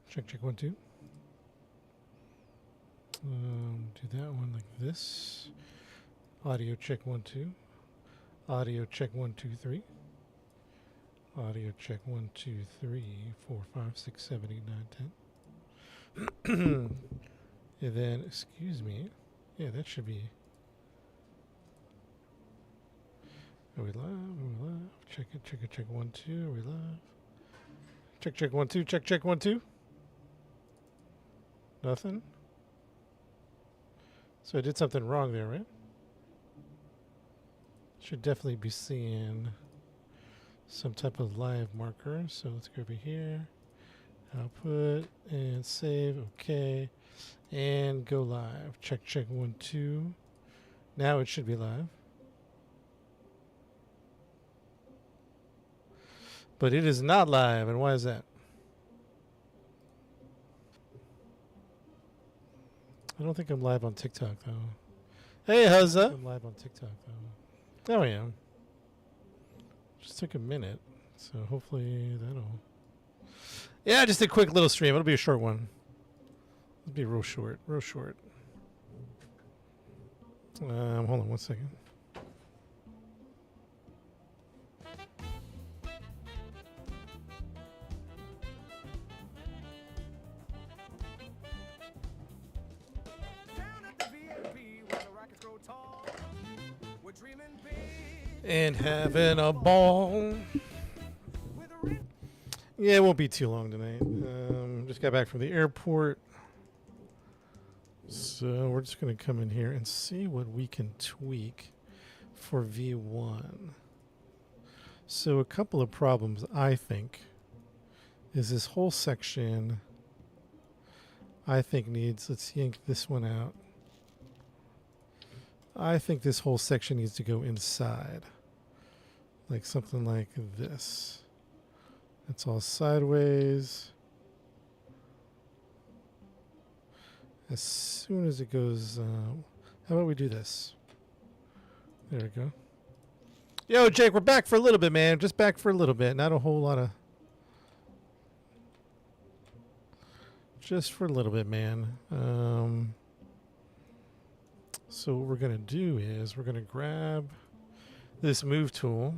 Check, check, 1, 2. Do that one like this. Audio check 1, 2. Audio check 1, 2, 3. Audio check 1, 2, 3, 4, 5, 6, 7, 8, 9, 10. And then, excuse me. Yeah, that should be. Are we live? Are we live? Check it, check it, check 1, 2. Are we live? Check, check 1, 2. Check, check 1, 2. Nothing? So I did something wrong there, right? Should definitely be seeing some type of live marker. So let's go over here. Output and save. Okay. And go live. Check, check 1, 2. Now it should be live. But it is not live. And why is that? I don't think I'm live on TikTok, though. Hey, how's that? I'm live on TikTok, though. There I am. Just took a minute. So hopefully that'll... Yeah, just a quick little stream. It'll be a short one. It'll be real short. Real short. Hold on 1 second. And having a ball. Yeah, it won't be too long tonight. Just got back from the airport. So we're just going to come in here and see what we can tweak for V1. So a couple of problems, I think, is this whole section, I think needs, let's yank this one out. I think this whole section needs to go inside. Like something like this. It's all sideways. As soon as it goes, how about we do this? There we go. Yo, Jake, we're back for a little bit, man. Just back for a little bit. Not a whole lot of... Just for a little bit, man. So what we're going to do is we're going to grab this move tool.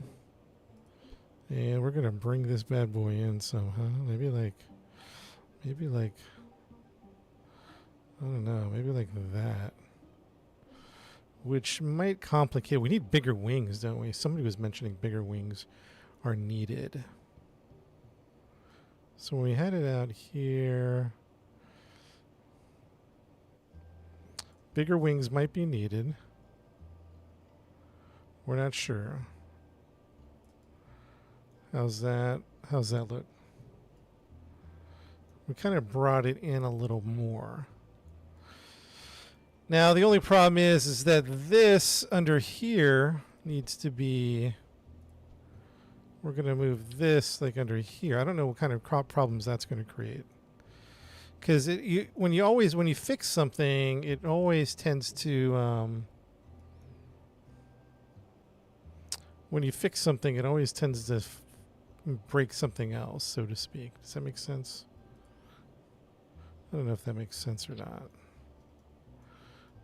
And we're going to bring this bad boy in somehow. Maybe like, I don't know, maybe like that. Which might complicate. We need bigger wings, don't we? Somebody was mentioning bigger wings are needed. So when we had it out here, bigger wings might be needed. We're not sure. How's that? How's that look? We kind of brought it in a little more. Now, the only problem is that this under here needs to be... We're going to move this like under here. I don't know what kind of crop problems that's going to create. Because when you fix something, it always tends to... when you fix something, it always tends to break something else, so to speak. Does that make sense? I don't know if that makes sense or not.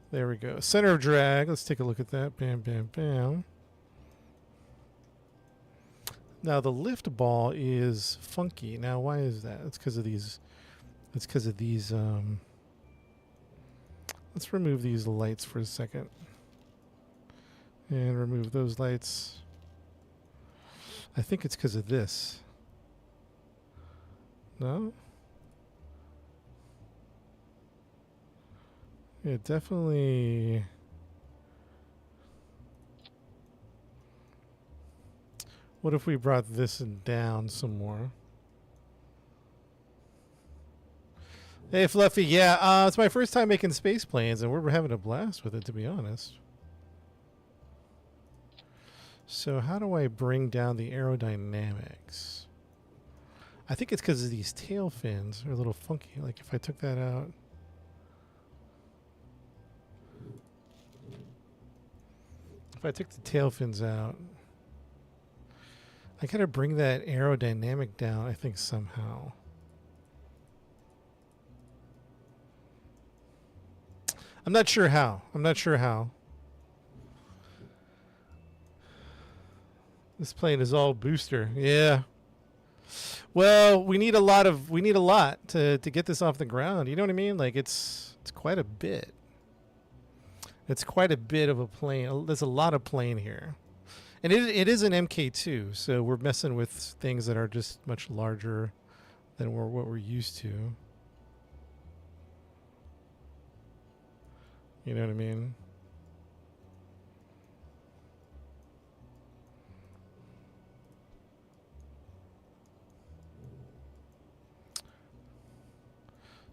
There we go. Center of drag. Let's take a look at that. Bam, bam, bam. Now the lift ball is funky. Now why is that? It's because of these. It's because of these. Let's remove these lights for a second. And remove those lights. I think it's because of this. No? Yeah, definitely. What if we brought this down some more? Hey, Fluffy. Yeah, it's my first time making space planes, and we're having a blast with it, to be honest. So how do I bring down the aerodynamics? I think it's because of these tail fins are a little funky. Like if I took that out. If I took the tail fins out, I gotta bring that aerodynamic down, I think, somehow. I'm not sure how. I'm not sure how. This plane is all booster. Yeah. Well, we need a lot to get this off the ground. You know what I mean? Like it's quite a bit. It's quite a bit of a plane. There's a lot of plane here. And it is an MK2, so we're messing with things that are just much larger than what we're used to. You know what I mean?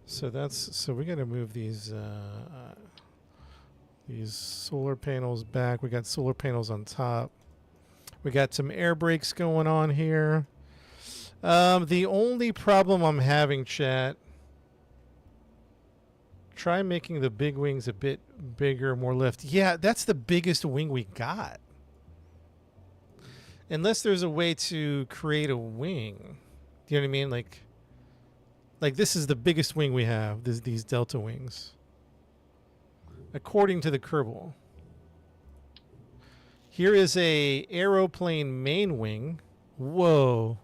So we got to move these solar panels back. We got solar panels on top. We got some air brakes going on here. The only problem I'm having, chat, try making the big wings a bit bigger, more lift. Yeah, that's the biggest wing we got. Unless there's a way to create a wing. Do you know what I mean? Like this is the biggest wing we have, these delta wings. According to the Kerbal. Here is a aeroplane main wing. Whoa.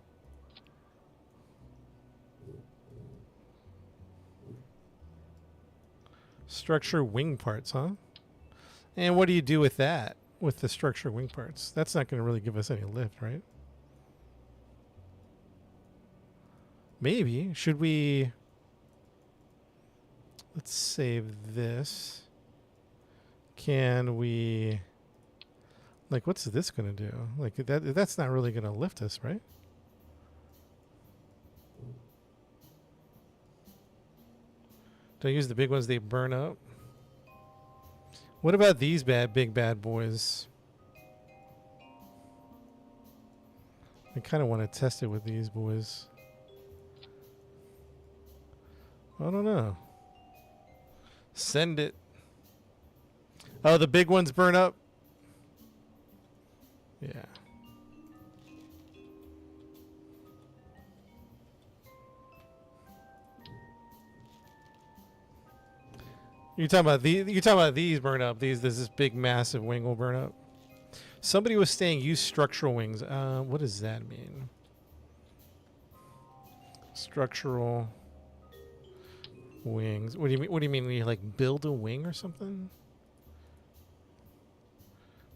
Structure wing parts, huh? And what do you do with that? With the structure wing parts? That's not going to really give us any lift, right? Maybe. Should we... Let's save this. Can we... Like, what's this going to do? Like, that's not really going to lift us, right? Don't use the big ones, they burn up. What about these big bad boys? I kind of want to test it with these boys. I don't know. Send it. Oh, the big ones burn up? Yeah. You're talking about these burn up. This big massive wing will burn up. Somebody was saying use structural wings. What does that mean? Structural wings. What do you mean? What do you mean? You like build a wing or something?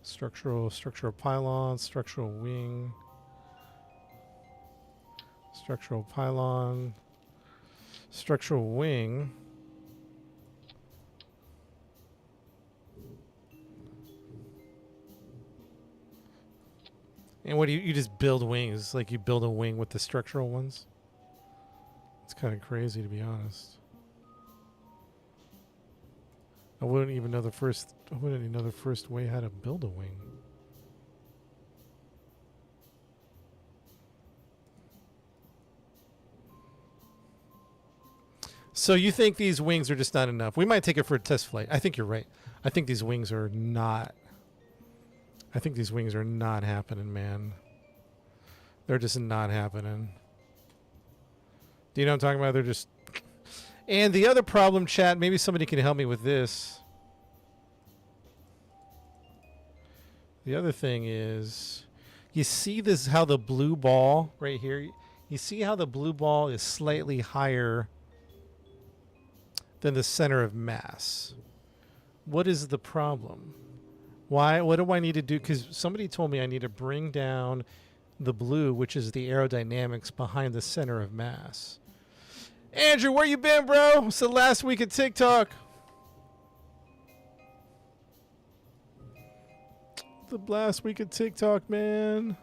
Structural pylon, structural wing, structural pylon, structural wing. And what do you just build wings? Like you build a wing with the structural ones? It's kind of crazy, to be honest. I wouldn't even know the first way how to build a wing. So you think these wings are just not enough? We might take it for a test flight. I think you're right. I think these wings are not happening, man. They're just not happening. Do you know what I'm talking about? They're just... And the other problem, chat, maybe somebody can help me with this. The other thing is, you see this, how the blue ball right here, you see how the blue ball is slightly higher than the center of mass. What is the problem? Why? What do I need to do? Because somebody told me I need to bring down the blue, which is the aerodynamics behind the center of mass. Andrew, where you been, bro? It's the last week of TikTok. The last week of TikTok, man.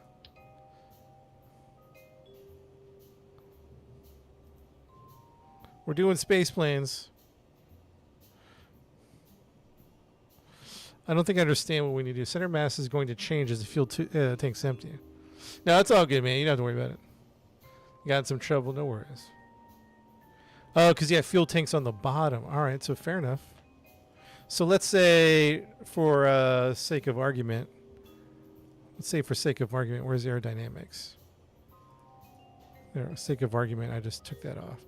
We're doing space planes. I don't think I understand what we need to do. Center mass is going to change as the fuel tank's empty. No, it's all good, man. You don't have to worry about it. You got in some trouble, no worries. Oh, because you have fuel tanks on the bottom. All right, so fair enough. So let's say, for sake of argument, Let's say for sake of argument, where's aerodynamics? There, for sake of argument, I just took that off.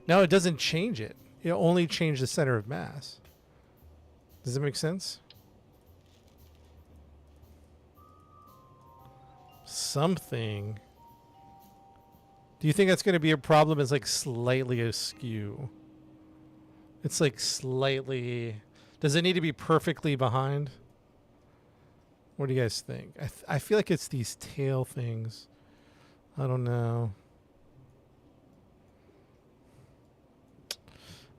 Now it doesn't change it. It only changed the center of mass. Does that make sense? Something. Do you think that's going to be a problem? It's like slightly askew. It's like slightly. Does it need to be perfectly behind? What do you guys think? I feel like it's these tail things. I don't know.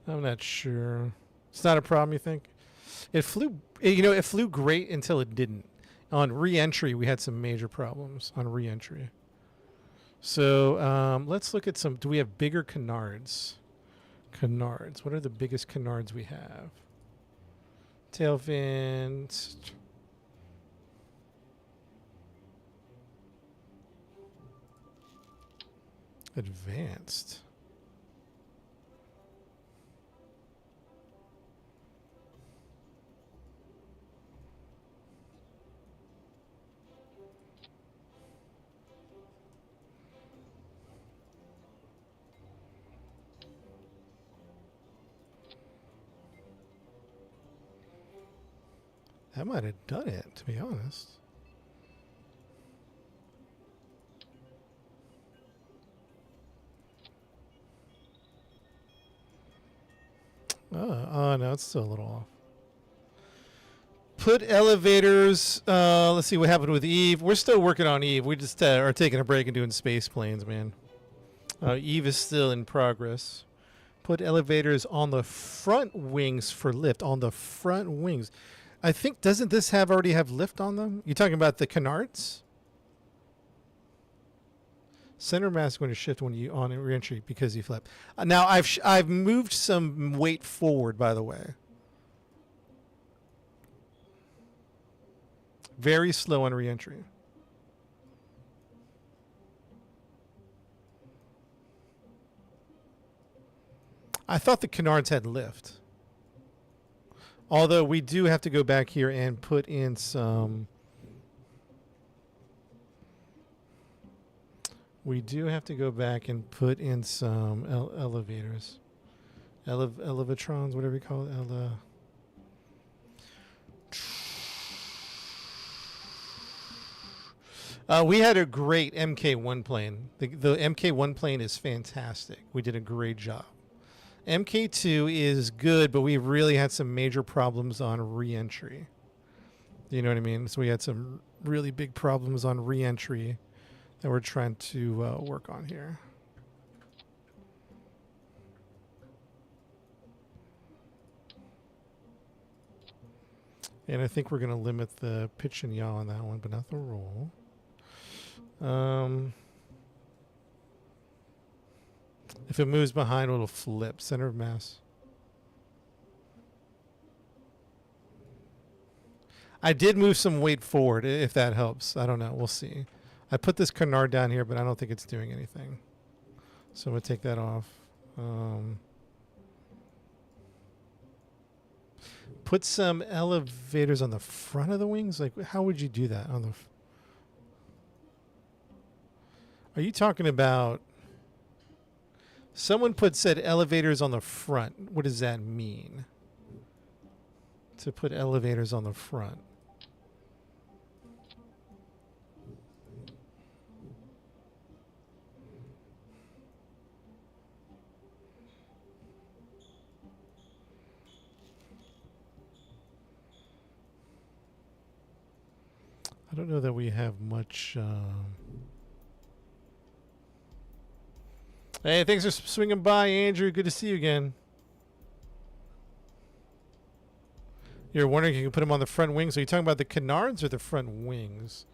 I'm not sure. It's not a problem, you think? It flew, it flew great until it didn't. On re-entry, we had some major problems on re-entry. So let's look at some. Do we have bigger canards? Canards. What are the biggest canards we have? Tail fins. Advanced. That might have done it, to be honest. Oh, no, it's still a little off. Put elevators. Let's see what happened with Eve. We're still working on Eve. We just are taking a break and doing space planes, man. Eve is still in progress. Put elevators on the front wings for lift. On the front wings. I think, doesn't this already have lift on them? You talking about the canards? Center mass is going to shift when you on re-entry because you flip. Now I've moved some weight forward, by the way. Very slow on re-entry. I thought the canards had lift. Although we do have to go back here and put in some. We do have to go back and put in some elevators. Elevatrons, whatever you call it. We had a great MK1 plane. The MK1 plane is fantastic. We did a great job. MK2 is good, but we really had some major problems on re-entry. You know what I mean? So we had some really big problems on re-entry that we're trying to work on here. And I think we're going to limit the pitch and yaw on that one, but not the roll. If it moves behind, it'll flip. Center of mass. I did move some weight forward, if that helps. I don't know. We'll see. I put this canard down here, but I don't think it's doing anything. So I'm going to take that off. Put some elevators on the front of the wings? Like, how would you do that? On the? Are you talking about... Someone said elevators on the front. What does that mean? To put elevators on the front. I don't know that we have much... Hey, thanks for swinging by, Andrew. Good to see you again. You're wondering if you can put them on the front wings. Are you talking about the canards or the front wings?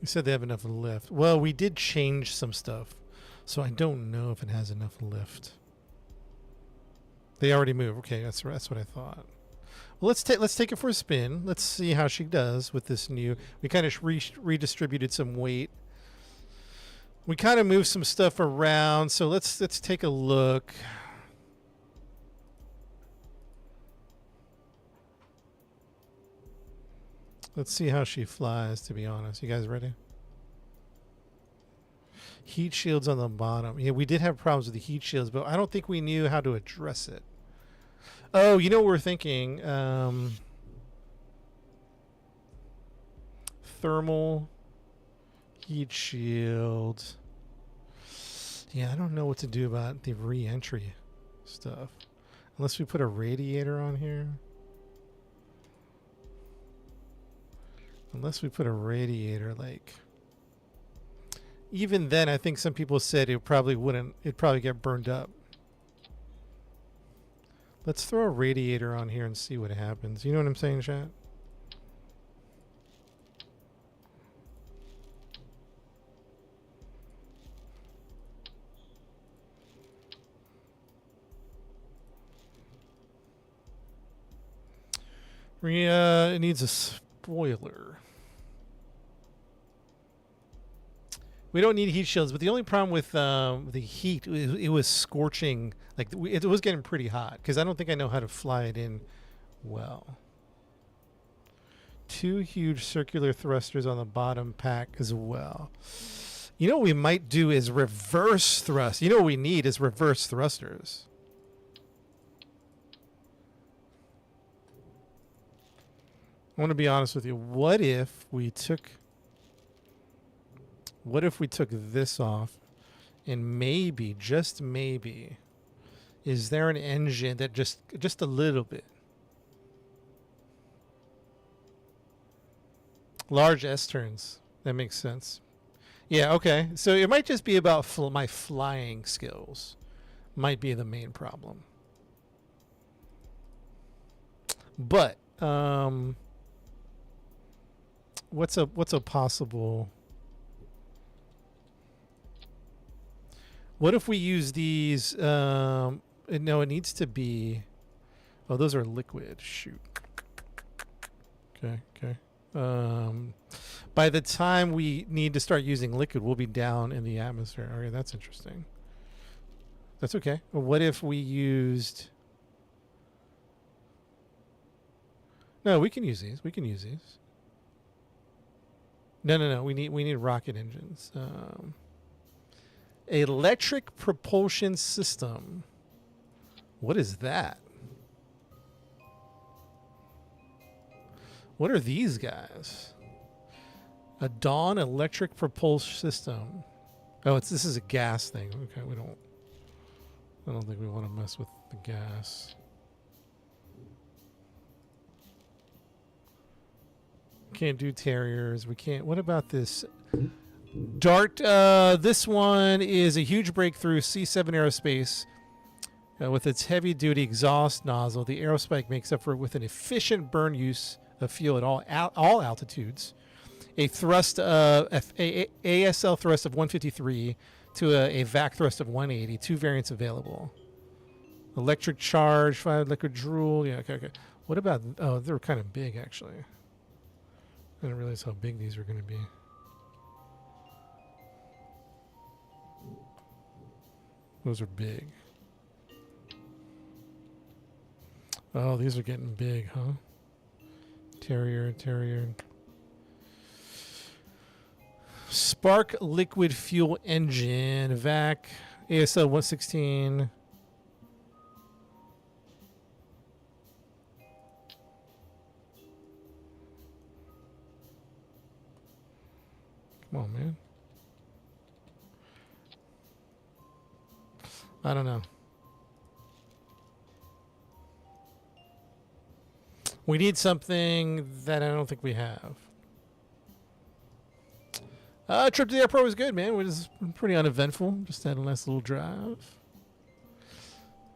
You said they have enough lift. Well, we did change some stuff. So I don't know if it has enough lift. They already move. Okay, that's what I thought. Well, let's take it for a spin. Let's see how she does with this new. We kind of redistributed some weight. We kind of moved some stuff around. So let's take a look. Let's see how she flies, to be honest. You guys ready? Heat shields on the bottom. Yeah, we did have problems with the heat shields, but I don't think we knew how to address it. Oh, you know what we're thinking? Thermal heat shield. Yeah, I don't know what to do about the re-entry stuff. Unless we put a radiator on here. Unless we put a radiator, like... Even then, I think some people said it probably wouldn't... It'd probably get burned up. Let's throw a radiator on here and see what happens. You know what I'm saying, chat? It needs a spoiler. We don't need heat shields, but the only problem with the heat, it was scorching. Like it was getting pretty hot because I don't think I know how to fly it in well. 2 huge circular thrusters on the bottom pack as well. You know what we might do is reverse thrust. You know what we need is reverse thrusters. I want to be honest with you. What if we took this off and maybe, just maybe, is there an engine that just a little bit? Large S-turns. That makes sense. Yeah, okay. So it might just be about my flying skills. Might be the main problem. But, what's a possible... What if we use these? No, it needs to be... Oh, those are liquid. Shoot. Okay. By the time we need to start using liquid, we'll be down in the atmosphere. Okay, that's interesting. That's okay. Well, what if we used... No, we can use these. No. We need rocket engines. Electric propulsion system. What is that? What are these guys? A Dawn electric propulsion system. Oh, this is a gas thing. Okay, I don't think we want to mess with the gas. Can't do Terriers. We can't. What about this? Dart, this one is a huge breakthrough. C7 Aerospace, with its heavy-duty exhaust nozzle, the Aerospike makes up for it with an efficient burn use of fuel at all altitudes. A thrust, ASL thrust of 153 to a VAC thrust of 180. 2 variants available. Electric charge, 5 liquid drool. Yeah, okay. What about? Oh, they're kind of big actually. I didn't realize how big these were going to be. Those are big. Oh, these are getting big, huh? Terrier. Spark liquid fuel engine, VAC, ASL 116. Come on, man. I don't know. We need something that I don't think we have. Trip to the airport was good, man. It was pretty uneventful. Just had a nice little drive.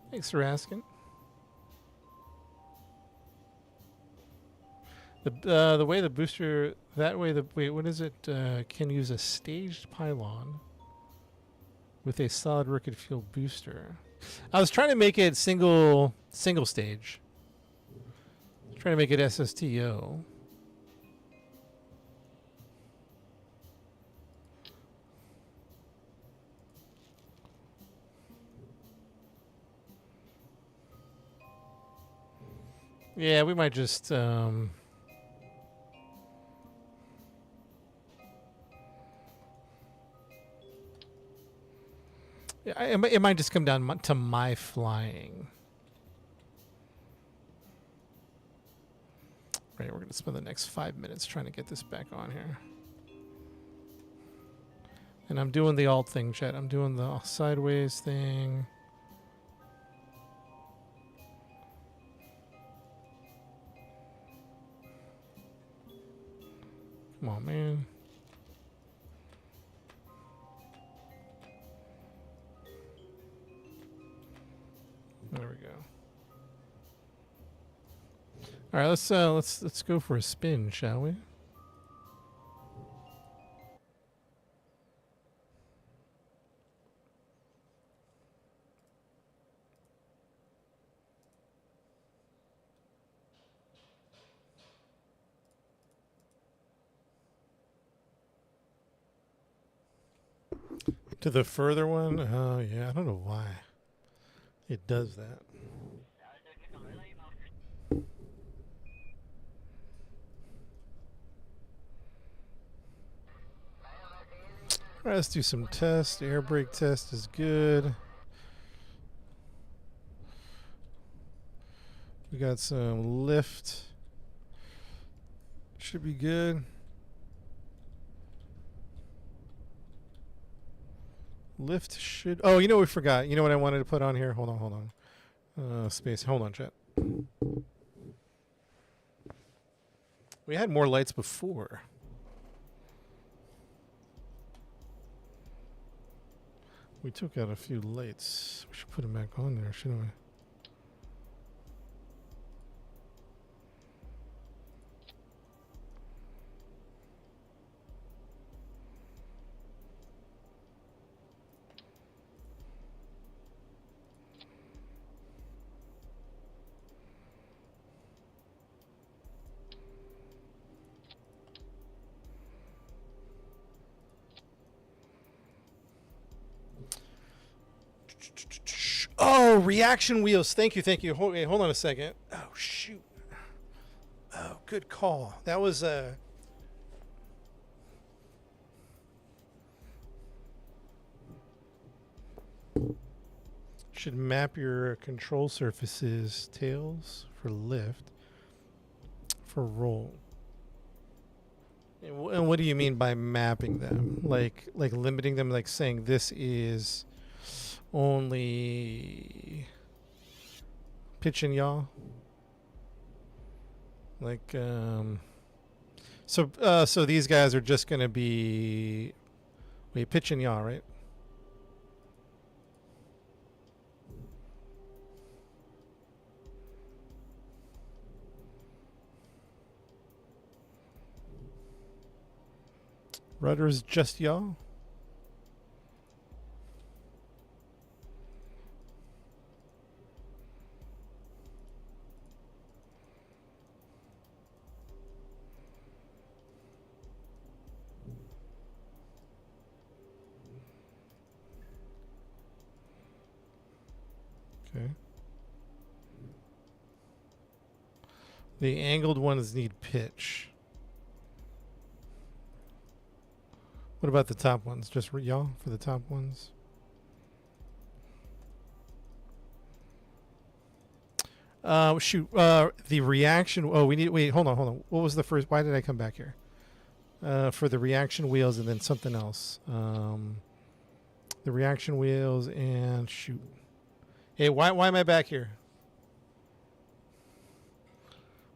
Thanks for asking. The way the booster... That way the... Wait, what is it? Can use a staged pylon with a solid rocket fuel booster. I was trying to make it single stage. Trying to make it SSTO. Yeah, we might just it might just come down to my flying. Right, we're going to spend the next 5 minutes trying to get this back on here. And I'm doing the alt thing, chat. I'm doing the sideways thing. Come on, man. There we go. All right, let's go for a spin, shall we? To the further one? Oh, yeah. I don't know why it does that. All right, let's do some tests. Air brake test is good. We got some lift. Should be good. Lift should... Oh, you know what we forgot? You know what I wanted to put on here? Hold on. Space. Hold on, chat. We had more lights before. We took out a few lights. We should put them back on there, shouldn't we? Oh, reaction wheels. Thank you. Hold on a second. Oh, shoot. Oh, good call. That was should map your control surfaces, tails for lift, for roll. And what do you mean by mapping them? Like limiting them, like saying this is only pitch and yaw? Like, so these guys are just going to be, wait, pitch and yaw, right? Rudder's just yaw? Okay. The angled ones need pitch. What about the top ones? Just yaw for the top ones? Shoot. The reaction. Oh, we need. Wait. Hold on. What was the first? Why did I come back here? For the reaction wheels and then something else. The reaction wheels and shoot. Hey, why am I back here?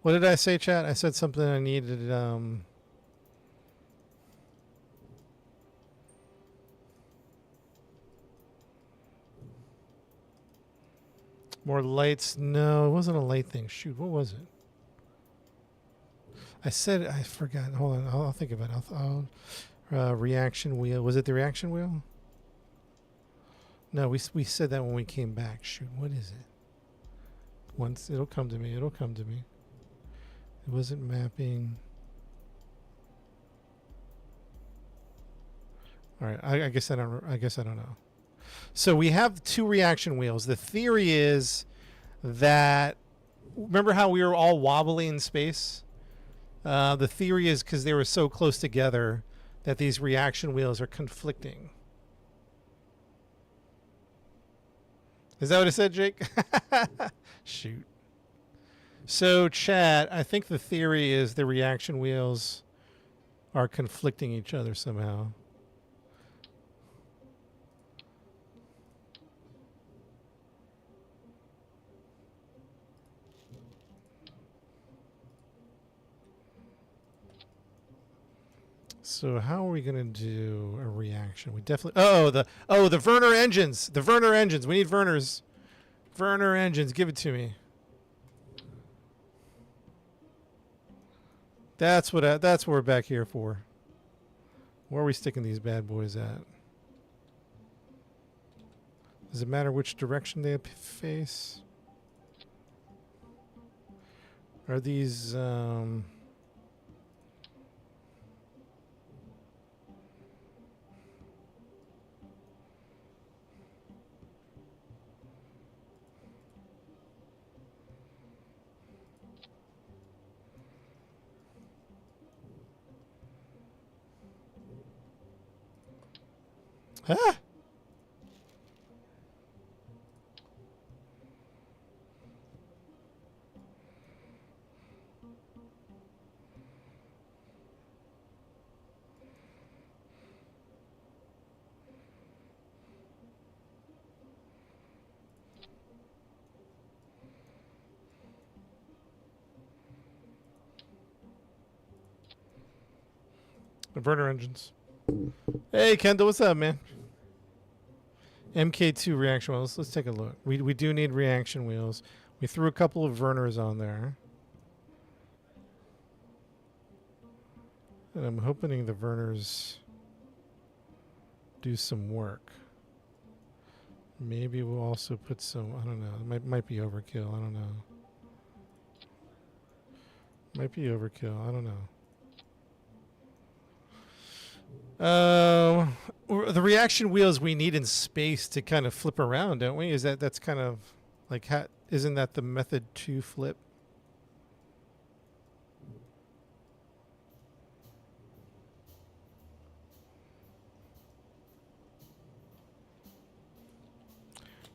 What did I say, chat? I said something I needed. More lights. No, it wasn't a light thing. Shoot, what was it? I said, I forgot. Hold on, I'll think of it. Reaction wheel. Was it the reaction wheel? No, we said that when we came back. Shoot, what is it? Once it'll come to me. It wasn't mapping. All right, I guess I don't. I guess I don't know. So we have two reaction wheels. The theory is that, remember how we were all wobbly in space? The theory is because they were so close together that these reaction wheels are conflicting. Is that what it said, Jake? Shoot. So, chat, I think the theory is the reaction wheels are conflicting each other somehow. So how are we gonna do a reaction? We definitely the Werner engines. The Werner engines. We need Werner's. Werner engines. Give it to me. That's what we're back here for. Where are we sticking these bad boys at? Does it matter which direction they face? Are these ah! The Werner engines. Hey Kendall, what's up, man? MK2 reaction wheels. Let's take a look. We do need reaction wheels. We threw a couple of Werners on there. And I'm hoping the Werners do some work. Maybe we'll also put some, I don't know, it might be overkill, I don't know. Might be overkill, I don't know. The reaction wheels we need in space to kind of flip around, don't we? That's kind of like, isn't that the method to flip?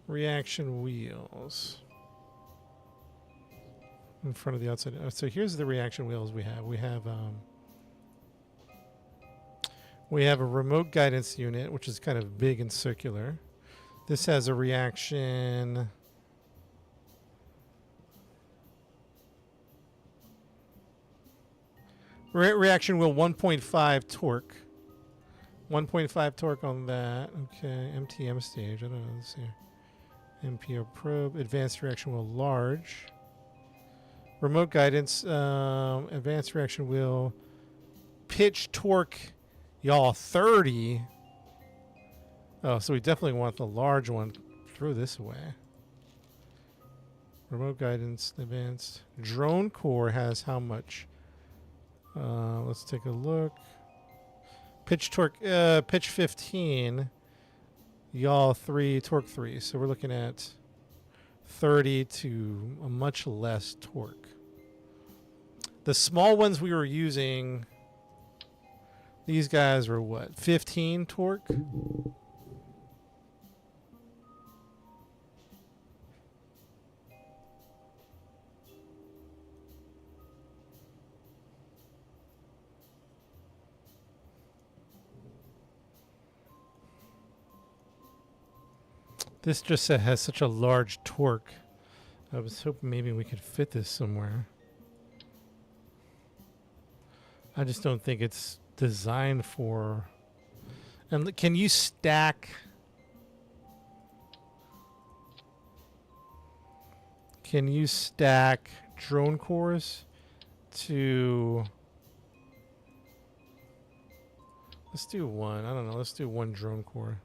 Reaction wheels in front of the outside. So here's the reaction wheels we have. We have a remote guidance unit, which is kind of big and circular. This has a reaction. Reaction wheel 1.5 torque. 1.5 torque on that. Okay, MTM stage. I don't know. Let's see. MPO probe. Advanced reaction wheel large. Remote guidance. Advanced reaction wheel. Pitch torque. Y'all 30. Oh, so we definitely want the large one. Throw this away. Remote guidance, advanced. Drone core has how much? Let's take a look. Pitch torque, pitch 15. Y'all 3, torque 3. So we're looking at 30 to a much less torque. The small ones we were using, these guys were what? 15 torque? This just has such a large torque. I was hoping maybe we could fit this somewhere. I just don't think it's designed for. And can you stack? Can you stack drone cores to? Let's do one. I don't know. Let's do one drone core.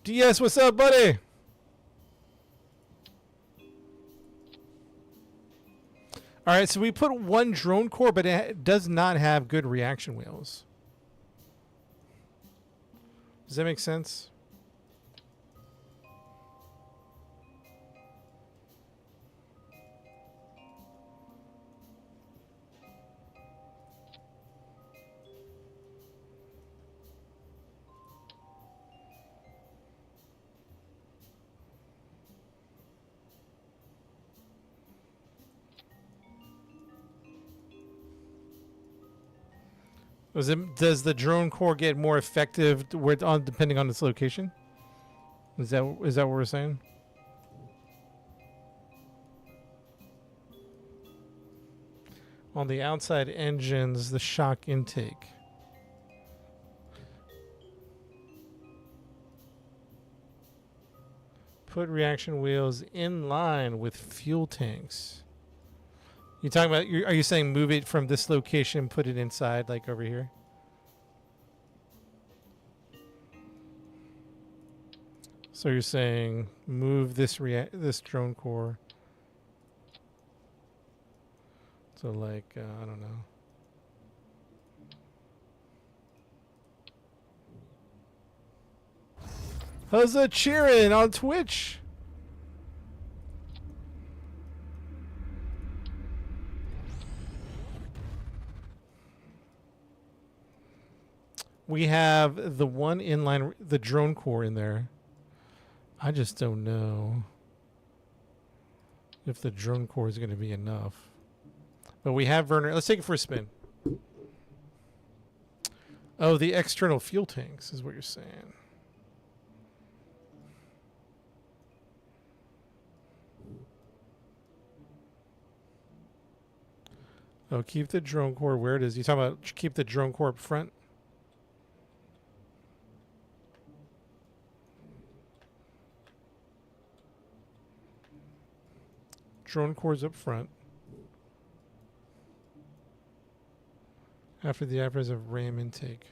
DS, what's up, buddy? All right, so we put one drone core, but it does not have good reaction wheels. Does that make sense? Does the drone core get more effective depending on its location? Is that what we're saying? On the outside engines, the shock intake. Put reaction wheels in line with fuel tanks. You talking about? Are you saying move it from this location, put it inside, like over here? So you're saying move this drone core. So like I don't know. How's that cheering on Twitch? We have the one inline, the drone core in there. I just don't know if the drone core is going to be enough. But we have Werner. Let's take it for a spin. Oh, the external fuel tanks is what you're saying. Oh, keep the drone core where it is. You talking about keep the drone core up front? Drone cores up front. After the apparatus of RAM intake.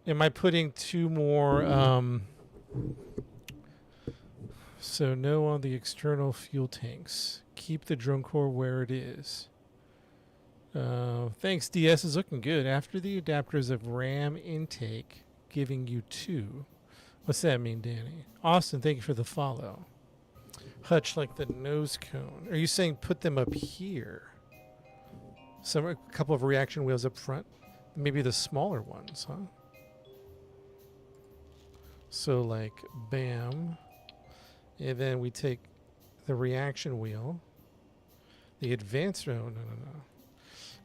Am I putting two more? So no on the external fuel tanks. Keep the drone core where it is. Thanks, DS is looking good. After the adapters of RAM intake, giving you 2. What's that mean, Danny? Austin, thank you for the follow. Hutch like the nose cone. Are you saying put them up here? A couple of reaction wheels up front? Maybe the smaller ones, huh? So like, bam. And then we take the reaction wheel. The advanced, no.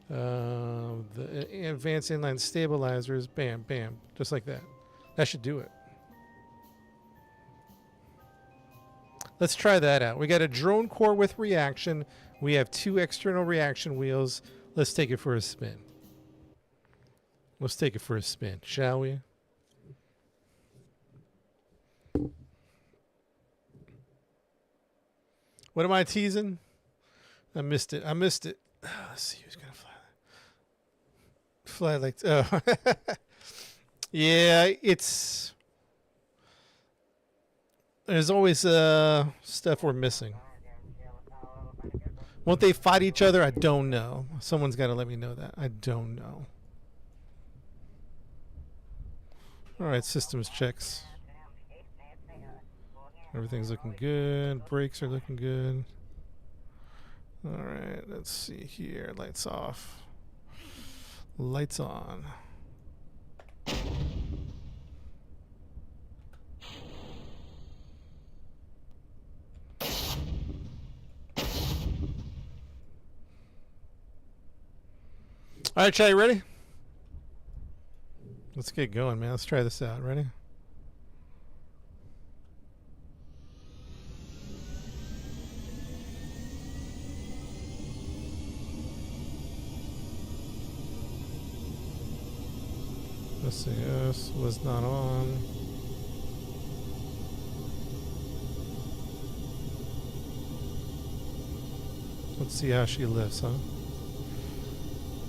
The advanced inline stabilizers, bam, bam. Just like that. That should do it. Let's try that out. We got a drone core with reaction. We have 2 external reaction wheels. Let's take it for a spin. Let's take it for a spin, shall we? What am I teasing? I missed it. Let's see who's going to fly. Fly like... Oh. Yeah, it's... There's always stuff we're missing. Won't they fight each other? I don't know. Someone's got to let me know that. I don't know. All right, systems checks. Everything's looking good. Brakes are looking good. All right, let's see here. Lights off. Lights on. All right, Chad, you ready? Let's get going, man. Let's try this out. Ready? Let's see. This was not on. Let's see how she lifts, huh?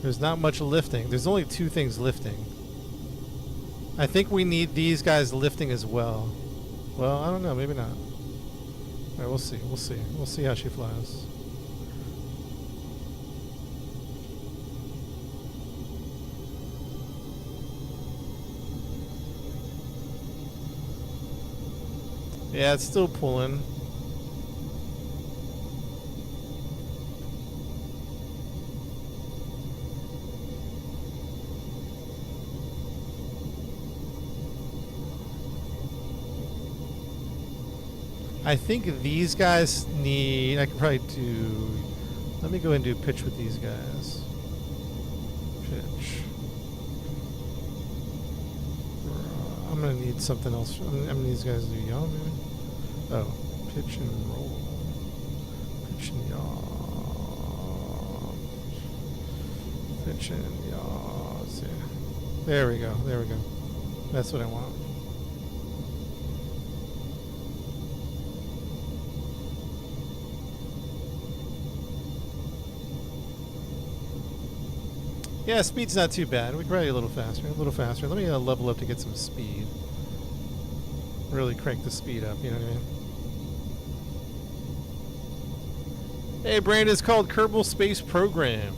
There's not much lifting. There's only 2 things lifting. I think we need these guys lifting as well. Well, I don't know. Maybe not. All right, we'll see. We'll see. We'll see how she flies. Yeah, it's still pulling. I think these guys need... I could probably do... Let me go and do pitch with these guys. Pitch. I'm going to need something else. I'm going to need these guys to do yaw, maybe? Oh. Pitch and roll. Pitch and yaw. Pitch and yaw. See. There we go. There we go. That's what I want. Yeah, speed's not too bad. We can probably a little faster. A little faster. Let me level up to get some speed. Really crank the speed up, you know what I mean? Hey, Brandon, it's called Kerbal Space Program.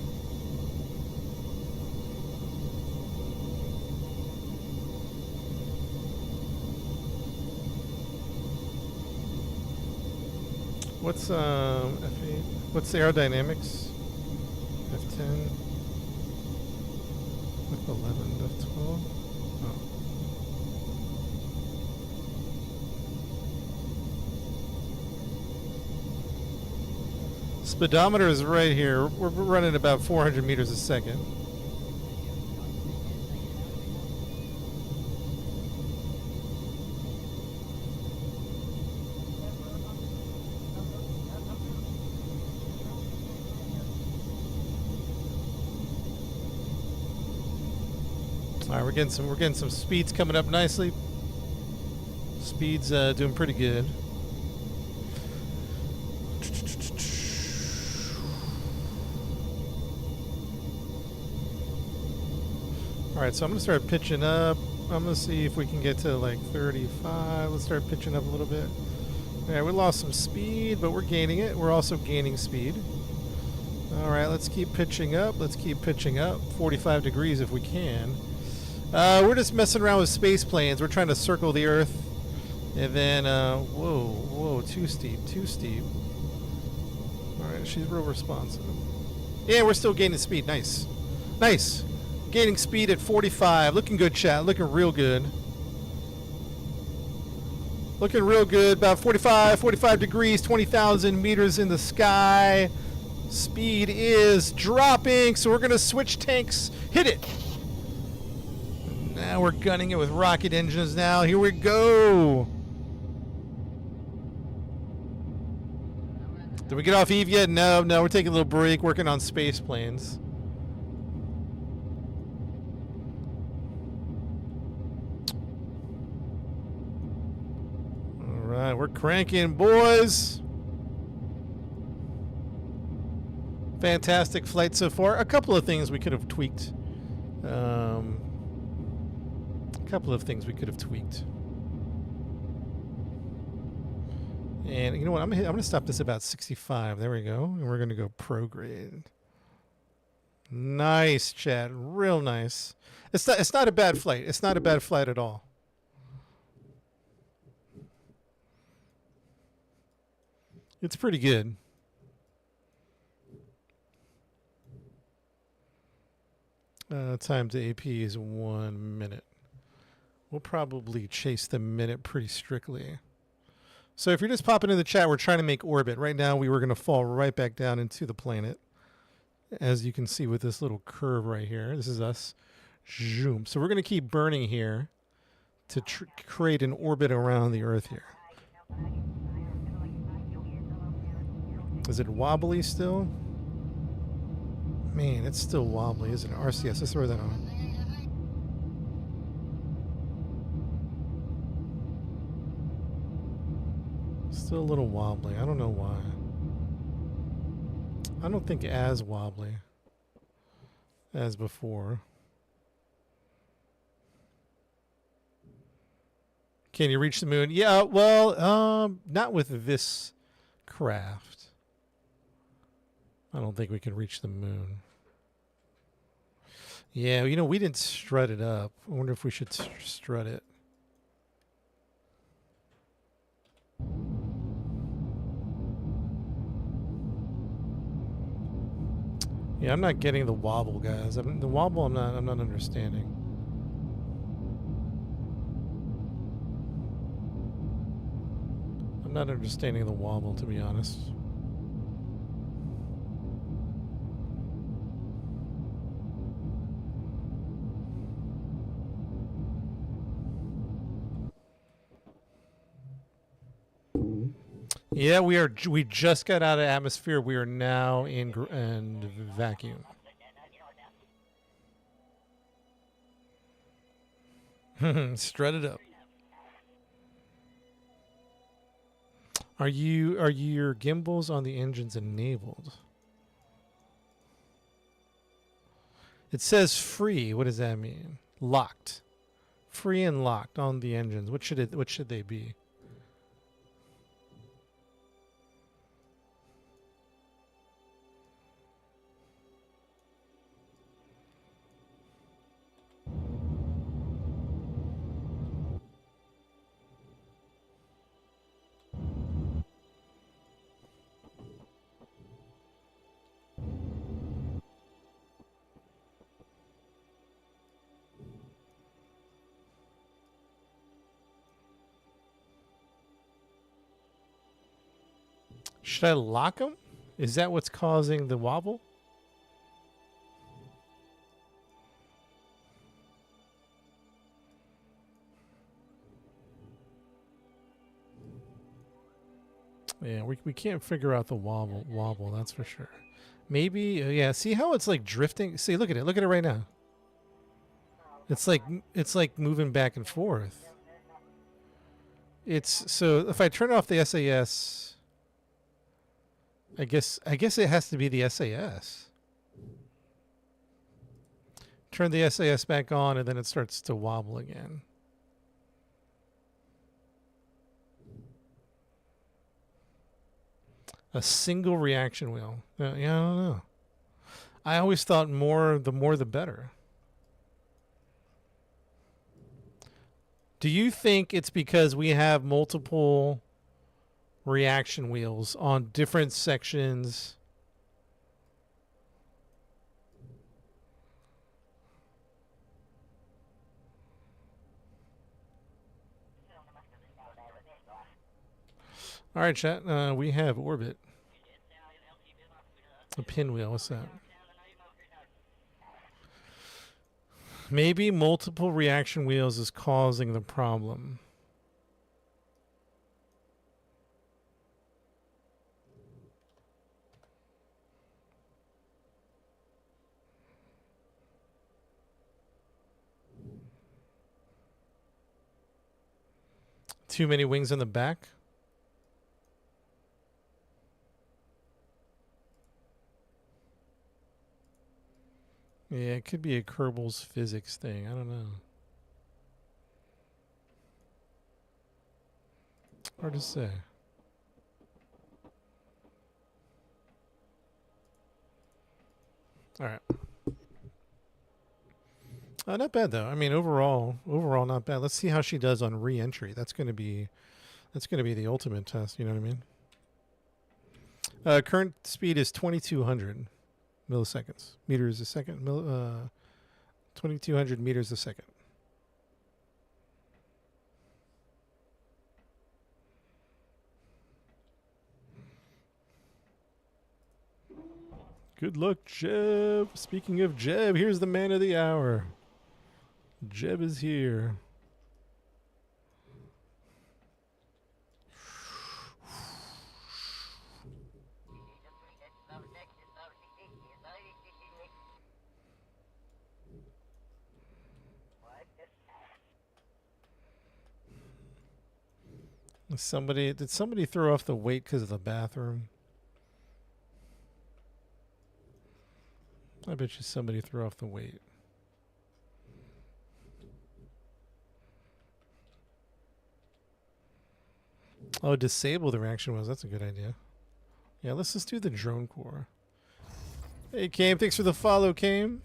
What's F8? What's the aerodynamics? F10. F11, F12. Oh. Speedometer is right here. We're running about 400 meters a second. All right, we're getting some speeds coming up nicely. Speed's doing pretty good. All right, so I'm gonna start pitching up. I'm gonna see if we can get to like 35. Let's start pitching up a little bit. All right, we lost some speed, but we're gaining it. We're also gaining speed. All right, let's keep pitching up. Let's keep pitching up. 45 degrees if we can. We're just messing around with space planes. We're trying to circle the Earth. And then, whoa, too steep, too steep. Alright, she's real responsive. Yeah, we're still gaining speed. Nice. Nice. Gaining speed at 45. Looking good, chat. Looking real good. Looking real good. About 45 degrees, 20,000 meters in the sky. Speed is dropping, so we're going to switch tanks. Hit it. Now we're gunning it with rocket engines now. Here we go. Did we get off Eve yet? No, we're taking a little break, working on space planes. All right, we're cranking, boys. Fantastic flight so far. A couple of things we could have tweaked. Couple of things we could have tweaked. And you know what? I'm gonna stop this about 65. There we go. And we're gonna go prograde. Nice, chat. Real nice. It's not a bad flight. It's not a bad flight at all. It's pretty good. Time to AP is 1 minute. We'll probably chase the minute pretty strictly. So if you're just popping in the chat, we're trying to make orbit. Right now, we were going to fall right back down into the planet. As you can see with this little curve right here. This is us. Zoom. So we're going to keep burning here to create an orbit around the Earth here. Is it wobbly still? Man, it's still wobbly, isn't it? RCS, let's throw that on. Still a little wobbly. I don't know why. I don't think as wobbly as before. Can you reach the moon? Yeah, well, not with this craft. I don't think we can reach the moon. Yeah, you know, we didn't strut it up. I wonder if we should strut it. Yeah, I'm not getting the wobble, guys. The wobble, I'm not understanding. I'm not understanding the wobble, to be honest. Yeah, we just got out of atmosphere. We are now in vacuum. Strut it up. Are your gimbals on the engines enabled? It says free. What does that mean? Locked. Free and locked on the engines. What should they be? Should I lock them? Is that what's causing the wobble? Yeah, we can't figure out the wobble, that's for sure. Maybe yeah, see how it's like drifting? See, look at it. Look at it right now. It's like moving back and forth. It's so if I turn off the SAS, I guess it has to be the SAS. Turn the SAS back on and then it starts to wobble again. A single reaction wheel. Yeah, I don't know. I always thought the more the better. Do you think it's because we have multiple reaction wheels on different sections? All right, chat. We have orbit. A pinwheel. What's that? Maybe multiple reaction wheels is causing the problem. Too many wings on the back? Yeah, it could be a Kerbal's physics thing. I don't know. Hard to say. All right. Not bad though. I mean, overall, not bad. Let's see how she does on re-entry. That's going to be the ultimate test. You know what I mean? Current speed is 2,200 milliseconds, meters a second. 2,200 meters a second. Good luck, Jeb. Speaking of Jeb, here's the man of the hour. Jeb is here. Did somebody throw off the weight because of the bathroom? I bet you somebody threw off the weight. Oh, disable the reaction wheels. That's a good idea. Yeah, let's just do the drone core. Hey, Cam. Thanks for the follow, Cam.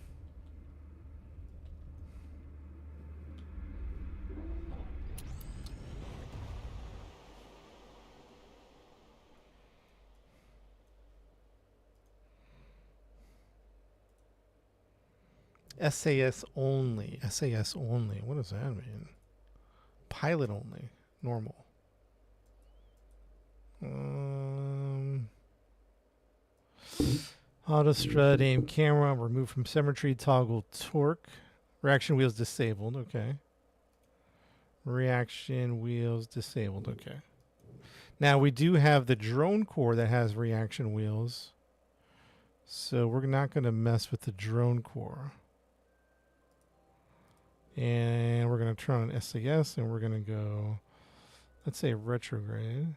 SAS only. SAS only. What does that mean? Pilot only. Normal. Auto strut aim camera removed from symmetry. Toggle torque. Reaction wheels disabled. Okay. Reaction wheels disabled. Okay. Now we do have the drone core that has reaction wheels. So we're not going to mess with the drone core. And we're going to turn on SAS and we're going to go, let's say retrograde.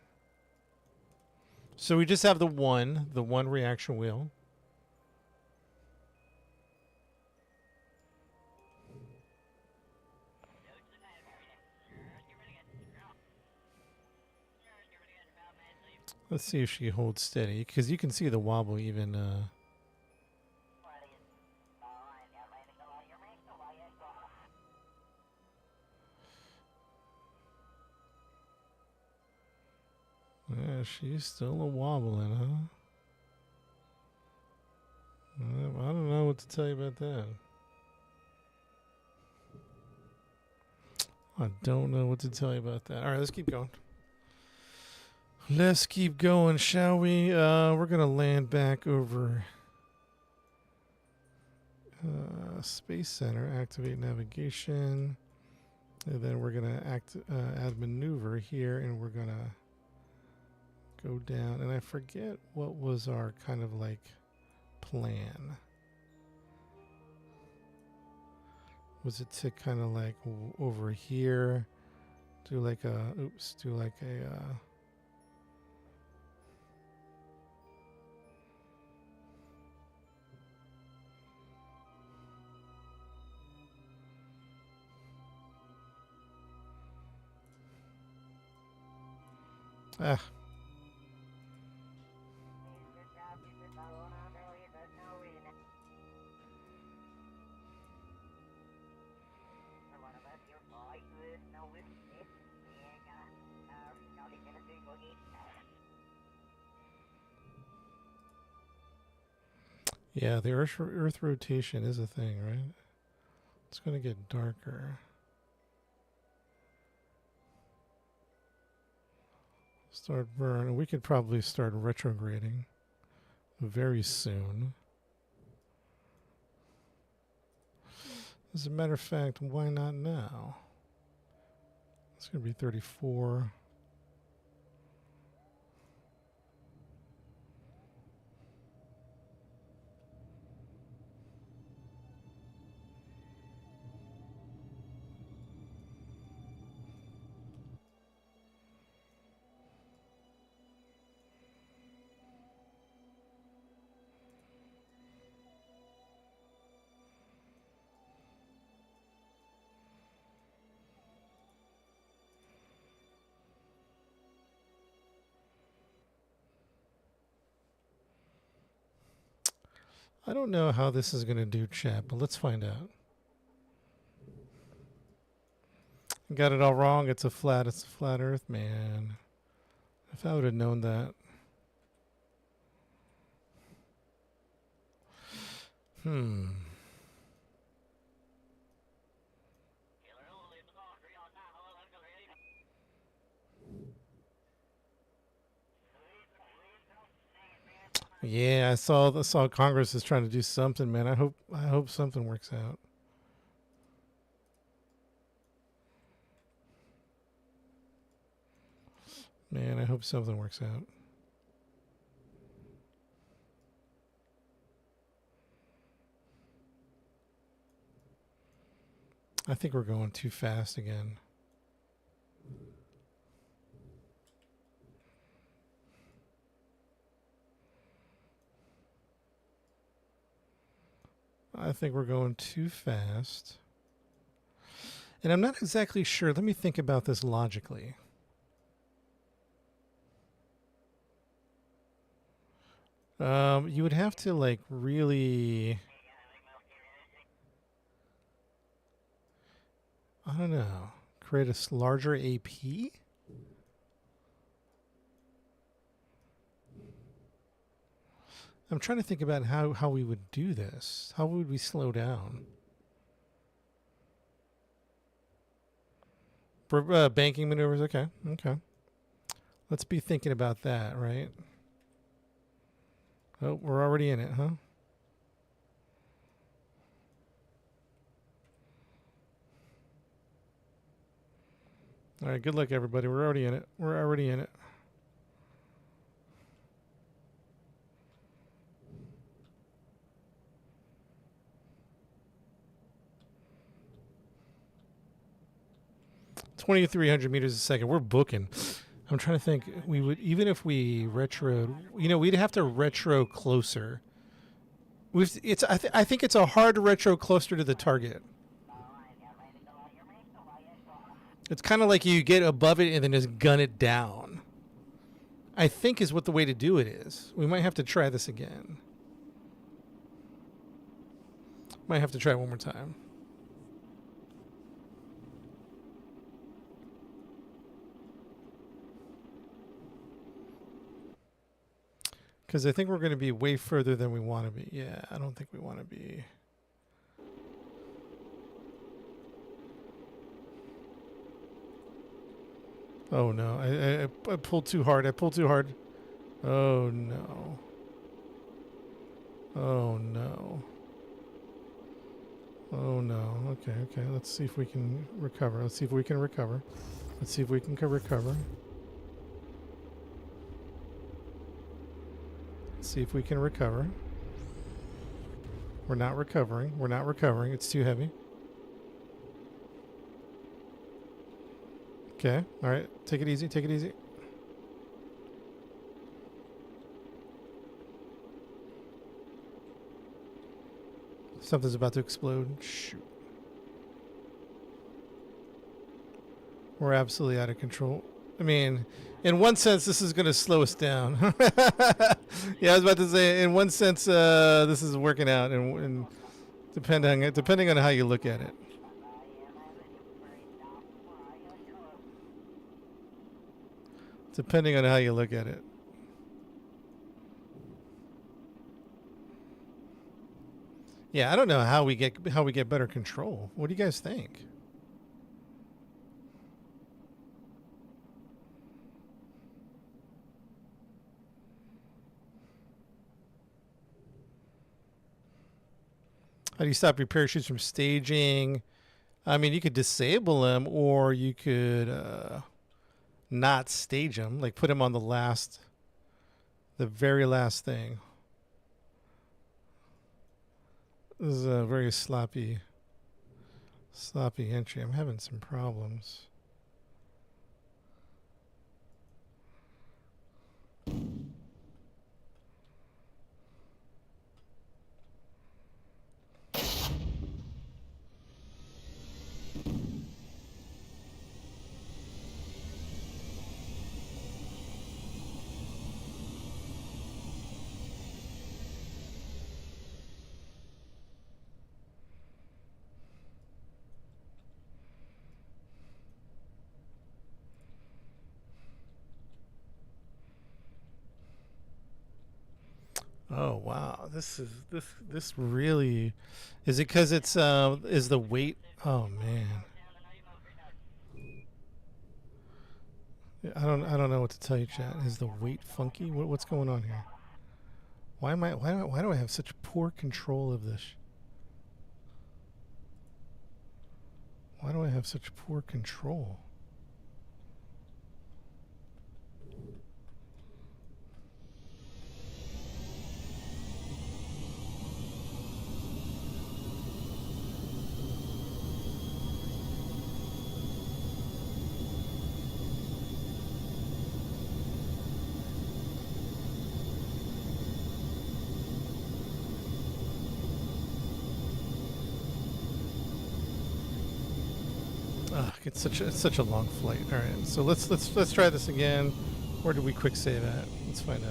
So we just have the one reaction wheel. Let's see if she holds steady, because you can see the wobble even. Yeah, she's still a wobbling, huh? I don't know what to tell you about that. I don't know what to tell you about that. All right, let's keep going. Let's keep going, shall we? We're going to land back over Space Center, activate navigation. And then we're going to add maneuver here, and we're going to go down. And I forget what was our kind of like plan. Was it to kind of like over here, do like a, do like a, yeah, the Earth rotation is a thing, right? It's going to get darker. Start burn. We could probably start retrograding very soon. As a matter of fact, why not now? It's going to be 34. I don't know how this is going to do, chat, but let's find out. Got it all wrong. It's a flat Earth, man. If I would have known that. Yeah, I saw Congress is trying to do something, man. I hope something works out. Man, I hope something works out. I think we're going too fast again. I think we're going too fast. And I'm not exactly sure. Let me think about this logically. You would have to like really, I don't know, create a larger AP? I'm trying to think about how we would do this. How would we slow down? Banking maneuvers. Okay. Okay. Let's be thinking about that, right? Oh, we're already in it, huh? All right, good luck, everybody. We're already in it. We're already in it. $2,300 meters a second. We're booking. I'm trying to think. We would, even if we retro, we'd have to retro closer. I think it's a hard retro closer to the target. It's kind of like you get above it and then just gun it down. I think is what the way to do it is. We might have to try this again. Might have to try it one more time. Because I think we're going to be way further than we want to be. Yeah, I don't think we want to be. Oh, no. I pulled too hard. I pulled too hard. Oh, no. Oh, no. Oh, no. Okay, okay. Let's see if we can recover. Let's see if we can recover. Let's see if we can recover. See if we can recover. We're not recovering. We're not recovering. It's too heavy. Okay. All right. Take it easy. Take it easy. Something's about to explode. Shoot. We're absolutely out of control. I mean, in one sense, this is going to slow us down. Yeah, I was about to say, in one sense, this is working out, and depending on how you look at it. Depending on how you look at it. Yeah, I don't know how we get better control. What do you guys think? How do you stop your parachutes from staging? I mean, you could disable them, or you could not stage them, like put them on the very last thing. This is a very sloppy entry. I'm having some problems. Oh wow, this really is it because it's is the weight? Oh man, I don't know what to tell you, chat. Is the weight funky? What's going on here? Why do I have such poor control of this? Why do I have such poor control? Ugh, it's such a long flight. All right, so let's try this again. Where did we quick save at? Let's find out.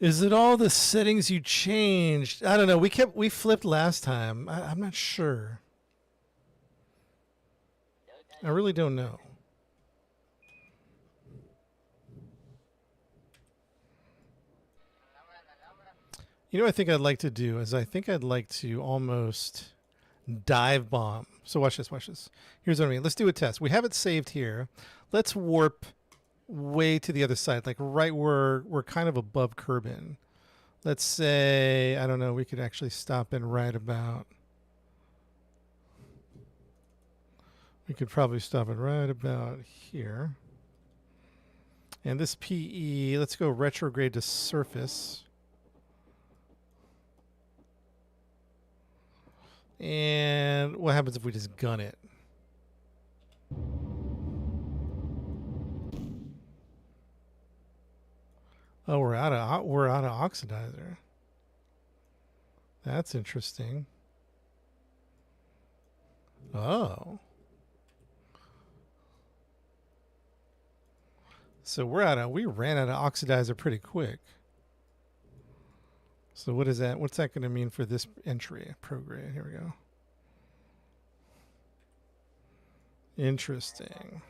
Is it all the settings you changed? I don't know. We flipped last time. I'm not sure. I really don't know. You know what I think I'd like to do is I think I'd like to almost Dive bomb. So watch this, watch this. Here's what I mean. Let's do a test. We have it saved here. Let's warp way to the other side, like right where we're kind of above Kerbin. Let's say, I don't know, we could actually stop in right about. We could probably stop it right about here. And this PE, let's go retrograde to surface. And what happens if we just gun it? Oh, we're out of oxidizer. That's interesting. Oh. So we ran out of oxidizer pretty quick. So what is that? What's that going to mean for this entry prograde? Here we go. Interesting.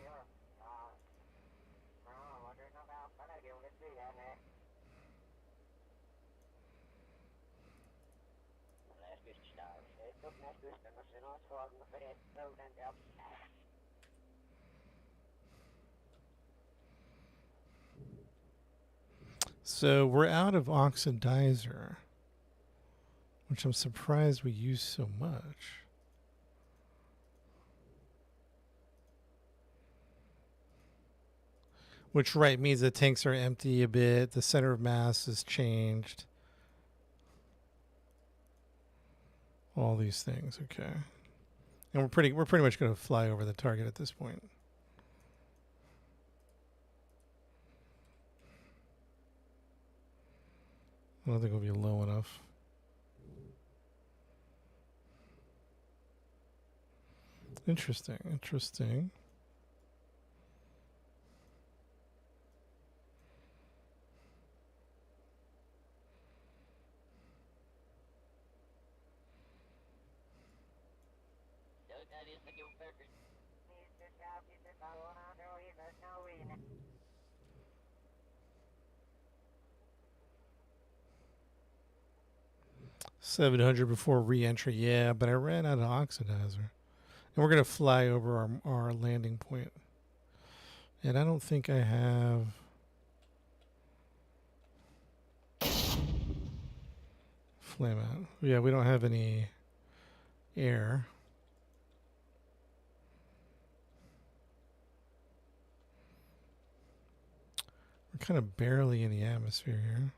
So we're out of oxidizer, which I'm surprised we use so much. Which, right, means the tanks are empty a bit. The center of mass has changed. All these things, okay. And we're pretty much going to fly over the target at this point. I don't think we'll be low enough. Interesting, interesting. $700 before re-entry, yeah, but I ran out of oxidizer. And we're going to fly over our landing point. And I don't think I have... Flame out. Yeah, we don't have any air. We're kind of barely in the atmosphere here.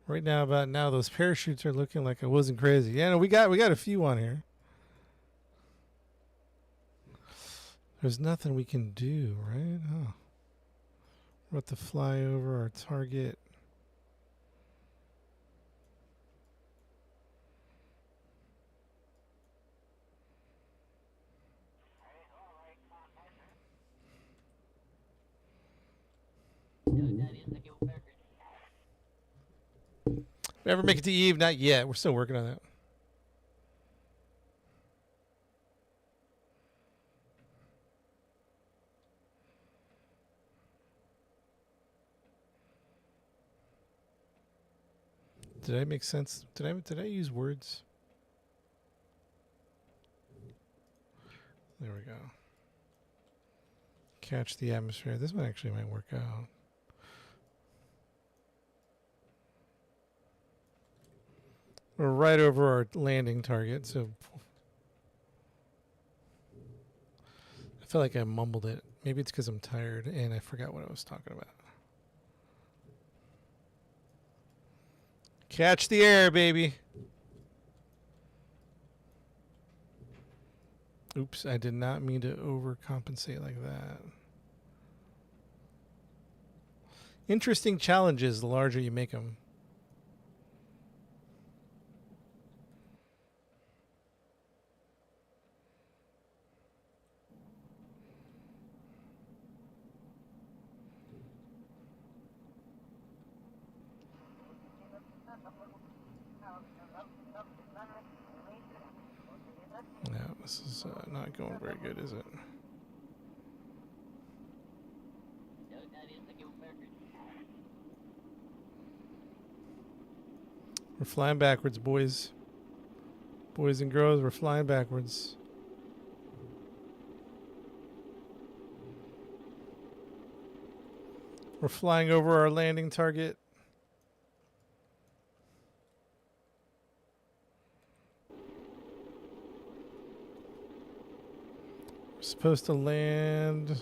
Right now, about now, those parachutes are looking like I wasn't crazy. Yeah, no, we got a few on here. There's nothing we can do, right? Oh. We're about to fly over our target. Ever make it to Eve? Not yet. We're still working on that. Did I make sense? Did I use words? There we go. Catch the atmosphere. This one actually might work out. We're right over our landing target, so I feel like I mumbled it. Maybe it's because I'm tired and I forgot what I was talking about. Catch the air, baby. Oops, I did not mean to overcompensate like that. Interesting challenges the larger you make them. Yeah, this is not going very good, is it? We're flying backwards, boys. Boys and girls, we're flying backwards. We're flying over our landing target. We're supposed to land.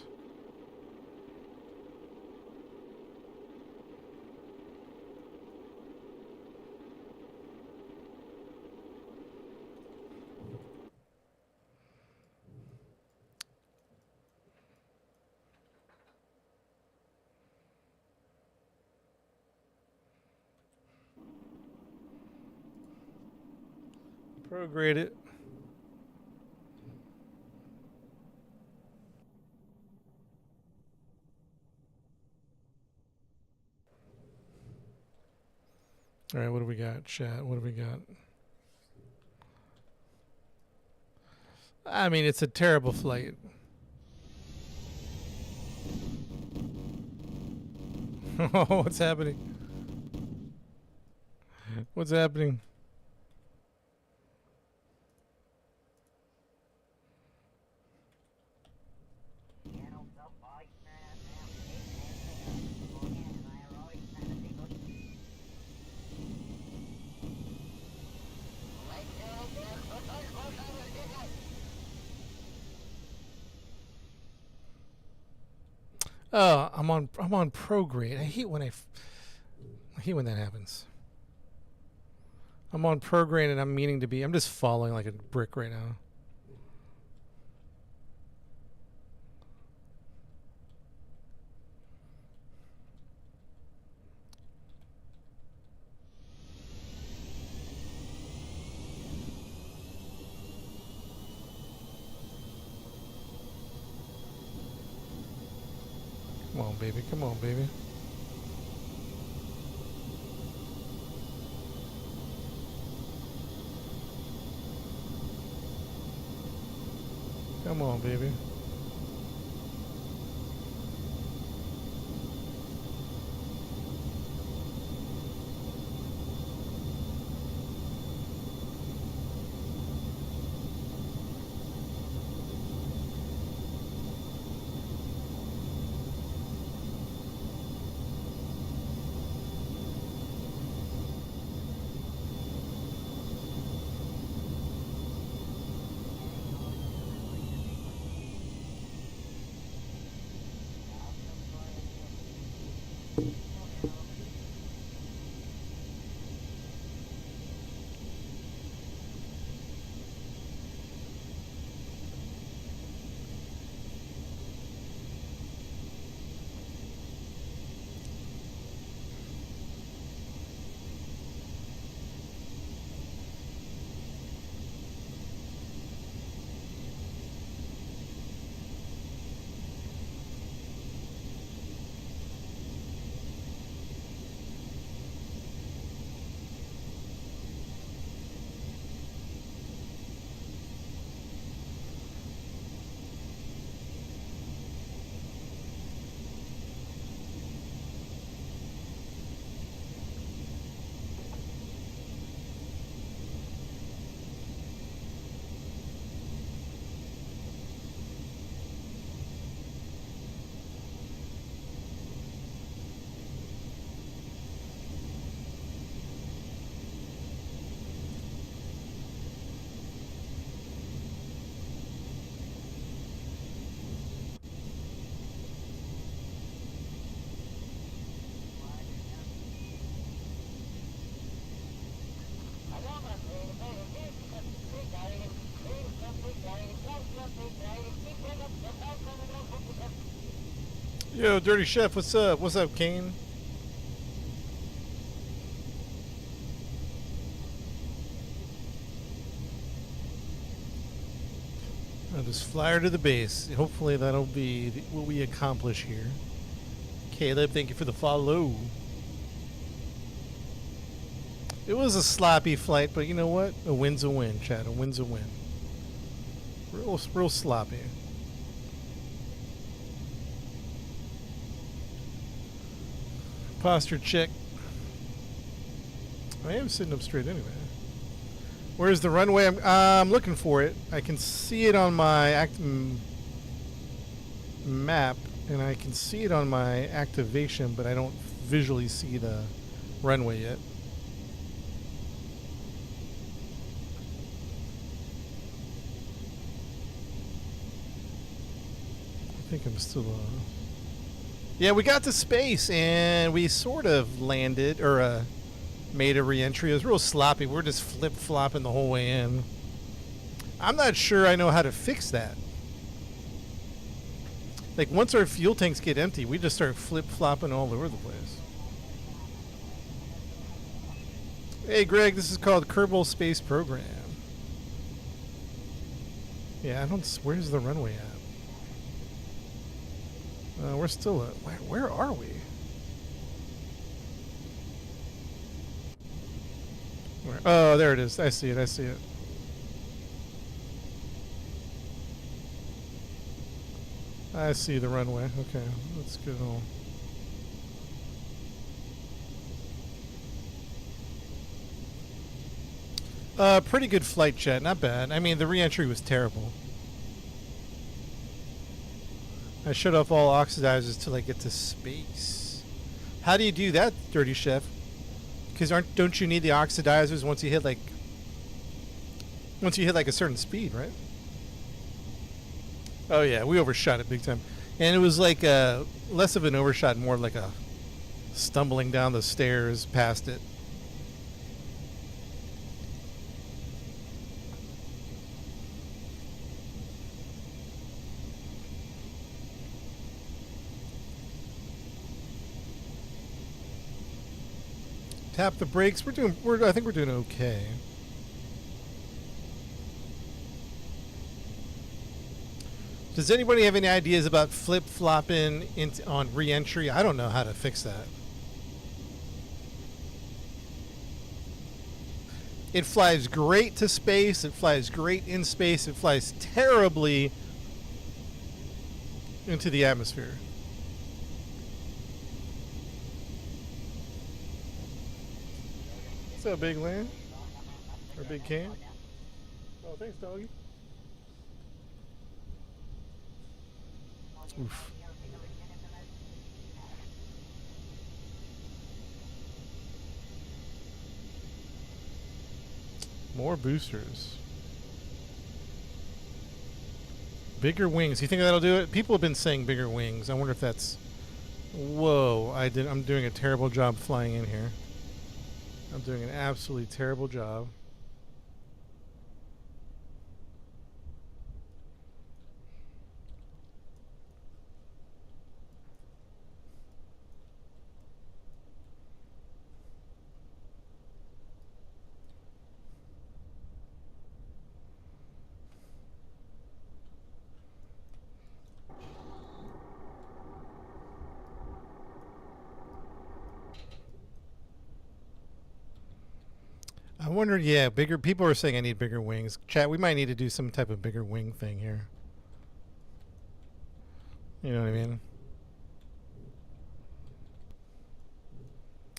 Prograde it. All right, what do we got, chat? What do we got? I mean, it's a terrible flight. Oh, what's happening? What's happening? Oh, I'm on prograde. I hate when that happens. I'm on prograde and I'm meaning to be. I'm just falling like a brick right now. Come on, baby. Come on, baby. Come on, baby. Yo, Dirty Chef, what's up? What's up, Kane? I'll just fly her to the base. Hopefully that'll be what we accomplish here. Caleb, thank you for the follow. It was a sloppy flight, but you know what? A win's a win, Chad. A win's a win. Real sloppy. Posture check. I am sitting up straight anyway. Where's the runway? I'm looking for it. I can see it on my map, and I can see it on my activation, but I don't visually see the runway yet. I think I'm still yeah, we got to space and we sort of landed or made a re-entry. It was real sloppy. We're just flip-flopping the whole way in. I'm not sure I know how to fix that. Like, once our fuel tanks get empty, we just start flip-flopping all over the place. Hey, Greg, this is called Kerbal Space Program. Yeah, I don't... Where's the runway at? We're still at... Where are we? Oh, there it is. I see it. I see it. I see the runway. Okay, let's go. Pretty good flight, chat. Not bad. I mean, the re-entry was terrible. I shut off all oxidizers till I get to space. How do you do that, Dirty Chef? Because don't you need the oxidizers once you hit like a certain speed, right? Oh yeah, we overshot it big time, and it was like less of an overshot, more like a stumbling down the stairs past it. Tap the brakes. I think we're doing okay. Does anybody have any ideas about flip-flopping on re-entry? I don't know how to fix that. It flies great to space. It flies great in space. It flies terribly into the atmosphere. What's up, Big Land? Or Big Cam? Oh, thanks, doggy. Oof. More boosters. Bigger wings. You think that'll do it? People have been saying bigger wings. I wonder if that's... Whoa. I'm doing a terrible job flying in here. I'm doing an absolutely terrible job. I wondered, yeah, bigger. People are saying I need bigger wings. Chat, we might need to do some type of bigger wing thing here. You know what I mean?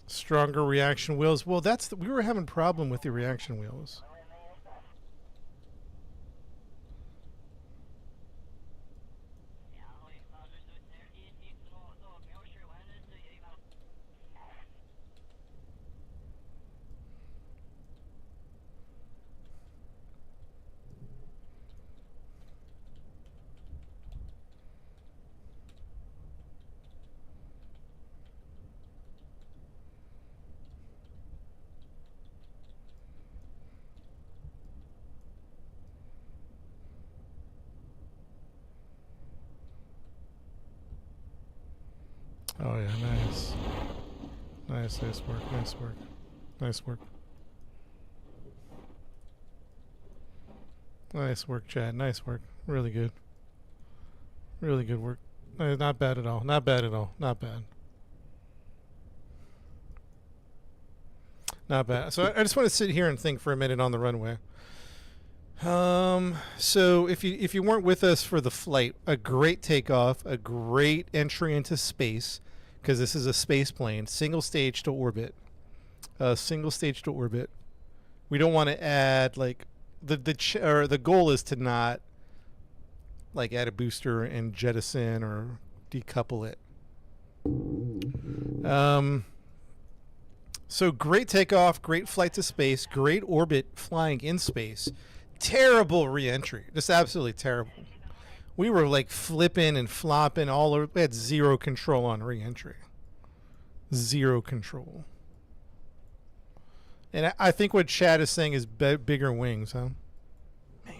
Stronger reaction wheels. Well, we were having a problem with the reaction wheels. Oh yeah, nice. Nice work, nice work. Nice work. Nice work, Chad. Nice work. Really good. Really good work. Not bad at all. Not bad at all. Not bad. Not bad. So I just want to sit here and think for a minute on the runway. So if you weren't with us for the flight, a great takeoff, a great entry into space, because this is a space plane, single stage to orbit. single stage to orbit. We don't want to add like the goal is to not like add a booster and jettison or decouple it. So great takeoff, great flight to space, great orbit flying in space. Terrible re-entry, just absolutely terrible. We were like flipping and flopping all over. We had zero control on re-entry. Zero control. And I think what Chad is saying is bigger wings, huh? Man.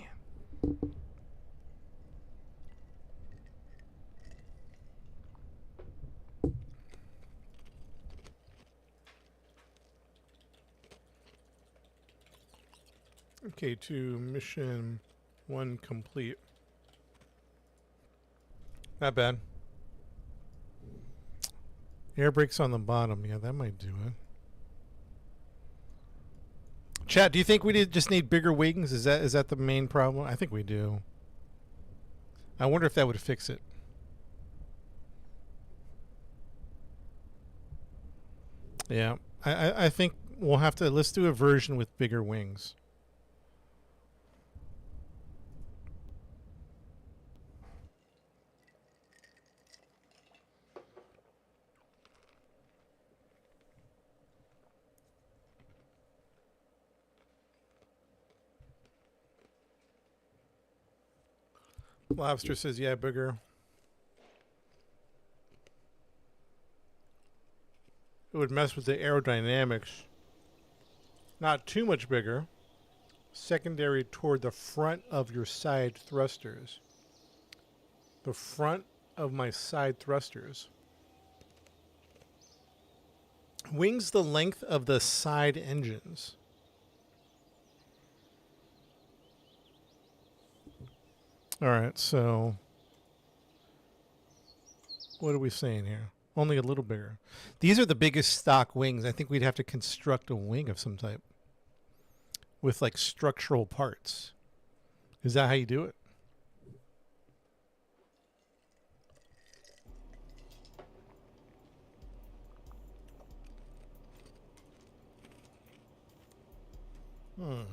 Okay, to mission 1 complete. Not bad. Air brakes on the bottom. Yeah, that might do it. Chat, do you think we just need bigger wings? Is that the main problem? I think we do. I wonder if that would fix it. Yeah, I think we'll have to, let's do a version with bigger wings. Lobster says, yeah, bigger. It would mess with the aerodynamics. Not too much bigger. Secondary toward the front of your side thrusters. The front of my side thrusters. Wings the length of the side engines. All right, so what are we saying here? Only a little bigger. These are the biggest stock wings. I think we'd have to construct a wing of some type with like structural parts. Is that how you do it? Hmm.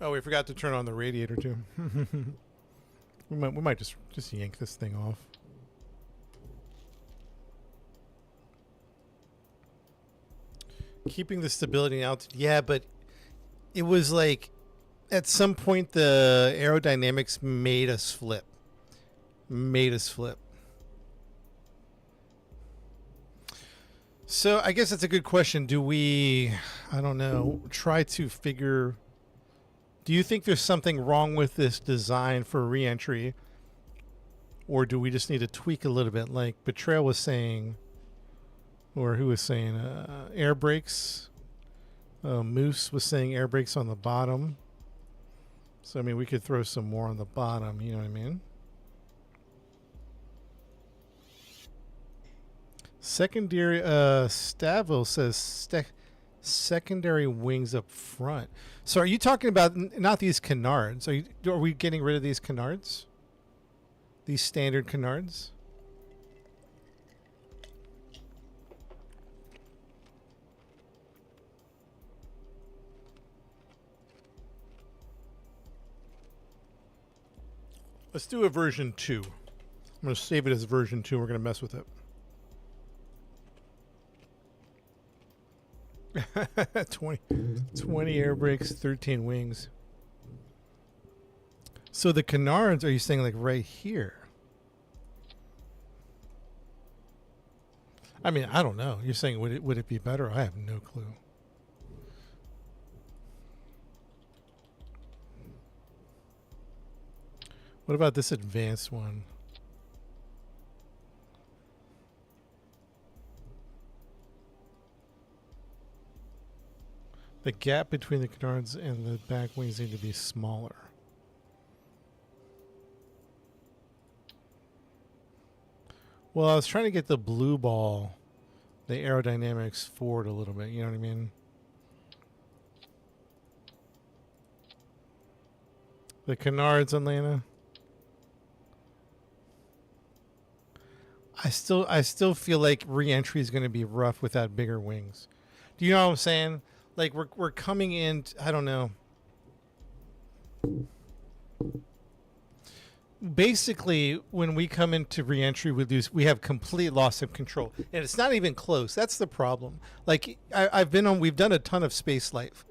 Oh, we forgot to turn on the radiator too. we might just yank this thing off. Keeping the stability out. Yeah, but it was like at some point the aerodynamics made us flip. So I guess that's a good question. Do we, I don't know, try to figure... Do you think there's something wrong with this design for re-entry? Or do we just need to tweak a little bit? Like Betrayal was saying, or who was saying, air brakes. Moose was saying air brakes on the bottom. So, I mean, we could throw some more on the bottom, you know what I mean? Secondary, Stavil says secondary wings up front. So are you talking about not these canards? Are we getting rid of these canards? These standard canards? Let's do a version 2. I'm going to save it as version 2. We're going to mess with it. 20 air brakes, 13 wings. So the canards, are you saying like right here? I mean, I don't know. You're saying would it be better? I have no clue. What about this advanced one? The gap between the canards and the back wings need to be smaller. Well, I was trying to get the blue ball, the aerodynamics forward a little bit. You know what I mean? The canards, Atlanta. I still feel like re-entry is going to be rough without bigger wings. Do you know what I'm saying? Like we're coming in. I don't know. Basically, when we come into re-entry with these, we have complete loss of control, and it's not even close. That's the problem. Like I've been on, we've done a ton of space flights,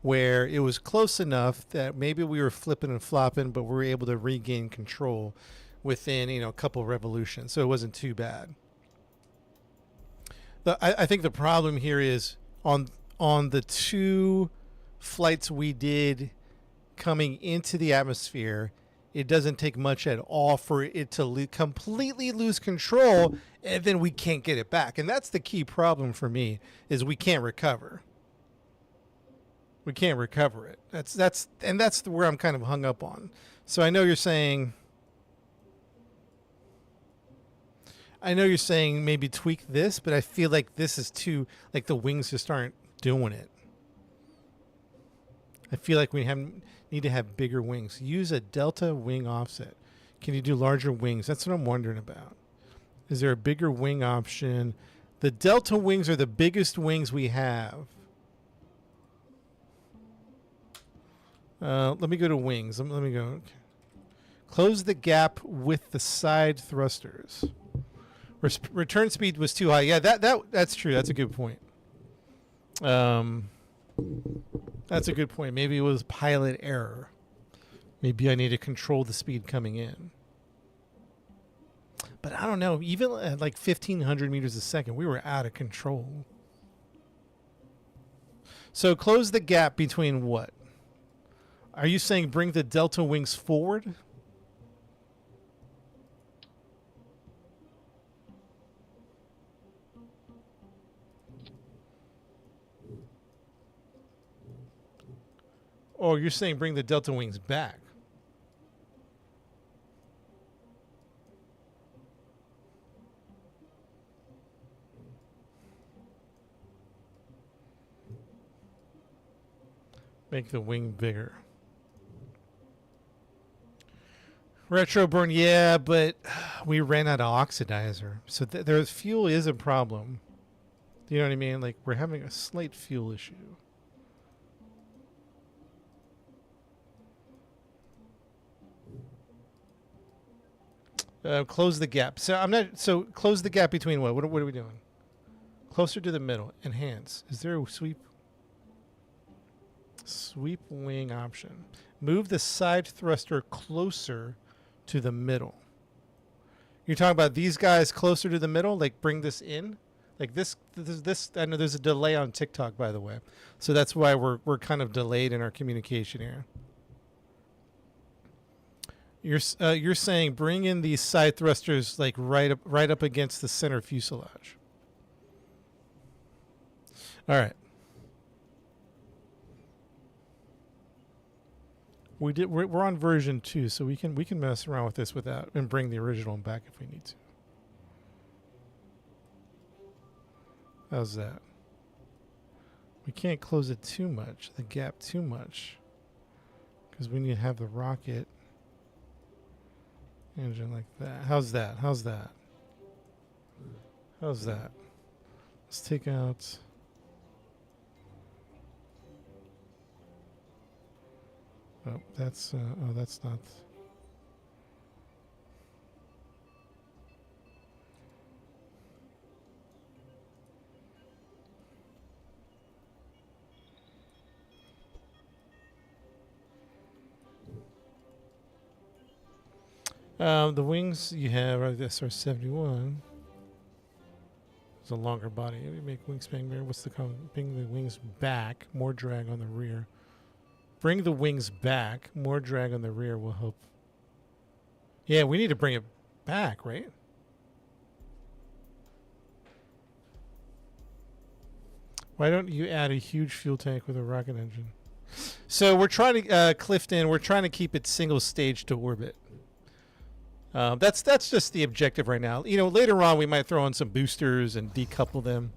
where it was close enough that maybe we were flipping and flopping, but we were able to regain control within a couple revolutions, so it wasn't too bad. I think the problem here is on the two flights we did coming into the atmosphere, it doesn't take much at all for it to completely lose control, and then we can't get it back. And that's the key problem for me, is we can't recover. We can't recover it. That's where I'm kind of hung up on. So I know you're saying maybe tweak this, but I feel like this is too, like, the wings just aren't doing it. I feel like need to have bigger wings. Use a delta wing offset. Can you do larger wings? That's what I'm wondering about. Is there a bigger wing option? The delta wings are the biggest wings we have. Let me go to wings. Let me go. Okay. Close the gap with the side thrusters. Return speed was too high. Yeah, that's true. That's a good point. That's a good point. Maybe it was pilot error. Maybe I need to control the speed coming in. But I don't know. Even at like 1,500 meters a second, we were out of control. So close the gap between what? Are you saying bring the delta wings forward? Or you're saying bring the delta wings back? Make the wing bigger. Retro burn, yeah, but we ran out of oxidizer. So there's fuel is a problem. Do you know what I mean? Like, we're having a slight fuel issue. Close the gap. So close the gap between what? What are we doing? Closer to the middle. Enhance. Is there a sweep? Sweep wing option. Move the side thruster closer to the middle. You're talking about these guys closer to the middle? Like, bring this in? Like this. I know there's a delay on TikTok, by the way. So that's why we're kind of delayed in our communication here. You're saying bring in these side thrusters like right up against the center fuselage. All right. We're on version 2, so we can mess around with this without and bring the original back if we need to. How's that? We can't close it too much, the gap too much, because we need to have the rocket engine like that. How's that? How's that? How's that? Let's take out. Oh, that's not. The wings you have are the SR-71. It's a longer body. You make wingspan bigger. What's the bring the wings back? More drag on the rear. Bring the wings back. More drag on the rear will help. Yeah, we need to bring it back, right? Why don't you add a huge fuel tank with a rocket engine? So we're trying to, Clifton, we're trying to keep it single stage to orbit. That's just the objective right now. You know, later on we might throw in some boosters and decouple them.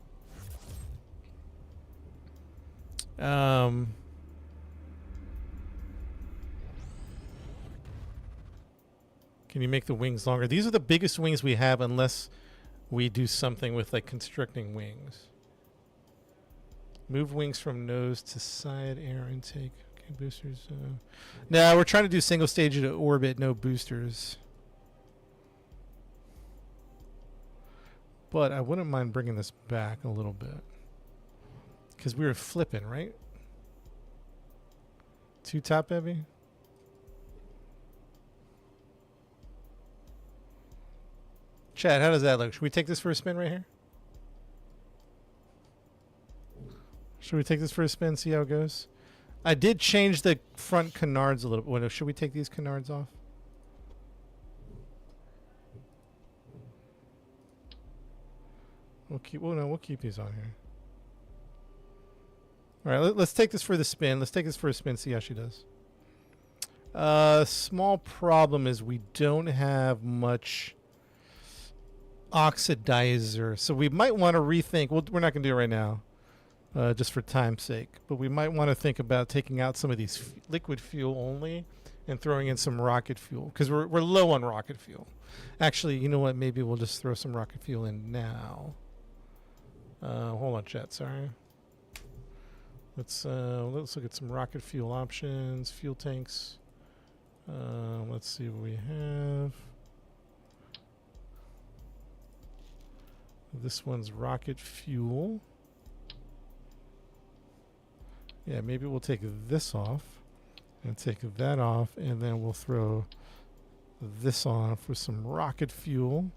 Can you make the wings longer? These are the biggest wings we have unless we do something with like constricting wings. Move wings from nose to side air intake. Okay, boosters. No, we're trying to do single stage to orbit, no boosters. But I wouldn't mind bringing this back a little bit. Because we were flipping, right? Too top heavy? Chad, how does that look? Should we take this for a spin right here? Should we take this for a spin, see how it goes? I did change the front canards a little bit. Well, should we take these canards off? We'll keep these on here. All right, let's take this for the spin. Let's take this for a spin, see how she does. Small problem is we don't have much oxidizer, so we might want to rethink. We're not going to do it right now, just for time's sake. But we might want to think about taking out some of these liquid fuel only and throwing in some rocket fuel because we're low on rocket fuel. Actually, you know what? Maybe we'll just throw some rocket fuel in now. Hold on, chat. Sorry. Let's look at some rocket fuel options. Fuel tanks. Let's see what we have. This one's rocket fuel. Yeah, maybe we'll take this off and take that off, and then we'll throw this on for some rocket fuel.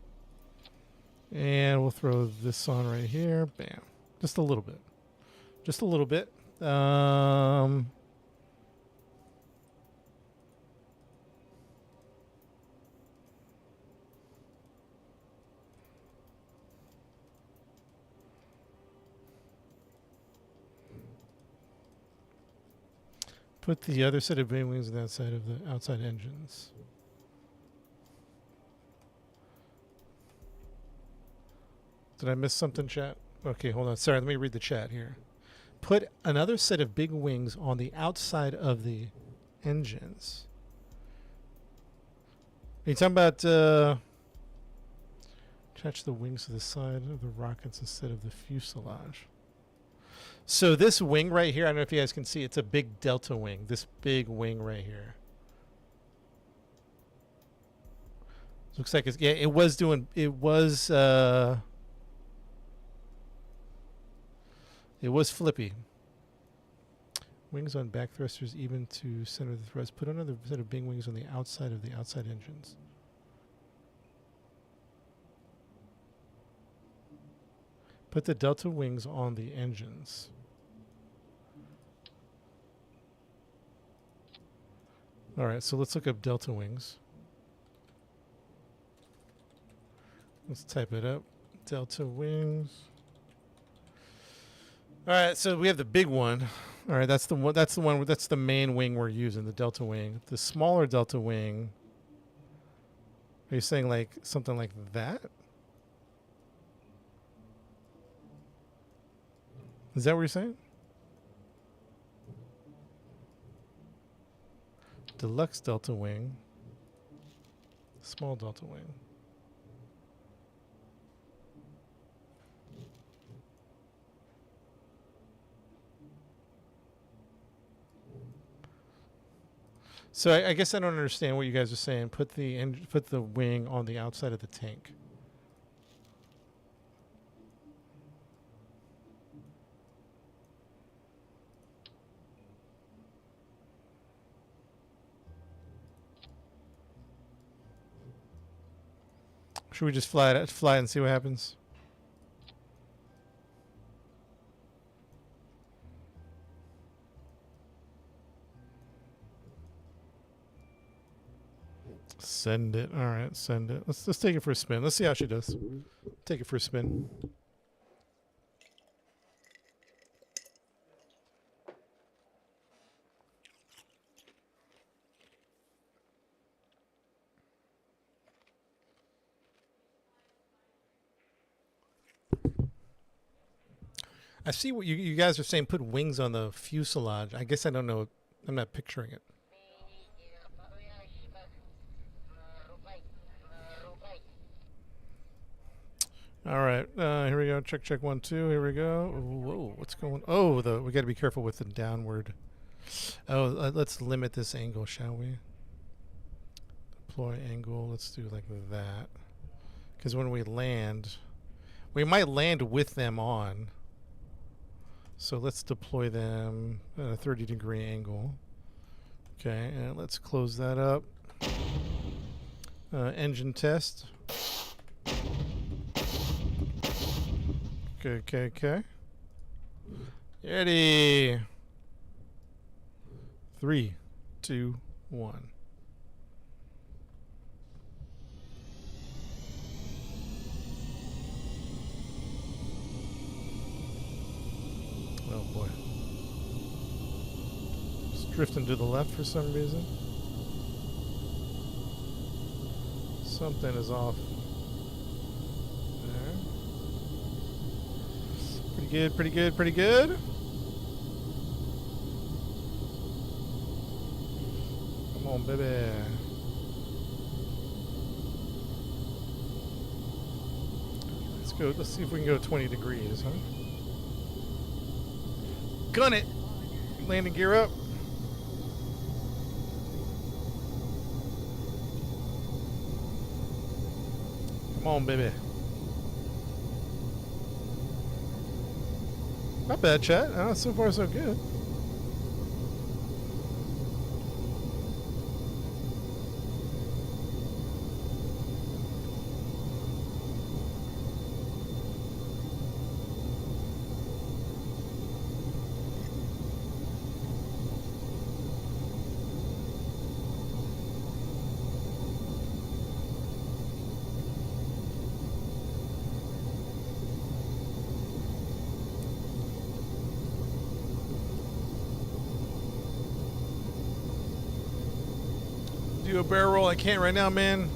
And we'll throw this on right here. Bam. Just a little bit. Just a little bit. Put the other set of wing wings on that side of the outside engines. Did I miss something, chat? Okay, hold on. Sorry, let me read the chat here. Put another set of big wings on the outside of the engines. Are you talking about attach the wings to the side of the rockets instead of the fuselage? So this wing right here, I don't know if you guys can see, it's a big delta wing. This big wing right here. Looks like it's, yeah, it was flippy. Wings on back thrusters even to center of the thrust. Put another set of big wings on the outside of the outside engines. Put the delta wings on the engines. All right, so let's look up delta wings. Let's type it up. Delta wings. All right, so we have the big one. All right, that's the one. That's the main wing we're using, the delta wing. The smaller delta wing. Are you saying like something like that? Is that what you're saying? Deluxe delta wing. Small delta wing. So I guess I don't understand what you guys are saying. Put the wing on the outside of the tank. Should we just fly it and see what happens? Send it. All right, send it. Let's take it for a spin. Let's see how she does. Take it for a spin. I see what you guys are saying. Put wings on the fuselage. I guess I don't know. I'm not picturing it. All right, here we go. Check, check, 1, 2. Here we go. Whoa, what's going? Oh, we got to be careful with the downward. Oh, let's limit this angle, shall we? Deploy angle. Let's do like that. Because when we land, we might land with them on. So let's deploy them at a 30-degree angle. Okay, and let's close that up. Engine test. Okay. Ready. 3, 2, 1. Oh boy. Just drifting to the left for some reason. Something is off. There. Pretty good. Come on, baby. Let's go. Let's see if we can go 20 degrees, huh? Gun it! Landing gear up. Come on, baby. Not bad, chat. So far, so good. Do a barrel roll. I can't right now, man.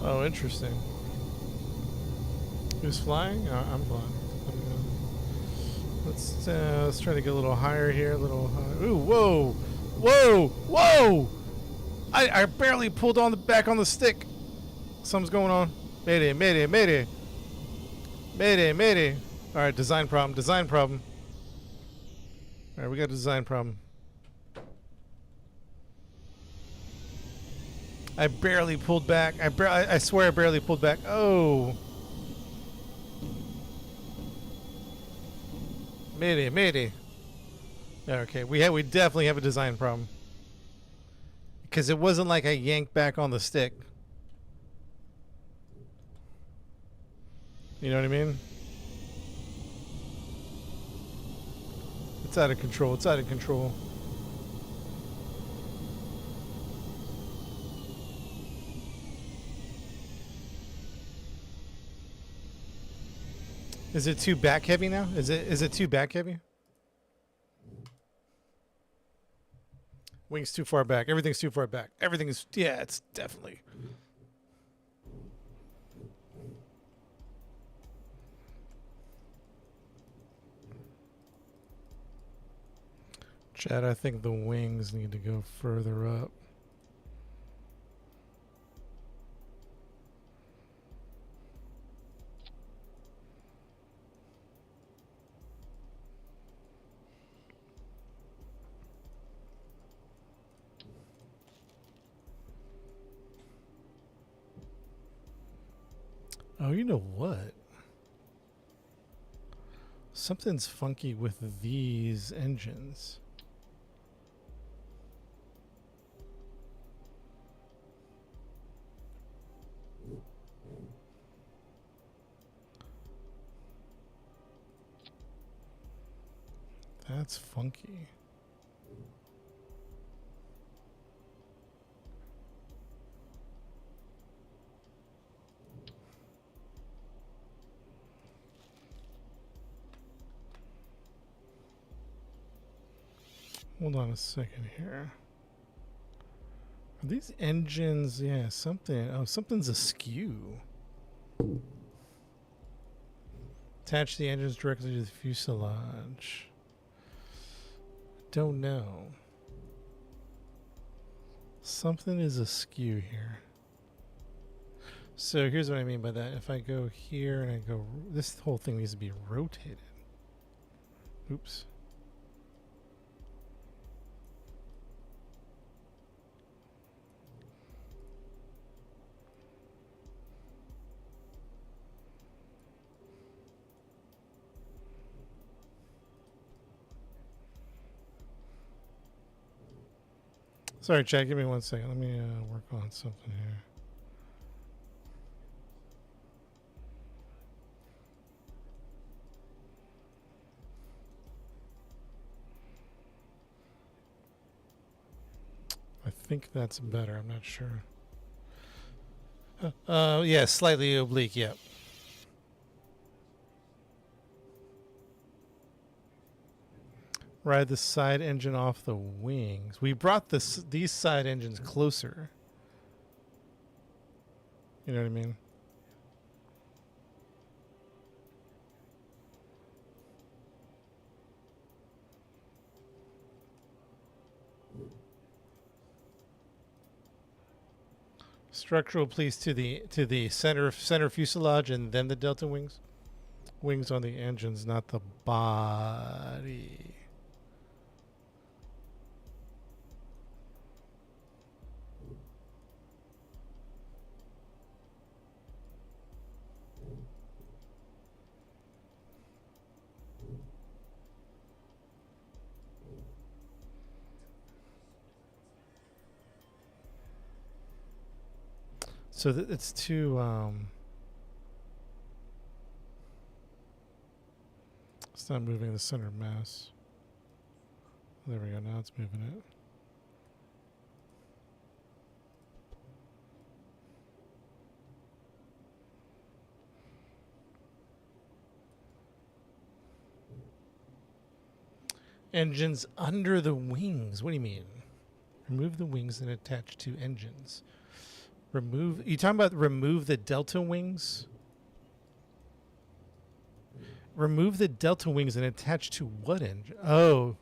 Oh, interesting. Who's flying? I'm flying. Let's try to get a little higher here. A little high. Ooh, whoa! I barely pulled on the back on the stick. Something's going on. Mayday. All right, design problem. All right, we got a design problem. I barely pulled back. I swear I barely pulled back. Oh. Mayday. Okay, we definitely have a design problem. Because it wasn't like I yanked back on the stick. You know what I mean? It's out of control. Is it too back heavy now? Is it too back heavy? Wings too far back. Everything's too far back. It's definitely. Chad, I think the wings need to go further up. Oh, you know what? Something's funky with these engines. That's funky. Hold on a second here. Are these engines? Yeah, something. Oh, something's askew. Attach the engines directly to the fuselage. Don't know. Something is askew here. So here's what I mean by that. If I go here and I go, this whole thing needs to be rotated. Oops. Sorry, Chad, give me 1 second. Let me work on something here. I think that's better. I'm not sure. Yeah, slightly oblique, yep. Ride the side engine off the wings. We brought these side engines closer. You know what I mean? Structural please to the center fuselage and then the delta wings. Wings on the engines, not the body. So it's too it's not moving the center of mass. There we go, now it's moving it. Engines under the wings. What do you mean? Remove the wings and attach to engines. Remove. You talking about remove the delta wings? Remove the delta wings and attach to what engine? Oh,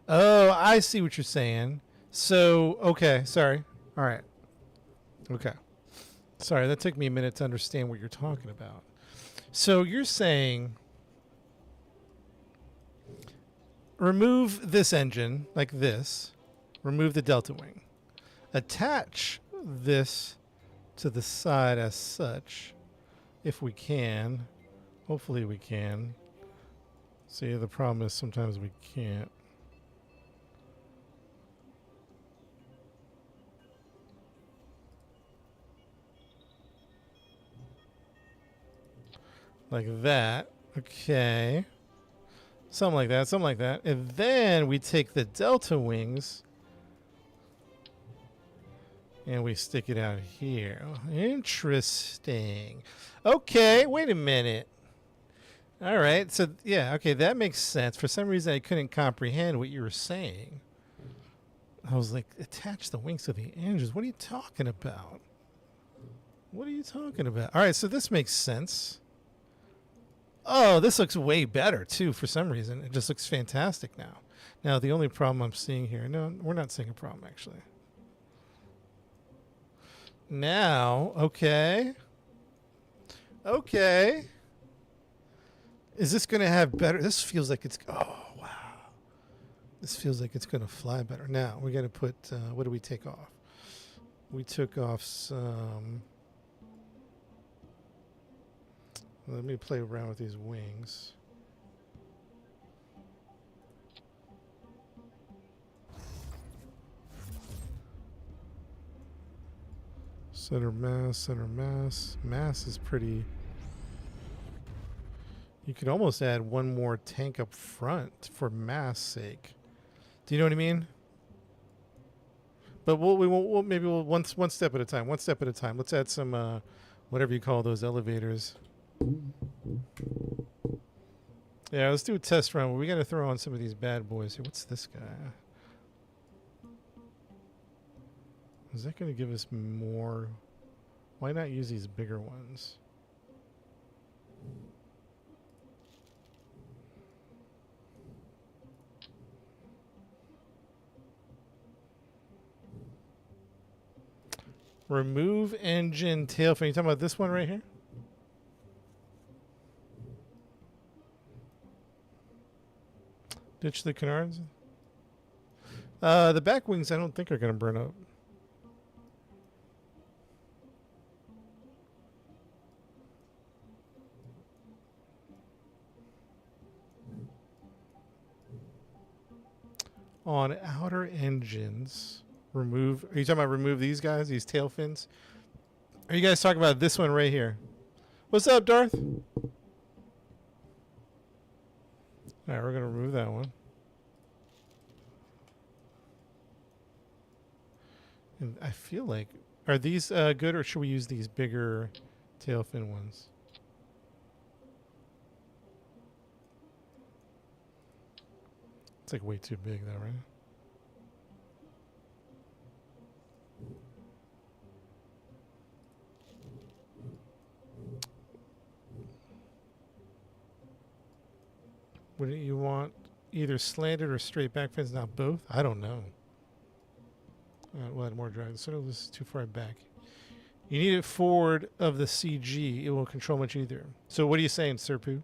I see what you're saying. So okay, sorry. All right. Okay. Sorry, that took me a minute to understand what you're talking about. So you're saying remove this engine like this. Remove the delta wing. Attach this to the side as such, if we can. Hopefully we can. See, the problem is sometimes we can't. Like that. Okay. Something like that, something like that. And then we take the delta wings and we stick it out here. Interesting. Okay, wait a minute. All right, so yeah, okay, that makes sense. For some reason, I couldn't comprehend what you were saying. I was like, attach the wings to the engines. What are you talking about? What are you talking about? All right, so this makes sense. Oh, this looks way better, too, for some reason. It just looks fantastic now. Now, the only problem I'm seeing here... No, we're not seeing a problem, actually. Now, okay. Okay. Is this going to have better... This feels like it's... Oh, wow. This feels like it's going to fly better. Now, we got to put... what do we take off? We took off some... Let me play around with these wings. Center mass, center mass. Mass is pretty... You could almost add one more tank up front for mass sake. Do you know what I mean? But we'll maybe we'll one step at a time. One step at a time. Let's add some whatever you call those elevators. Yeah, let's do a test run. We got to throw on some of these bad boys here. What's this guy? Is that going to give us more? Why not use these bigger ones? Remove engine tail fin. You talking about this one right here? Ditch the canards. The back wings I don't think are going to burn up. On outer engines, remove. Are you talking about remove these guys, these tail fins? Are you guys talking about this one right here? What's up, Darth? All right, we're gonna remove that one. And I feel like, are these good, or should we use these bigger tail fin ones? It's like way too big, though, right? Wouldn't you want either slanted or straight back fins, not both? I don't know. We'll add more drag. So this is too far back. You need it forward of the CG. It won't control much either. So what are you saying, Serpu?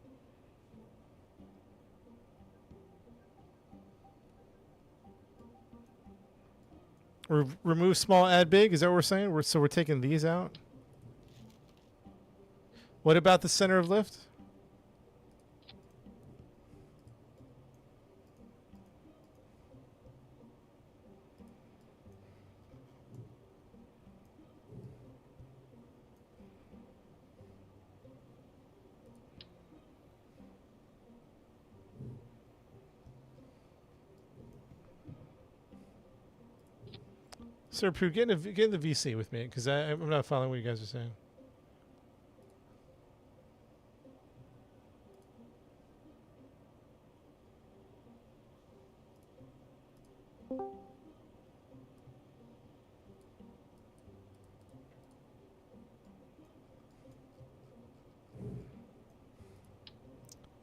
Remove small, add big? Is that what we're saying? So we're taking these out? What about the center of lift? Sir Pooh, get in the VC with me, because I'm not following what you guys are saying.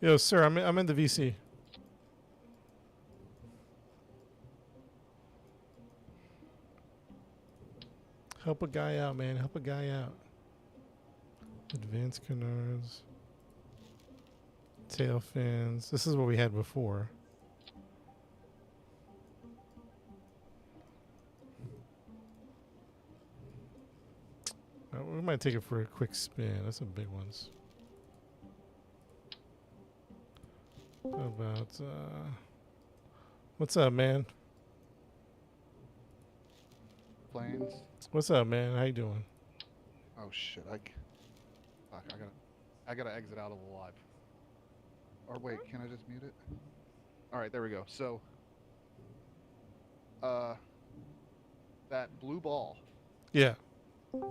Yo, sir, I'm in the VC. Help a guy out, man. Help a guy out. Advanced canards. Tail fins. This is what we had before. We might take it for a quick spin. That's some big ones. How about, what's up, man? Planes. What's up, man? How you doing? Oh shit! I gotta exit out of the live. Or wait, can I just mute it? All right, there we go. So, that blue ball. Yeah.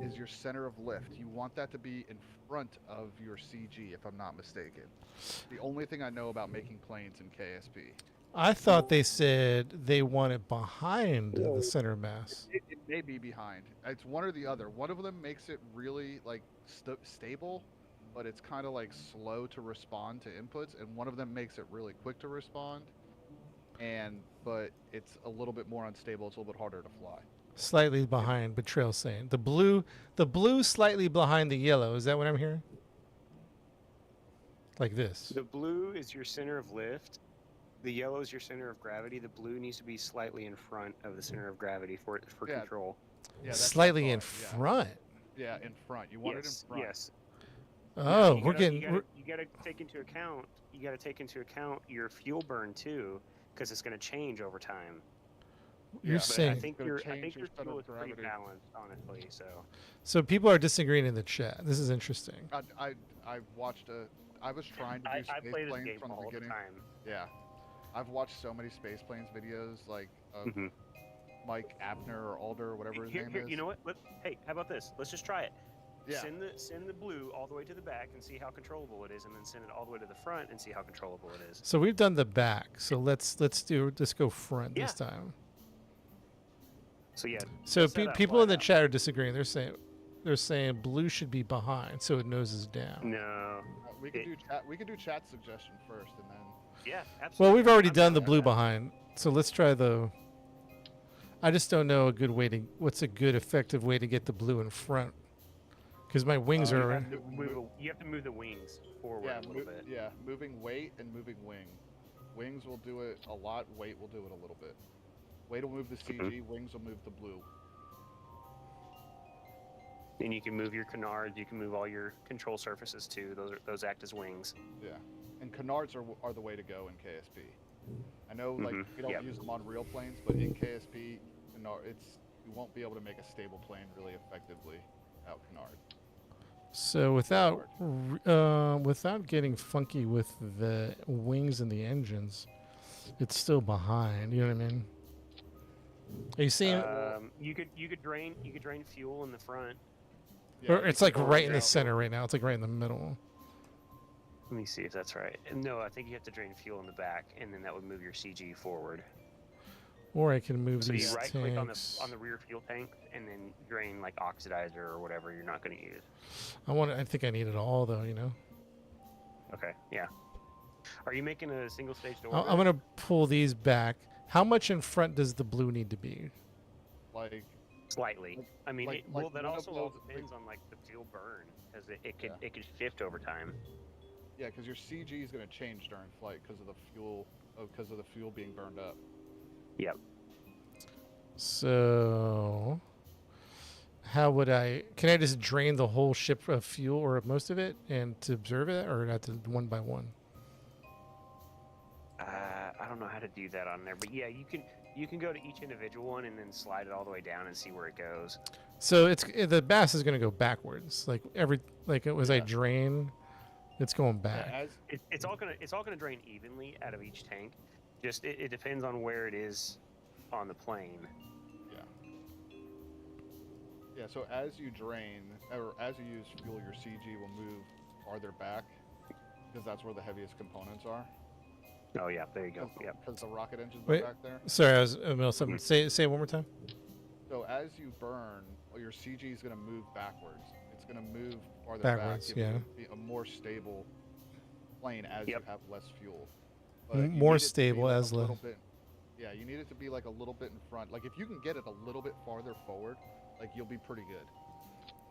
Is your center of lift. You want that to be in front of your CG, if I'm not mistaken. The only thing I know about making planes in KSP. I thought they said they want it behind the center mass. It may be behind. It's one or the other. One of them makes it really like stable, but it's kind of like slow to respond to inputs, and one of them makes it really quick to respond. But it's a little bit more unstable. It's a little bit harder to fly. Slightly behind, but Trail's saying the blue slightly behind the yellow. Is that what I'm hearing? Like this. The blue is your center of lift. The yellow is your center of gravity. The blue needs to be slightly in front of the center of gravity for control. Yeah, slightly in front. Yeah, in front. You want it in front. Yes. Oh, you gotta take into account. You gotta take into account your fuel burn too, because it's gonna change over time. You're saying I think your fuel is pretty balanced, honestly. So people are disagreeing in the chat. This is interesting. I watched a. I was trying to do I space play this planes game from the all the beginning. time. Yeah, I've watched so many space planes videos, like of Mhm. Mike Abner or Alder or whatever his name is. You know what? Hey, how about this? Let's just try it. Yeah. Send the blue all the way to the back and see how controllable it is, and then send it all the way to the front and see how controllable it is. So we've done the back. So let's go front Yeah. this time. So yeah. So test that out, people fly in the it out. chat are disagreeing. They're saying blue should be behind, so it noses down. No. We could do chat. We could do chat suggestion first, and then. Yeah, absolutely. Well, we've already I'm done the down blue with that. behind, so let's try the. I just don't know what's a good effective way to get the blue in front, because my wings You are. have to you have to move the wings forward Yeah, a little bit. yeah, moving weight and moving wing. Wings will do it a lot. Weight will do it a little bit. Weight will move the CG. Wings will move the blue. And you can move your canards. You can move all your control surfaces too. Those act as wings. Yeah, and canards are the way to go in KSP. I know like we don't Yep. use them on real planes, but in KSP, you won't be able to make a stable plane really effectively without canard. So without getting funky with the wings and the engines, it's still behind. You know what I mean? Are you seeing? You could drain fuel in the front. Yeah, Or it's like you can right in the out- center right now. It's like right in the middle. Let me see if that's right. No, I think you have to drain fuel in the back, and then that would move your CG forward. Or I can move So these you right click tanks. on the rear fuel tank, and then drain like oxidizer or whatever you're not going to use. I think I need it all though. You know. Okay, yeah. Are you making a single stage door? I'm gonna pull these back. How much in front does the blue need to be? like Slightly. I mean, like well, that one of also all those- depends on like the fuel burn, because it could Yeah. it could shift over time. yeah, because your CG is going to change during flight because of the fuel being burned up. Yep. So, how would I? Can I just drain the whole ship of fuel or most of it and to observe it, or not to one by one? I don't know how to do that on there, but yeah, you can go to each individual one and then slide it all the way down and see where it goes. So the bass is going to go backwards. Like as I Yeah. drain, it's going Yeah, back. It's all gonna drain evenly out of each tank. Just it depends on where it is on the plane. Yeah, so as you drain, or as you use fuel, your CG will move farther back, because that's where the heaviest components are. Oh yeah, there you go. Yep. Because the rocket engines Wait. are back there. Sorry, I was something. Say it one more time. So as you burn, your CG is going to move backwards. It's going to move farther Backwards, back, giving yeah. you a more stable plane as Yep. you have less fuel. M- you more need it to be stable like as a le- little bit. Yeah, you need it to be like a little bit in front. Like if you can get it a little bit farther forward, like you'll be pretty good.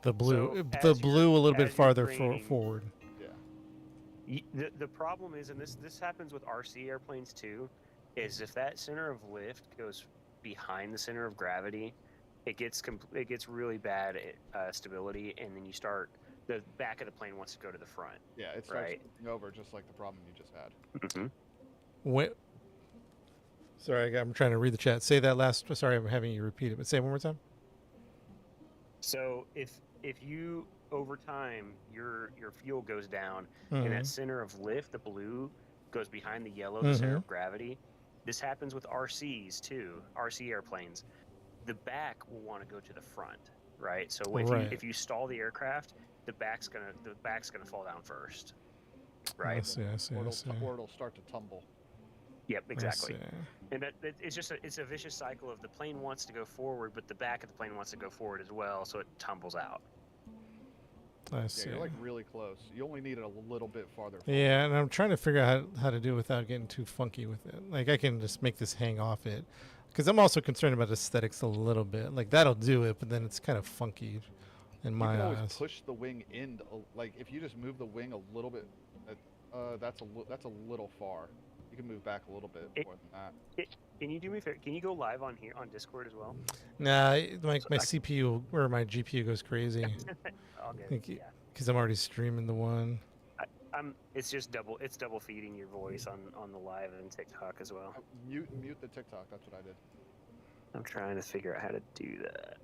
The blue, So, the as you're- blue a little bit as you're farther draining- forward. Yeah. The problem is, and this happens with RC airplanes too, is if that center of lift goes behind the center of gravity, it gets really bad at stability, and then the back of the plane wants to go to the front. Yeah, it starts Right. tipping over just like the problem you just had. Mm-hmm. When, sorry, I'm trying to read the chat. Say that last. Sorry, I'm having you repeat it, but say it one more time. So if you over time your fuel goes down Mhm. and that center of lift, the blue, goes behind the yellow, the center Mhm. of gravity. This happens with RCs too, RC airplanes. The back will want to go to the front, right? So Right. if you stall the aircraft, the back's gonna fall down first, I right? see. I see. Or I it'll, see. or it'll start to tumble. Yep, I exactly. see. And it's just it's a vicious cycle of the plane wants to go forward, but the back of the plane wants to go forward as well, so it tumbles out. I Yeah, see. you're like really close. You only need it a little bit farther. forward. Yeah, and I'm trying to figure out how to do it without getting too funky with it. Like I can just make this hang off it, because I'm also concerned about aesthetics a little bit. Like that'll do it, but then it's kind of funky in You my can always eyes. push the wing in. Like if you just move the wing a little bit, that's a little far. You can move back a little bit more than that. Can you do me a favor? Can you go live on here on Discord as well? Nah, my I- CPU or my GPU goes crazy All good. Thank you. Yeah. because I'm already streaming the one. It's just double feeding your voice on the live and TikTok as well. Mute the TikTok. That's what I did. I'm trying to figure out how to do that.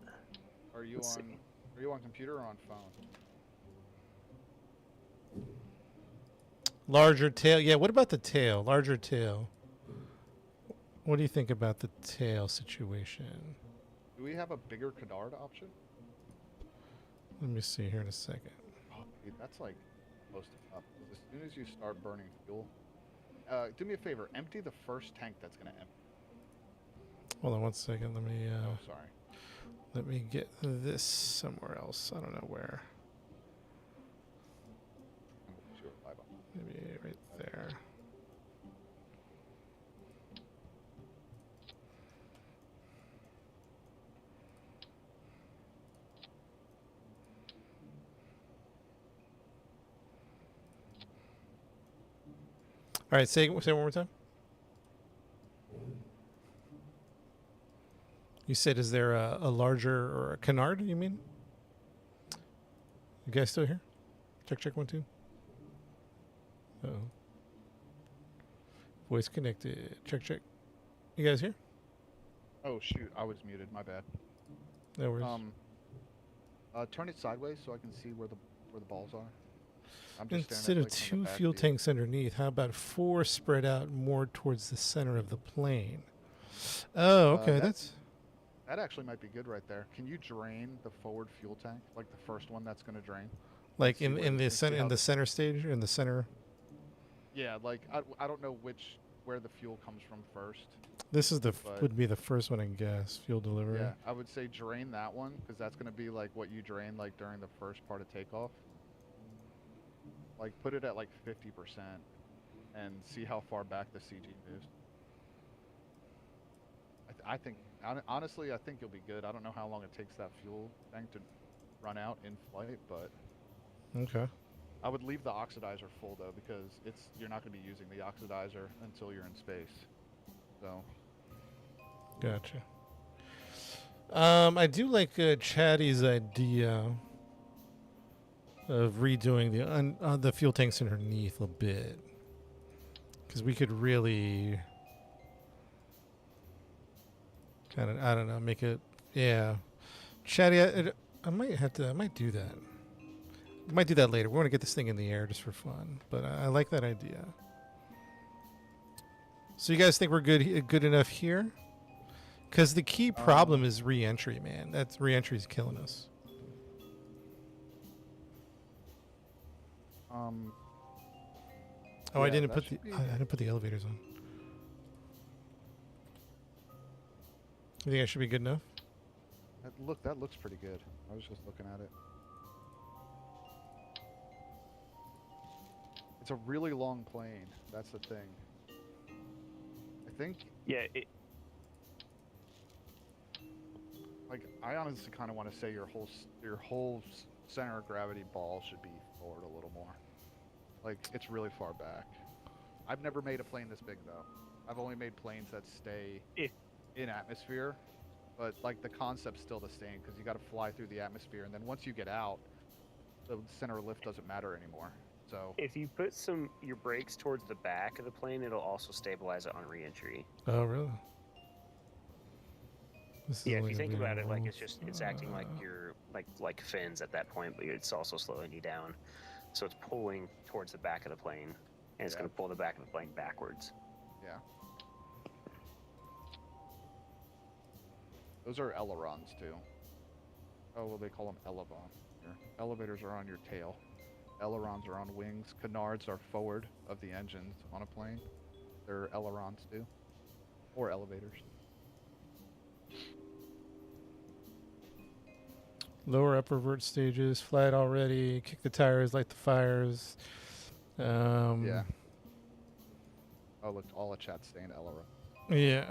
Are you Let's on? see. Are you on computer or on phone? Larger tail. Yeah, what about the tail? Larger tail. What do you think about the tail situation? Do we have a bigger canard option? Let me see here in a second. Oh, dude, that's like most of up. As soon as you start burning fuel, do me a favor. Empty the first tank that's gonna empty. Hold on one second. Oh, sorry. Let me get this somewhere else. I don't know where. I'm gonna shoot a 5 on. Maybe right there. All right, say it one more time. You said, is there a larger or a canard? You mean? You guys still here? Check 1 2. Oh. Voice connected. Check. You guys here? Oh shoot, I was muted. My bad. No worries. Turn it sideways so I can see where the balls are. I'm just Instead standing, of like, on 2 the back fuel view. tanks underneath, how about 4 spread out more towards the center of the plane? Oh, okay. That actually might be good right there. Can you drain the forward fuel tank, like the first one that's going to drain? like see in where in the- the see center how in the the- center stage or in the center. Yeah, like I don't know where the fuel comes from first. This is But- would be the first one, I guess. Fuel delivery. Yeah, I would say drain that one because that's going to be like what you drain like during the first part of takeoff. Like put it at like 50% and see how far back the CG moves. I think honestly, I think you'll be good. I don't know how long it takes that fuel tank to run out in flight, but Okay. I would leave the oxidizer full though because you're not going to be using the oxidizer until you're in space. So Gotcha. I do like Chatty's idea of redoing the fuel tanks underneath a bit, because we could really kind of, I don't know, make it. Yeah, Chatty, I might do that. I might do that later. We want to get this thing in the air just for fun, but I like that idea. So you guys think we're good enough here? Because the key problem is re-entry, man. That's re-entry's killing us. Oh, I yeah, didn't that put the should be- I didn't put the elevators on. You think I should be good enough? that looks pretty good. I was just looking at it. It's a really long plane. That's the thing. I think, Yeah, like, I honestly kind of want to say your whole center of gravity ball should be forward a little more. Like, it's really far back. I've never made a plane this big though. I've only made planes that stay in atmosphere, but like the concept's still the same because you got to fly through the atmosphere, and then once you get out, the center of lift doesn't matter anymore. So if you put your brakes towards the back of the plane, it'll also stabilize it on re-entry. Oh, really? This is Yeah, if only you gonna think be about it, like a it's acting like you're like fins at that point, but it's also slowing you down. So it's pulling towards the back of the plane, and it's Yeah. going to pull the back of the plane backwards. yeah, those are ailerons too. Oh well, they call them elevon. Here. Elevators are on your tail. Ailerons are on wings. Canards are forward of the engines on a plane. They're ailerons too, or elevators. lower upper vert stages, flat already. Kick the tires, light the fires. Yeah. Oh look, all the chat's saying aileron. Yeah.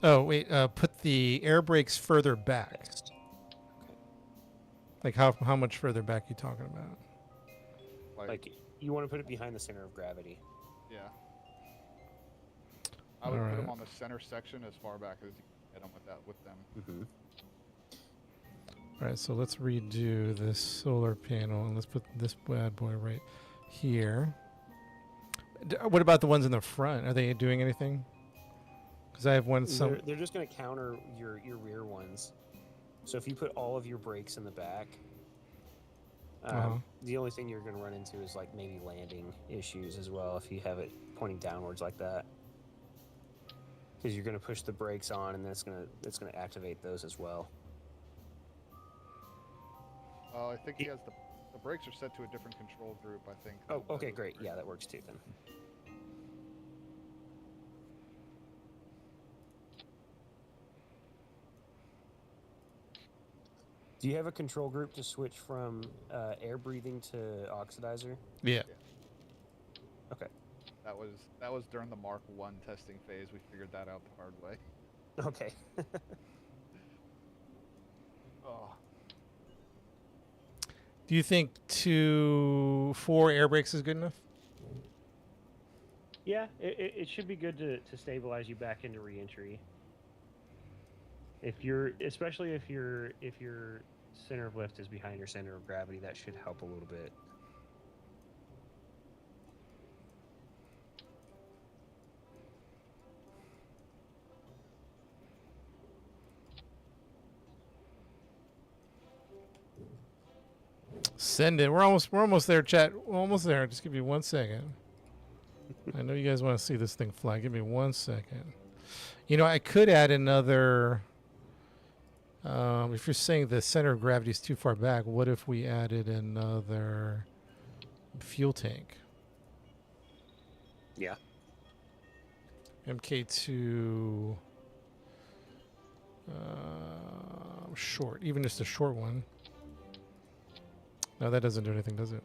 Oh wait. Put the air brakes further back. Next. Like how much further back you talking about? Like you want to put it behind the center of gravity. Yeah. I would put Alright. them on the center section as far back as you can get them with them. Mm-hmm. All right. So let's redo this solar panel and let's put this bad boy right here. What about the ones in the front? Are they doing anything? Because I have one. They're just going to counter your rear ones. So if you put all of your brakes in the back, The only thing you're going to run into is like maybe landing issues as well if you have it pointing downwards like that. Because you're going to push the brakes on, and then it's going to activate those as well. Oh, I think he has the brakes are set to a different control group. I think. Oh, okay, great. Yeah, that works too then. Do you have a control group to switch from air breathing to oxidizer? Yeah. Okay. That was during the Mark 1 testing phase. We figured that out the hard way. Okay. Oh. Do you think 4 air brakes is good enough? Yeah, it should be good to stabilize you back into reentry. Especially if your center of lift is behind your center of gravity, that should help a little bit. Send it. We're almost there, chat. We're almost there. Just give me 1 second. I know you guys want to see this thing fly. Give me 1 second. You know, I could add another. If you're saying the center of gravity is too far back, what if we added another fuel tank? Yeah. MK2 short, even just a short one. No, that doesn't do anything, does it?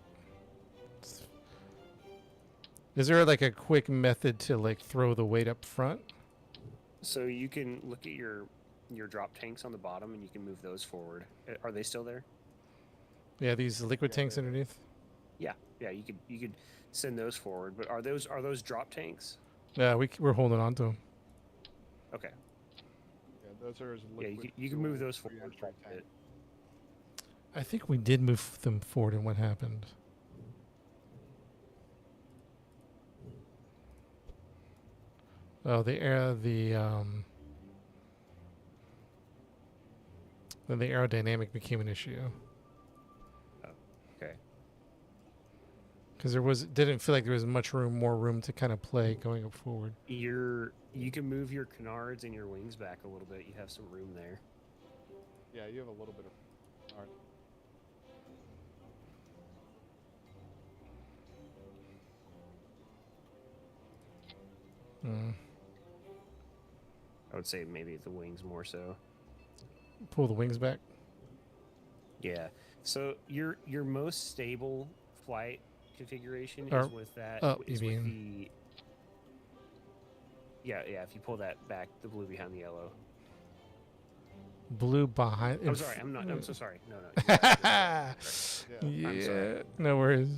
Is there like a quick method to like throw the weight up front? So you can look at your drop tanks on the bottom, and you can move those forward. Are they still there? Yeah, these liquid tanks underneath. Yeah, you could send those forward. But are those drop tanks? Yeah, we're holding on to them. Okay. Yeah, those are his Yeah, liquid you can move fuel those forward reentry quite a tank. bit. I think we did move them forward, and what happened? Oh, then the aerodynamic became an issue. Okay. Because didn't feel like there was more room to kind of play going up forward. You can move your canards and your wings back a little bit. You have some room there. Yeah, you have a little bit of. All right. I would say maybe the wings more so. Pull the wings back. Yeah. So your most stable flight configuration Or- is with that. oh, Is you with mean- the. Yeah. If you pull that back, the blue behind the yellow. Blue behind. I'm sorry. I'm so sorry. No. yeah. I'm sorry. No worries.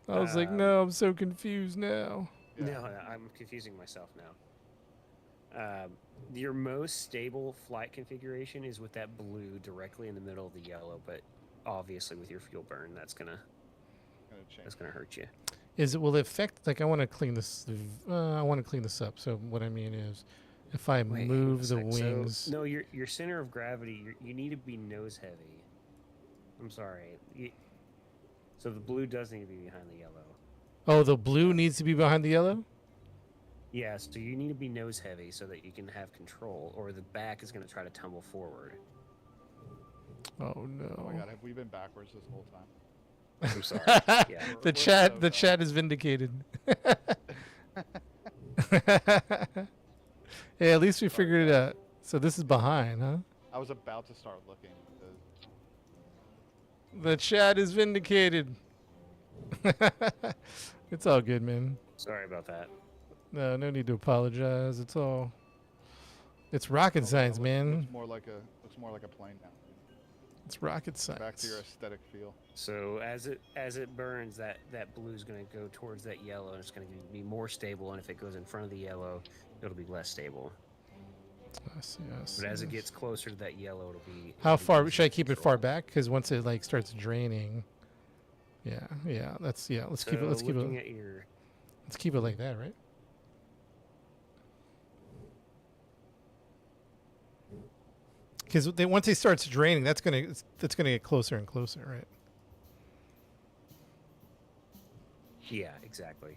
I was like, Um, no, I'm so confused now. Yeah. No, I'm confusing myself now. Your most stable flight configuration is with that blue directly in the middle of the yellow, but obviously with your fuel burn, that's gonna hurt you. Will it affect? Like, I want to clean this. I want to clean this up. So what I mean is, if I Wait, hang on a move the sec. wings, So, no, your center of gravity, you need to be nose heavy. I'm sorry. So the blue does need to be behind the yellow. oh, the blue needs to be behind the yellow. Yeah, so you need to be nose heavy so that you can have control, or the back is going to try to tumble forward. Oh no. Oh my god, have we been backwards this whole time? I'm sorry. Yeah. The We're chat, so the dumb. chat is vindicated. Yeah, at least we figured it out. So this is behind, huh? I was about to start looking. The chat is vindicated. It's all good, man. Sorry about that. No need to apologize. It's rocket science, man. Looks more like a plane now. It's rocket science. Back to your aesthetic feel. So as it burns, that blue is going to go towards that yellow, and it's going to be more stable. And if it goes in front of the yellow, it'll be less stable. Yes. But as it gets closer to that yellow, it'll be. How it'll be far easier should I to keep it control. far back? Because once it like starts draining, yeah. Let's keep it. Let's keep looking it. at your. Let's keep it like that, right? Because once it starts draining, that's gonna get closer and closer, right? Yeah, exactly.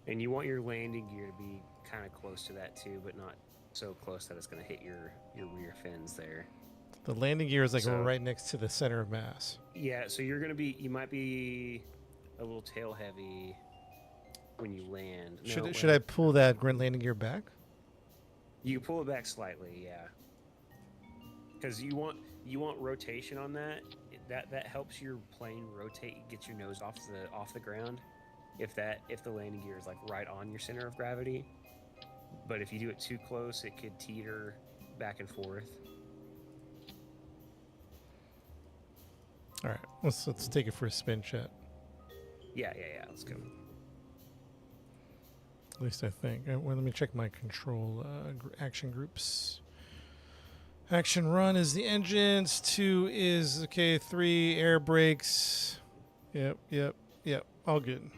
And you want your landing gear to be kind of close to that too, but not so close that it's going to hit your rear fins there. The landing gear is like So- right next to the center of mass. Yeah, so you might be a little tail heavy when you land. Should I pull that landing gear back? You pull it back slightly, yeah. Because you want rotation on that. That helps your plane rotate, get your nose off the ground. If the landing gear is like right on your center of gravity, but if you do it too close, it could teeter back and forth. All right, let's take it for a spin, chat. Yeah. Let's go. At least I think. Well, let me check my control action groups. Action run is the engines. 2 is okay. 3 air brakes. Yep. All good.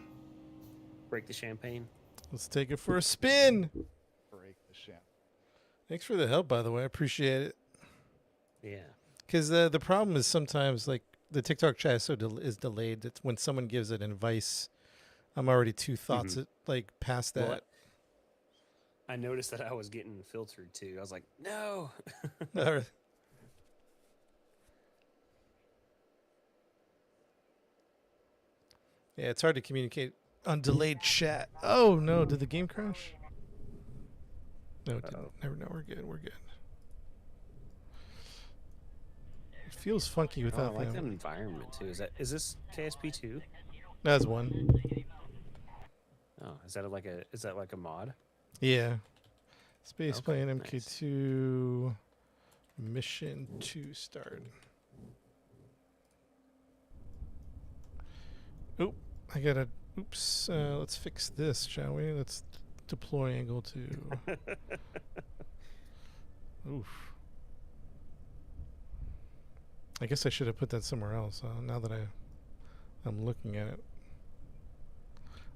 Break the champagne. Let's take it for a spin. Break the ship. Thanks for the help, by the way. I appreciate it. Yeah. Because the problem is sometimes like the TikTok chat is is delayed. It's when someone gives an advice, I'm already 2 thoughts like past that. Well, I noticed that I was getting filtered too. I was like, no. All right. Yeah, it's hard to communicate on delayed chat. Oh no, did the game crash? No, it didn't. Never. No, we're good. We're good. It feels funky Oh, I without like that them. environment too. Is this KSP2? That's one. Oh, is that like a mod? Yeah. Space Okay, plane nice. MK2 mission 2 start. Oh, I gotta. Oops. Let's fix this, shall we? Let's deploy angle 2. Oof. I guess I should have put that somewhere else. Now that I'm looking at it,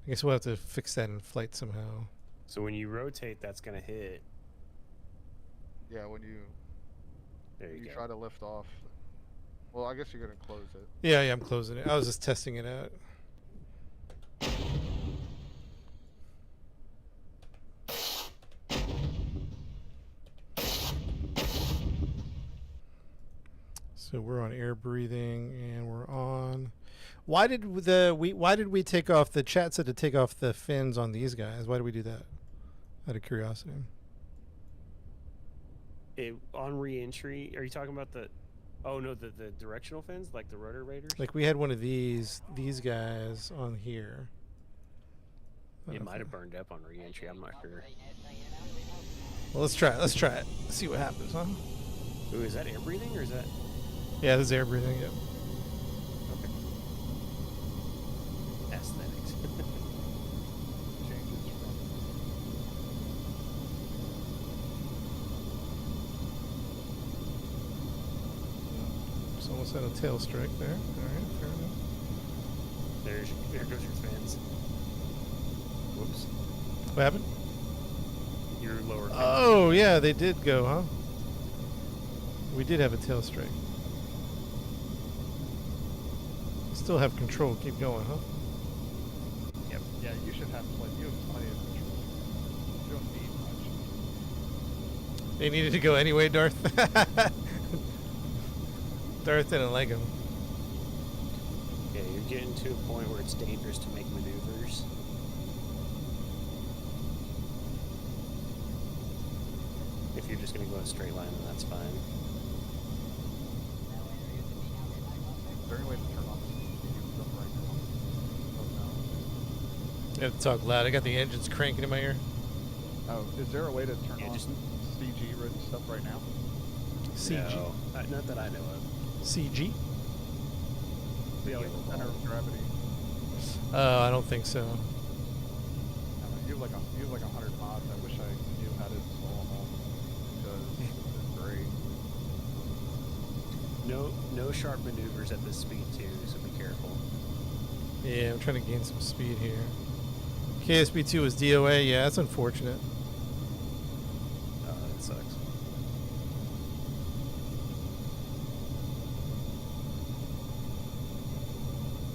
I guess we'll have to fix that in flight somehow. So when you rotate, that's gonna hit. Yeah, when There you you go. try to lift off. Well, I guess you're gonna close it. Yeah, I'm closing it. I was just testing it out. So we're on air breathing, and we're on. Why did we take off the chat said to take off the fins on these guys? Why did we do that? Out of curiosity. On re-entry, are you talking about the? Oh no, the directional fins, like the rotor raiders. Like we had one of these guys on here. It might have burned up on re-entry. I'm not sure. Well, let's try it. Let's try it. See what happens, huh? Ooh, is that air breathing or is that? Yeah, this is air breathing. Yep. Okay. Aesthetics. Changes from. Just almost had a tail strike there. All right, fair enough. There goes your fins. Whoops. What happened? Your lower. fins. Oh, yeah, they did go, huh? We did have a tail strike. Still have control. Keep going, huh? Yep. Yeah, you should have plenty. You have plenty of control. You don't need much. They needed to go anyway, Darth. Darth didn't like him. Yeah, you're getting to a point where it's dangerous to make maneuvers. If you're just gonna go in a straight line, then that's fine. Is there any way to turn off the stuff right now? Oh, You have to talk loud. I got the engines cranking in my ear. no. Oh, is there a way to turn Yeah, off just- CG written stuff right now? CG. No, not that I know of. CG? Yeah, like the center of gravity. I don't think so. I mean, you have like 100 mods. I wish I knew how to install them all because they're great. No sharp maneuvers at this speed too, so be careful. Yeah, I'm trying to gain some speed here. KSB2 was DOA. Yeah, that's unfortunate. That sucks.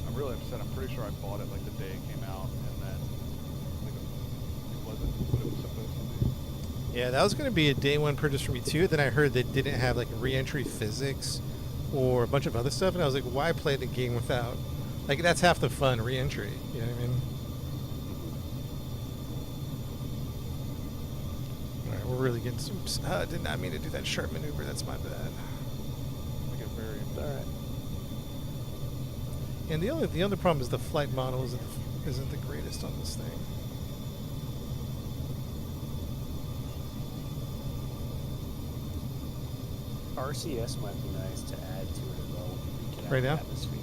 I'm really upset. I'm pretty sure sure I bought it like the day it came out, and then like it wasn't what it was supposed to be. Yeah, that was going to be a day one purchase for me too. Then I heard they didn't have like re-entry physics or a bunch of other stuff, and I was like, why play the game without? Like that's half the fun, re-entry. You know what I mean? All right, we're really getting. Oops, I did not mean to do that sharp maneuver. That's my bad. I get very All right. And the other problem is the flight model isn't the greatest on this thing. RCS might be nice to add to it as well. Get out Right of the now? atmosphere.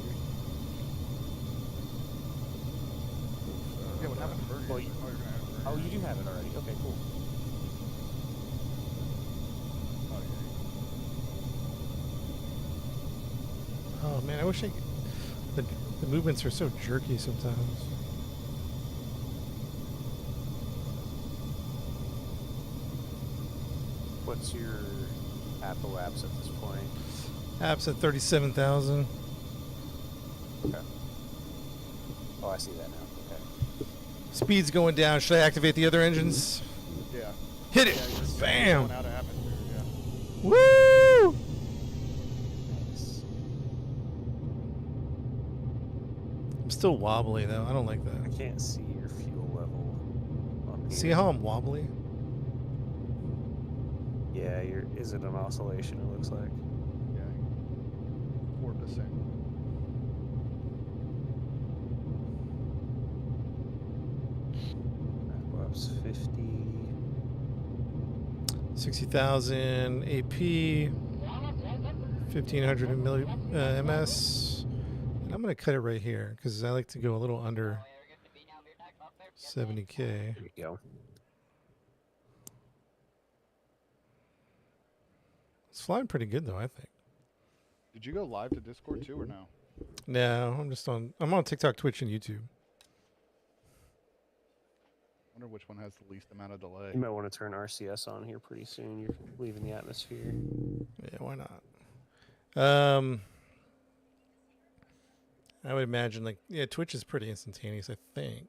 Yeah, what happened to Vernier? Well, you- Oh, you're gonna add Vernier. Oh, you do have it already. Okay, cool. Oh, yeah. Oh man, I wish the movements are so jerky sometimes. What's your Apple apps at this point? Apps at 37,000. Okay. Oh, I see that now. Okay. Speed's going down. Should I activate the other engines? Yeah. Hit it! Yeah, you're Bam! going out of atmosphere, yeah. Woo! Nice. I'm still wobbly though. I don't like I that. can't see your fuel level. On See here. how I'm wobbly? Yeah, is it an oscillation? It looks like. Yeah. 4%. Apple apps 50. 60,000 AP. 1,500 MS. And I'm gonna cut it right here because I like to go a little under 70K. There you go. It's flying pretty good though, I think. Did you go live to Discord too, or no? No, I'm on TikTok, Twitch, and YouTube. Wonder which one has the least amount of delay. You might want to turn RCS on here pretty soon. You're leaving the atmosphere. Yeah, why not? I would imagine Twitch is pretty instantaneous, I think.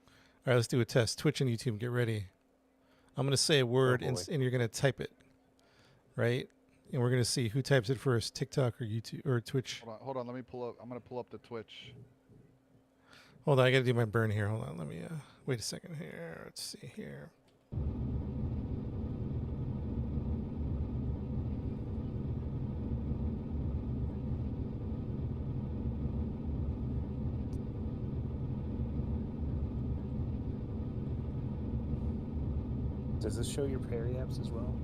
All right, let's do a test. Twitch and YouTube, get ready. I'm gonna say a word and, boy. and you're gonna type it, right? And we're gonna see who types it first, TikTok or YouTube or Twitch. Hold on. Let me pull up. I'm gonna pull up the Twitch. Hold on, I gotta do my burn here. Hold on, let me wait a second here. Let's see here. Does this show your Perry apps as well?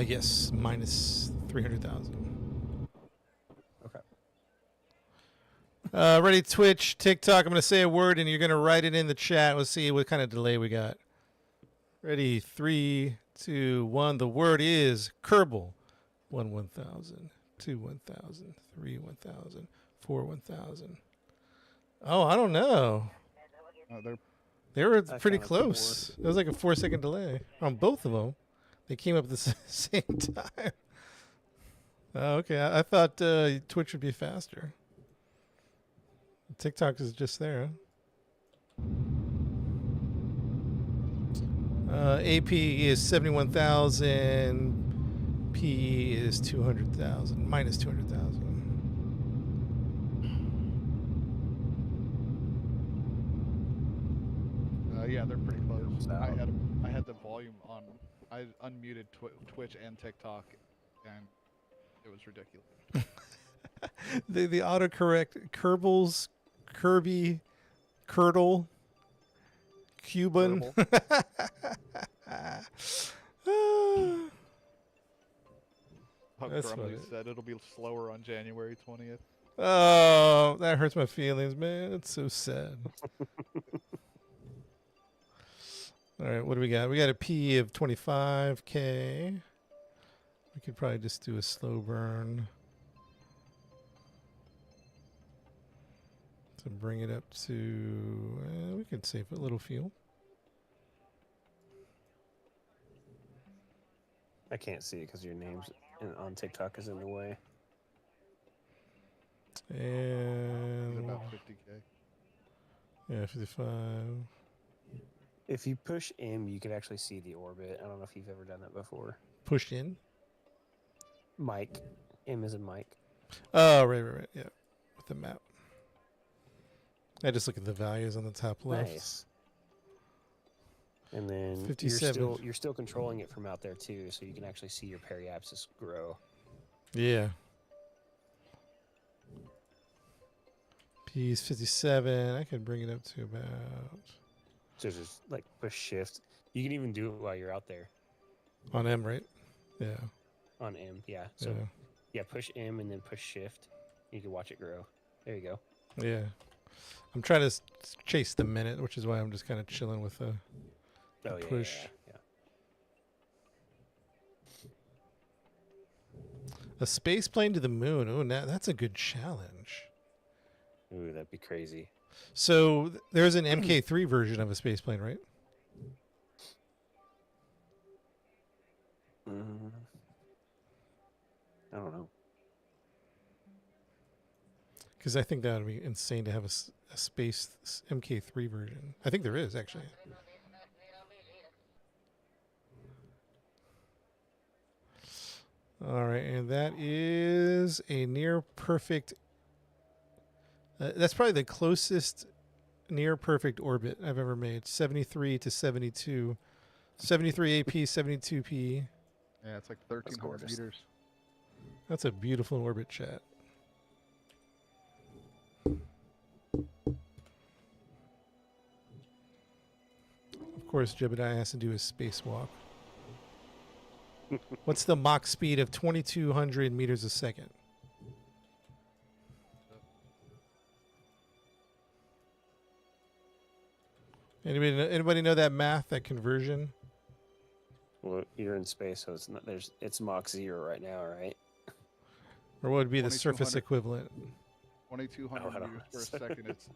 Yes, minus 300,000. Okay. Ready, Twitch, TikTok. I'm gonna say a word and you're gonna write it in the chat. Let's see what kind of delay we got. Ready, 3, 2, 1. The word is Kerbal. 1, 1,000. 2, 1,000. 3, 1,000. 4, 1,000. Oh, I don't know. They're They were I pretty counted close. It was like a 4-second delay on both of them. They came up at the same time. Oh, okay. I thought Twitch would be faster. TikTok is just there. AP is 71,000. PE is 200,000. Minus 200,000. yeah, they're pretty close. Out. I had the volume on. I unmuted Twitch and TikTok, and it was ridiculous. The autocorrect Kerbals, Kirby, Curdle, Cuban. Pug That's Grumbly funny. said it'll be slower on January 20th. Oh, that hurts my feelings, man. It's so sad. All right, what do we got? We got a P of 25K. We could probably just do a slow burn to bring it up to. We could save a little fuel. I can't see it because your name's on TikTok is in the way. It's And about 50K. yeah, 55. If you push M, you can actually see the orbit. I don't know if you've ever done that before. Pushed in. Mike. M is in Mike. Oh, right. Yeah, with the map. I just look at the values on the top left. Nice. And then 57. you're still controlling it from out there too, so you can actually see your periapsis grow. Yeah. P's 57. I could bring it up to about. So just like push shift. You can even do it while you're out there On M, right? Yeah. on M. Yeah. So Yeah. yeah, push M and then push shift. You can watch it grow. There you go. Yeah. I'm trying to chase the minute, which is why I'm just kind of chilling with the Oh yeah. push. Yeah. a space plane to the moon. Oh, now that's a good challenge. Ooh, that'd be crazy. So there's an MK3 version of a space plane, right? I don't know. Because I think that would be insane to have a space MK3 version. I think there is, actually. All right, and that is a near perfect. That's probably the closest near perfect orbit I've ever made. 73 to 72. 73 AP, 72 P. Yeah, it's like 1,300 gorgeous. meters. That's a beautiful orbit, chat. Of course, Jebediah has to do his spacewalk. What's the Mach speed of 2,200 meters a second? Anybody know that math, that conversion? Well, you're in space, so it's Mach 0 right now, right? Or what would be the surface 2,200. equivalent? 2,200 Oh, I don't meters per know. second. It's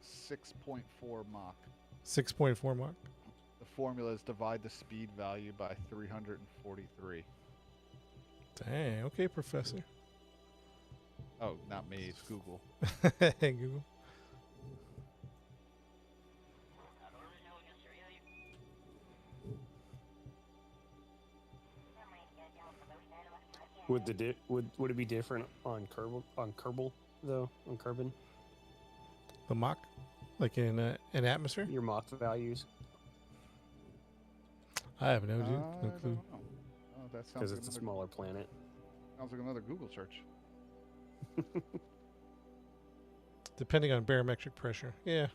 6.4 Mach. 6.4 Mach? The formula is divide the speed value by 343. Dang, okay, Professor. Oh, not me. It's Google. Hey, Google. Would it be different on Kerbal though? On Kerbin, The Mach? Like in an atmosphere? your Mach values, I have no, dude. I No don't clue. know. Oh, that sounds because like it's a another, smaller planet. sounds like another Google search. Depending on barometric pressure. Yeah.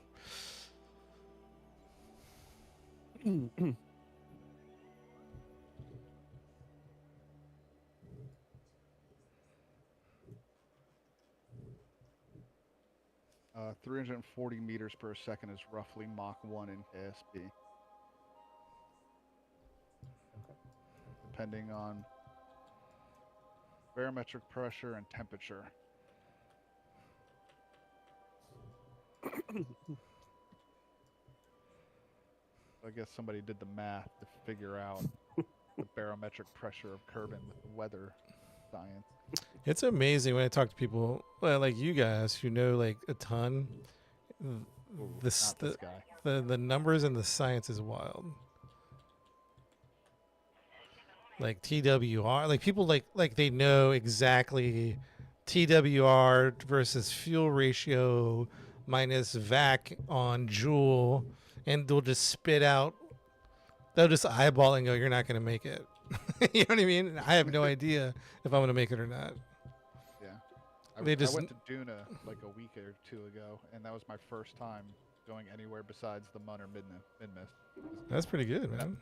340 meters per second is roughly Mach 1 in KSP. Depending on barometric pressure and temperature. I guess somebody did the math to figure out the barometric pressure of Kerbin with the weather science. It's amazing when I talk to people like you guys who know like a ton. Ooh, This, not this guy. the numbers and the science is wild. Like TWR, like people like they know exactly TWR versus fuel ratio minus vac on Joule, and they'll just spit out. They'll just eyeball and go, "You're not going to make it." You know what I mean? I have no idea if I'm going to make it or not. Yeah. They just- I went to Duna like a week or two ago, and that was my first time going anywhere besides the Mun or Mid-Mist. That's pretty good, man.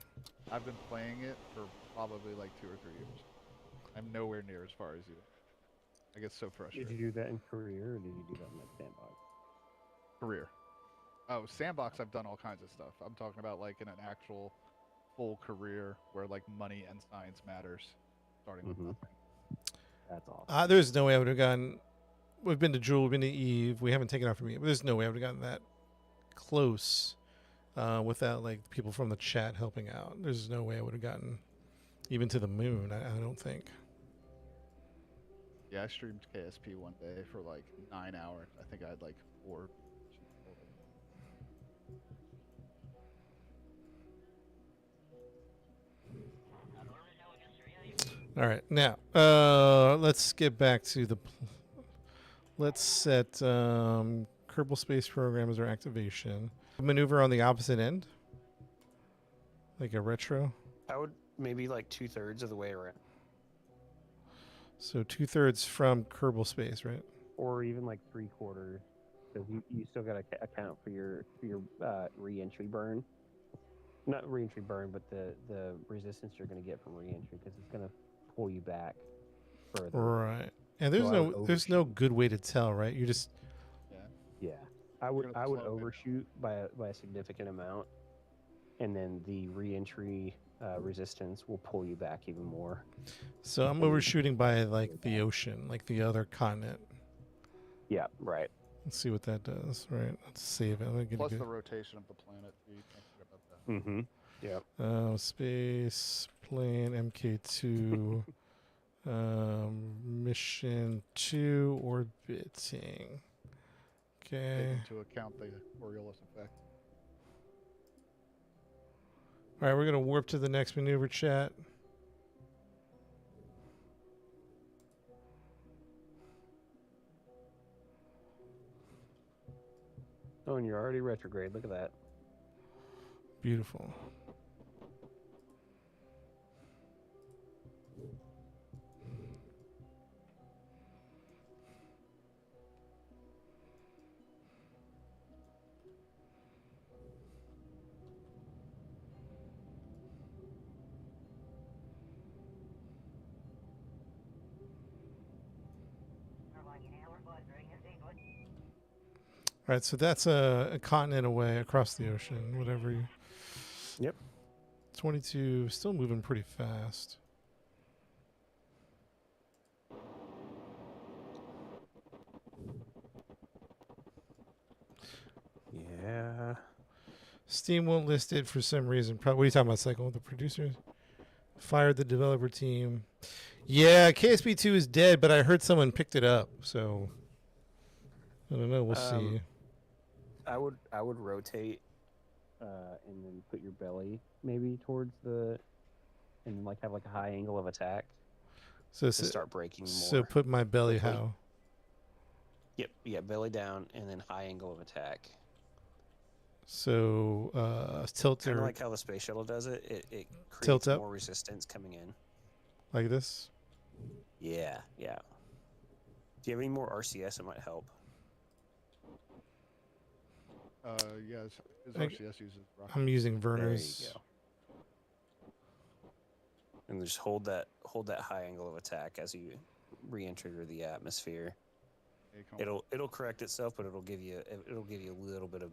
I've been playing it for probably like 2 or 3 years. I'm nowhere near as far as you. I get so Did frustrated. you do that in career, or did you do that in like sandbox? Career. Oh, sandbox, I've done all kinds of stuff. I'm talking about like in an actual full career where like money and science matters, starting with Mhm. nothing. That's awesome. There's no way I would have gotten. We've been to Jewel, we've been to Eve. We haven't taken off from Eve, but there's no way I would have gotten that close without like people from the chat helping out. There's no way I would have gotten even to the moon. I don't think. Yeah, I streamed KSP one day for like 9 hours. I think I had like 4. All right, now let's get back to the. Let's set Kerbal Space Program as our activation. Maneuver on the opposite end, like a retro. I would maybe like 2/3 of the way around, So 2/3 from Kerbal Space, right? or even like 3/4, because you still got to account for your re-entry burn. Not re-entry burn, but the resistance you're going to get from re-entry, because it's going to pull you back further. Right. And there's So I would there's no overshoot. good way to tell, right? You just Yeah. Yeah, I would gonna slow it down. overshoot by a significant amount, and then the re-entry resistance will pull you back even more. so I'm overshooting by like the ocean, like the other continent. Yeah, right. Let's see what that does. Right. Let's save it. Let me get a Plus good. the rotation of the planet. Too. You can't forget about that. Mm-hmm. Yep. Space plane MK2 mission 2 orbiting. Take Okay. into account the Coriolis effect. All right, we're gonna warp to the next maneuver, chat. Oh, and you're already retrograde. Look at that. Beautiful. All right, so that's a continent away across the ocean, whatever you. Yep. 22, still moving pretty fast. Yeah. Steam won't list it for some reason. What are you talking about, Cycle? The producers fired the developer team. Yeah, KSP2 is dead, but I heard someone picked it up, so I don't know. We'll see. I would rotate, and then put your belly maybe towards the, and like have like a high angle of attack So, to start breaking more. so put my belly quickly. how? Yep. Yeah. Belly down, and then high angle of attack. So tilt Kind of or like how the space shuttle does it. It Tilt creates up? more resistance coming in. like this. Yeah. Yeah. Do you have any more RCS? It might help. Yeah, his I- RCS uses rocket. I'm using There you Verner's. go. And just hold that high angle of attack as you re-enter the atmosphere. Yeah, come on. It'll correct itself, but it'll give you a little bit of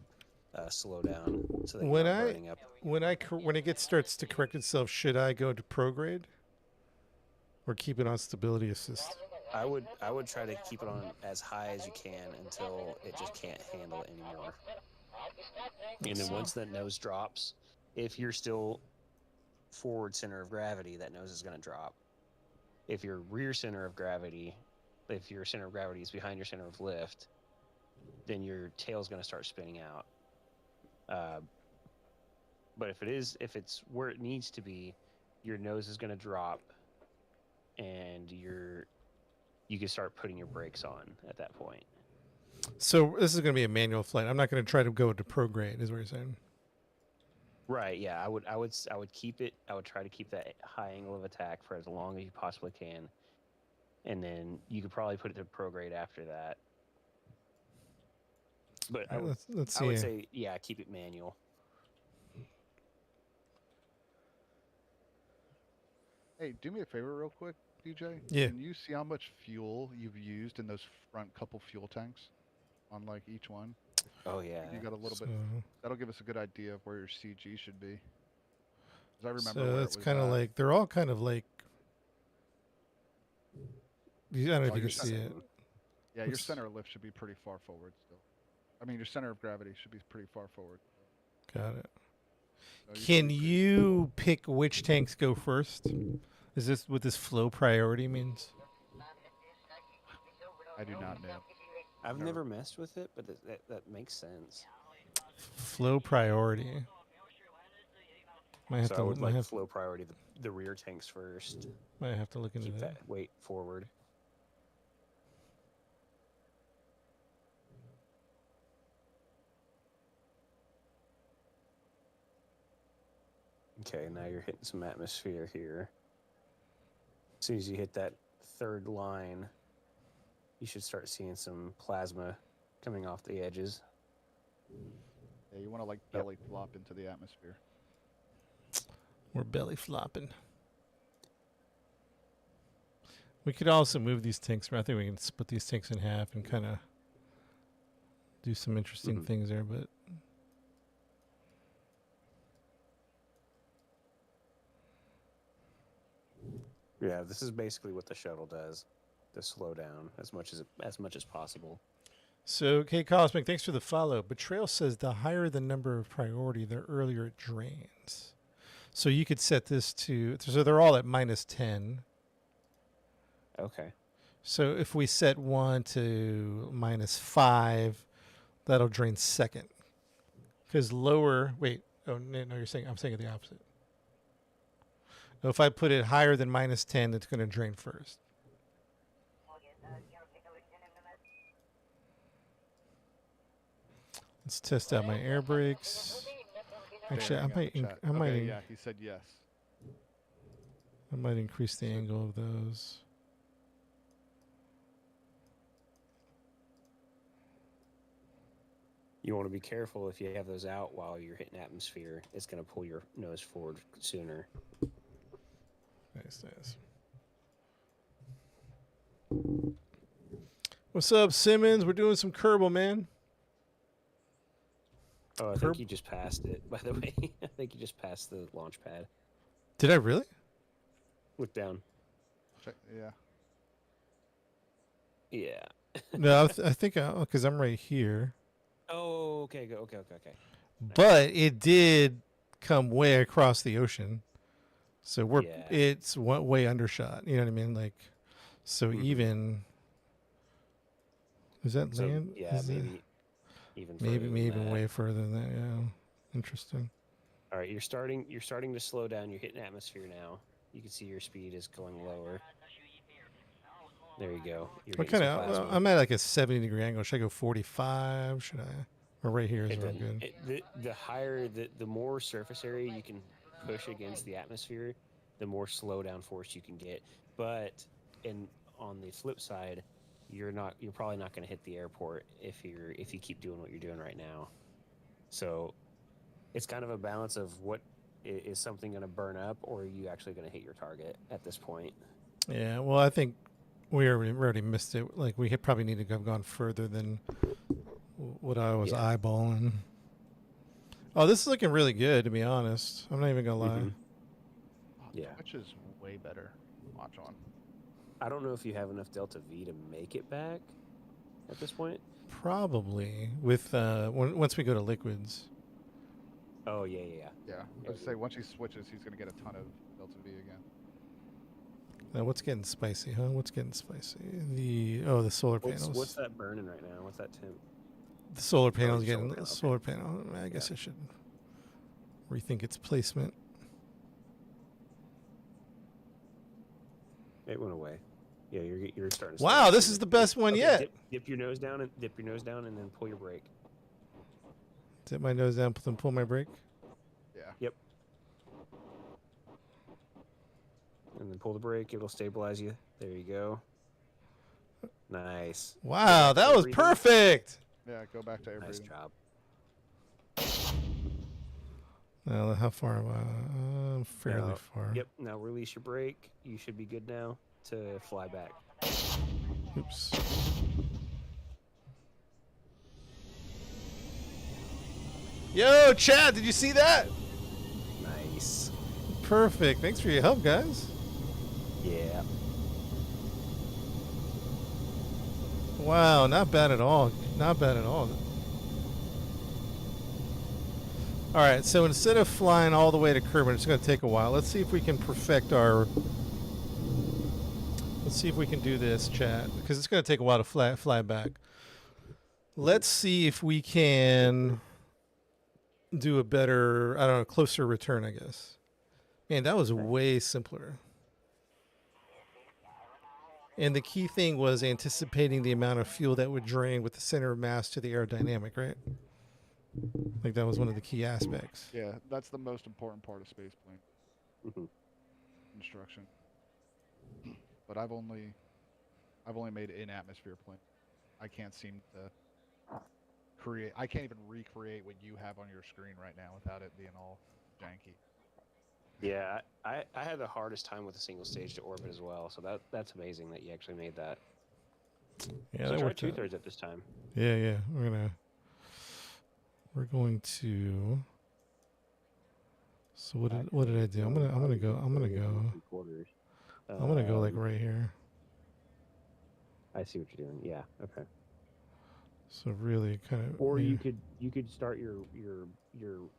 slowdown so that When you're not I- burning up. When it starts to correct itself, should I go to prograde or keep it on stability assist? I would try to keep it on as high as you can until it just can't handle it anymore. And then once that nose drops, if you're still forward center of gravity, that nose is going to drop. If your rear center of gravity, if your center of gravity is behind your center of lift, then your tail's going to start spinning out. But if it's where it needs to be, your nose is going to drop, and you can start putting your brakes on at that point. So this is going to be a manual flight. I'm not going to try to go to prograde, is what you're saying. Right. Yeah. I would keep it. I would try to keep that high angle of attack for as long as you possibly can, and then you could probably put it to prograde after that. But All right, let's I see. would say, yeah, keep it manual. Hey, do me a favor real quick, DJ. Yeah. Can you see how much fuel you've used in those front couple fuel tanks on like each one? Oh yeah. You got a little So, bit. That'll give us a good idea of where your CG should be. 'Cause I remember so where that's it was kind of at. like they're all kind of like. I don't know Oh, if you you're can see it. Yeah, your Let's- center of lift should be pretty far forward still. I mean, your center of gravity should be pretty far forward. Got it. So you should Can be pretty- you pick which tanks go first? Is this what this flow priority means? I do not know. I've Never. never messed with it, but that makes sense. Flow priority. Might have So I to. would Might like have, flow priority the rear tanks first. might have to look into Keep that. that weight forward. Okay, now you're hitting some atmosphere here. As soon as you hit that third line, you should start seeing some plasma coming off the edges. Yeah, you want to like belly flop into the atmosphere. We're belly flopping. We could also move these tanks. I think we can split these tanks in half and kind of do some interesting Mhm. things there. But Yeah, this is basically what the shuttle does to slow down as much as possible. so, okay, Cosmic, thanks for the follow. Betrayal says the higher the number of priority, the earlier it drains. So you could set this to. So they're all at -10. Okay. So if we set one to -5, that'll drain second. Because lower, wait, oh no, you're saying I'm saying it the opposite. No, if I put it higher than -10, it's going to drain first. Let's test out my air brakes. Actually, Staring I at the might, chat. I might, Okay, yeah, he said yes. I might increase the angle of those. You want to be careful if you have those out while you're hitting atmosphere. It's going to pull your nose forward sooner. Nice. What's up, Simmons? We're doing some Kerbal, man. Oh, I Curb- think you just passed it, by the way. I think you just passed the launch pad. Did I really? Look down. Check, yeah. Yeah. No, I think because I'm right here. Oh, okay. Okay. But it did come way across the ocean, so Yeah. it's way undershot. You know what I mean? Like, so Mhm. even is that So, land? yeah, Is it- maybe even maybe further than even that. way further than that. Yeah, interesting. All right, you're starting to slow down. You're hitting atmosphere now. You can see your speed is going lower. There you go. You're What hitting kind some of? plasma. I'm at like a 70-degree angle. Should I go 45? Should I? Or right here is It where I'm doesn't- good. the higher the more surface area you can push against the atmosphere, the more slow down force you can get. But on the flip side, you're probably not going to hit the airport if you keep doing what you're doing right now. So it's kind of a balance of what is something going to burn up, or are you actually going to hit your target at this point? Yeah. Well, I think we already missed it. Like we probably need to have gone further than what I was Yeah. eyeballing. Oh, this is looking really good, to be honest. I'm not even gonna lie. Mhm. Oh, Yeah. Twitch is way better. Watch on. I don't know if you have enough Delta V to make it back at this point. Probably with once we go to liquids. Oh yeah. Yeah. Yeah, I would say once he switches, he's going to get a ton of Delta V again. Now, what's getting spicy, huh? What's getting spicy? The solar panels. What's that burning right now? What's that temp? The solar panels the getting solar panel, okay. solar panel. I guess I should rethink its placement. It went away. Yeah, you're starting. To slow Wow, down this soon. is the best one Okay, yet. Dip your nose down and then pull your brake. Dip my nose down, then pull my brake. Yeah. And then pull the brake. It'll stabilize you. There you go. Nice. Wow, that was Breathing. perfect. Yeah, go back to air Nice breathing. job. Now, how far am I? I'm fairly Now- far. Yep. Now release your brake. You should be good now to fly back. Oops. Yo, Chad, did you see that? Nice. Perfect. Thanks for your help, guys. Yeah. Wow, not bad at all. Not bad at all. All right, so instead of flying all the way to Kerbin, it's going to take a while. Let's see if we can perfect our Let's see if we can do this, chat, because it's going to take a while to fly back. Let's see if we can do a better, I don't know, closer return, I guess. Man, that was way simpler. And the key thing was anticipating the amount of fuel that would drain with the center of mass to the aerodynamic, right? Like that was one of the key aspects. Yeah, that's the most important part of spaceplane Mhm. construction. But I've only made in atmosphere plane. I can't seem to create. I can't even recreate what you have on your screen right now without it being all janky. Yeah, I had the hardest time with a single stage to orbit as well. So that's amazing that you actually made that. Yeah, So that try worked out. 2/3 at this time. Yeah. We're going to. So what did I do? I'm gonna go like right here. I see what you're doing. Yeah. Okay. So really kind of. Or you could start your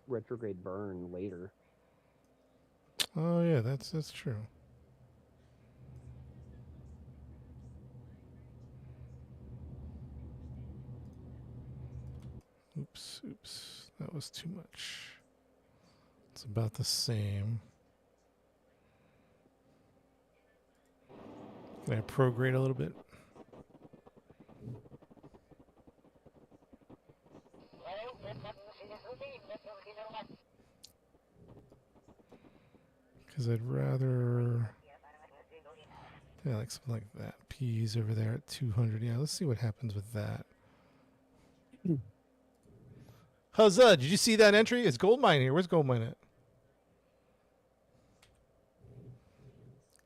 retrograde burn later. Oh yeah, that's true. Oops. That was too much. It's about the same. Can I prograde a little bit? Because I'd rather. Yeah, like something like that. P's over there at 200. Yeah, let's see what happens with that. Huzzah! Did you see that entry? It's Goldmine here. Where's Goldmine at?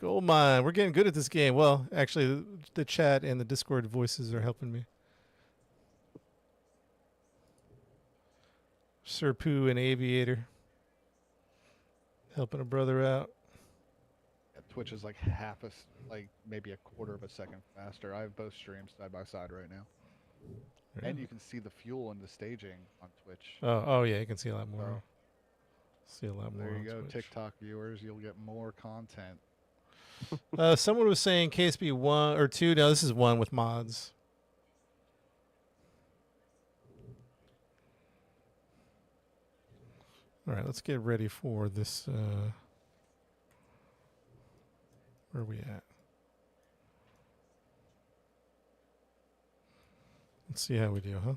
Goldmine. We're getting good at this game. Well, actually, the chat and the Discord voices are helping me. Sir Pooh and Aviator. Helping a brother out. Yeah, Twitch is like maybe a quarter of a second faster. I have both streams side by side right now. And you can see the fuel and the staging on Twitch. Oh yeah, you can see a lot more. See a lot more. There you on go, Twitch. TikTok viewers. You'll get more content. Someone was saying KSP 1 or 2. No, this is 1 with mods. All right, let's get ready for this. Where are we at? Let's see how we do, huh?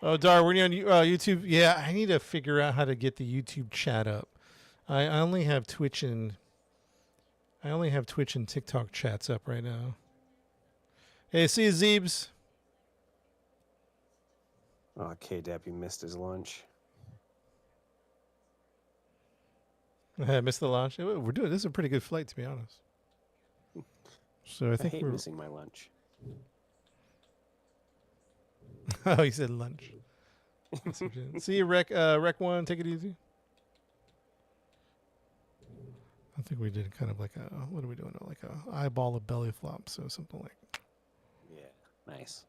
Oh, Dar, we're on YouTube. Yeah, I need to figure out how to get the YouTube chat up. I only have Twitch and TikTok chats up right now. Hey, see you, Zeebs. Oh, K-Dap, you missed his lunch. I missed the launch. We're doing this is a pretty good flight, to be honest. So I think hate we're missing my lunch. Oh, he said lunch. See you, Rec 1. Take it easy. I think we did kind of like what are we doing? Like a eyeball of belly flop, so something like. Yeah, nice.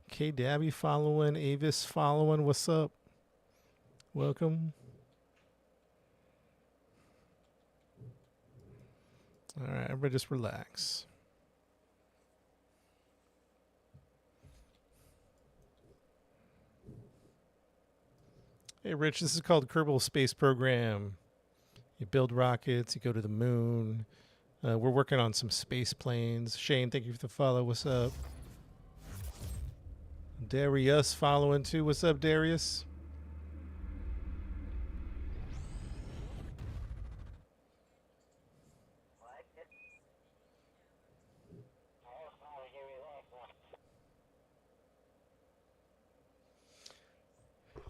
K Dabby following, Avis following. What's up? Welcome. All right, everybody just relax. Hey, Rich, this is called Kerbal Space Program. You build rockets, you go to the moon. We're working on some space planes. Shane, thank you for the follow. What's up? Darius following too. What's up, Darius?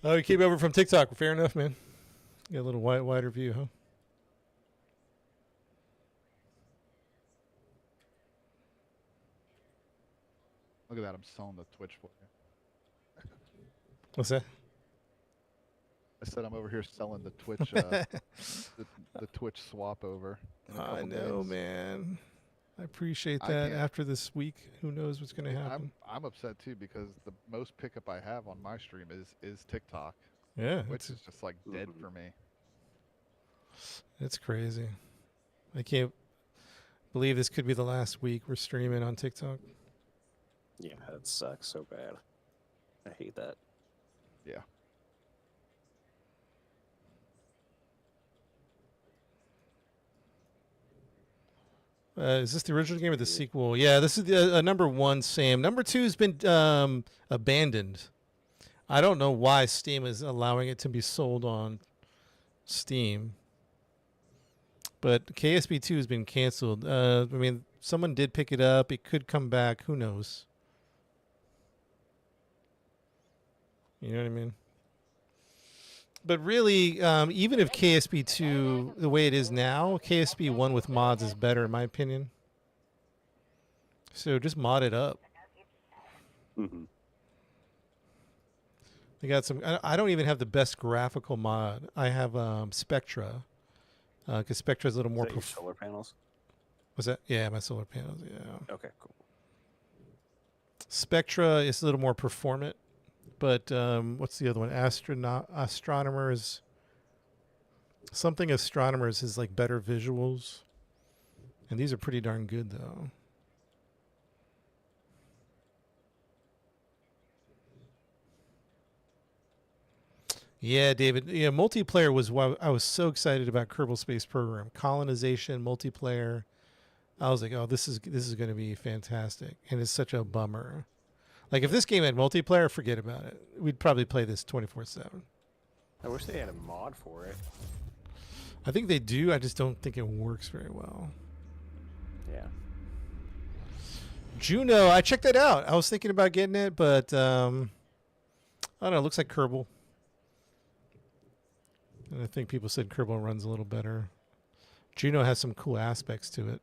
Oh, you came over from TikTok. Fair enough, man. Got a little wider view, huh? Look at that. I'm selling the Twitch for you. What's that? I said I'm over here selling the Twitch, the Twitch swap over. In a I couple know, days. man. I appreciate I that. can't- After this week, who knows what's going to happen? I'm upset too because the most pickup I have on my stream is TikTok, Yeah, which is just like dead Mhm. for me. it's crazy. I can't believe this could be the last week we're streaming on TikTok. Yeah, that sucks so bad. I hate that. Yeah. Is this the original game or the sequel? Yeah, this is the number one, Sam. Number two has been abandoned. I don't know why Steam is allowing it to be sold on Steam. But KSP 2 has been canceled. I mean, someone did pick it up. It could come back. Who knows? You know what I mean? But really, even if KSP 2, the way it is now, KSP 1 with mods is better, in my opinion. So just mod it up. Mm-hmm. They got some. I don't even have the best graphical mod. I have Spectra, because Spectra is a little more. Is that your solar panels? What's that? Yeah, my solar panels. Yeah, Okay, cool. Spectra is a little more performant, but what's the other one? Astronomers. Something Astronomers is like better visuals, and these are pretty darn good though. Yeah, David. Yeah, multiplayer was why I was so excited about Kerbal Space Program. Colonization, multiplayer. I was like, oh, this is going to be fantastic, and it's such a bummer. Like if this game had multiplayer, forget about it. We'd probably play this 24/7. I wish they had a mod for it. I think they do. I just don't think it works very well. Yeah. Juno, I checked that out. I was thinking about getting it, but I don't know. It looks like Kerbal. And I think people said Kerbal runs a little better. Juno has some cool aspects to it.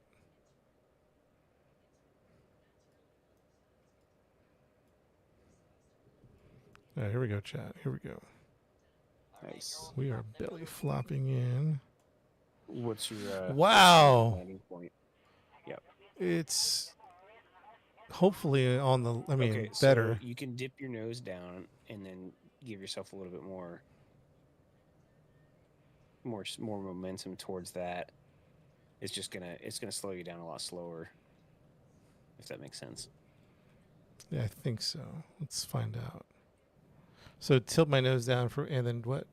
All right, here we go, chat. Here we go. Nice. We are belly flopping in. What's your Wow. landing point? It's hopefully on the, I mean, Okay, better. So you can dip your nose down and then give yourself a little bit more momentum towards that. It's gonna slow you down a lot slower. If that makes sense. Yeah, I think so. Let's find out. So tilt my nose down for, and then what?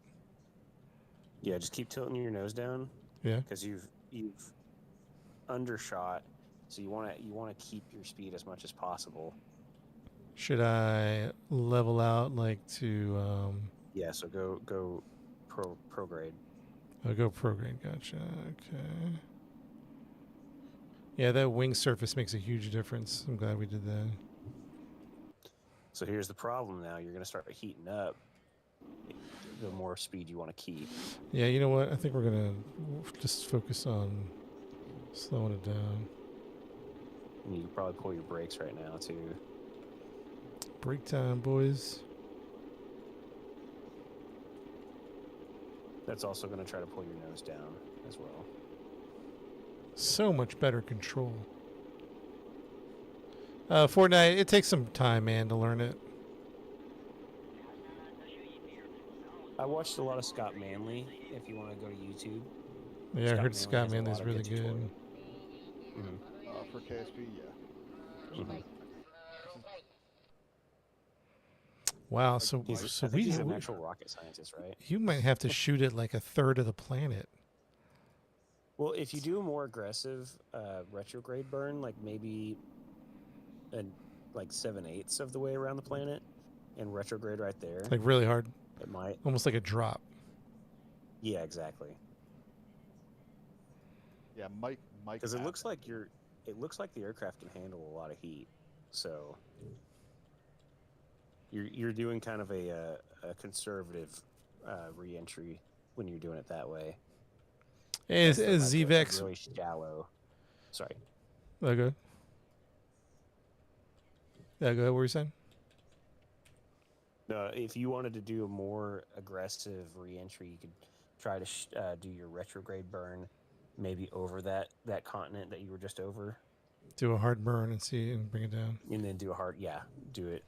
Yeah, just keep tilting your nose down Yeah. because you've undershot. So you want to keep your speed as much as possible. Should I level out like to, Yeah, so go pro grade. I'll go prograde. Gotcha. Okay. Yeah, that wing surface makes a huge difference. I'm glad we did that. So here's the problem now. You're going to start heating up the more speed you want to keep. Yeah, you know what? I think we're going to just focus on slowing it down. And you can probably pull your brakes right now, too. Break time, boys. That's also going to try to pull your nose down as well. So much better control. Fortnite, it takes some time, man, to learn it. I watched a lot of Scott Manley, if you want to go to YouTube. Yeah, I heard Scott Scott Manley Manley's has a lot of really good good. tutorial. For KSP, yeah. Mhm. Wow, so I think we he's an actual rocket scientist, right? you might have to shoot it like a third of the planet. Well, if you do a more aggressive retrograde burn, like maybe like 7/8 of the way around the planet, and retrograde right there, Like really hard, it might. almost like a drop. Yeah, exactly. Yeah, Mike. Because it looks like the aircraft can handle a lot of heat, so you're doing kind of a conservative re-entry when you're doing it that way. Is Like a ZVEX really shallow? Sorry. okay? Yeah, go ahead. What were you saying? No, if you wanted to do a more aggressive re-entry, you could try to do your retrograde burn, maybe over that continent that you were just over, Do a hard burn and see and bring it down. and then do a hard, do it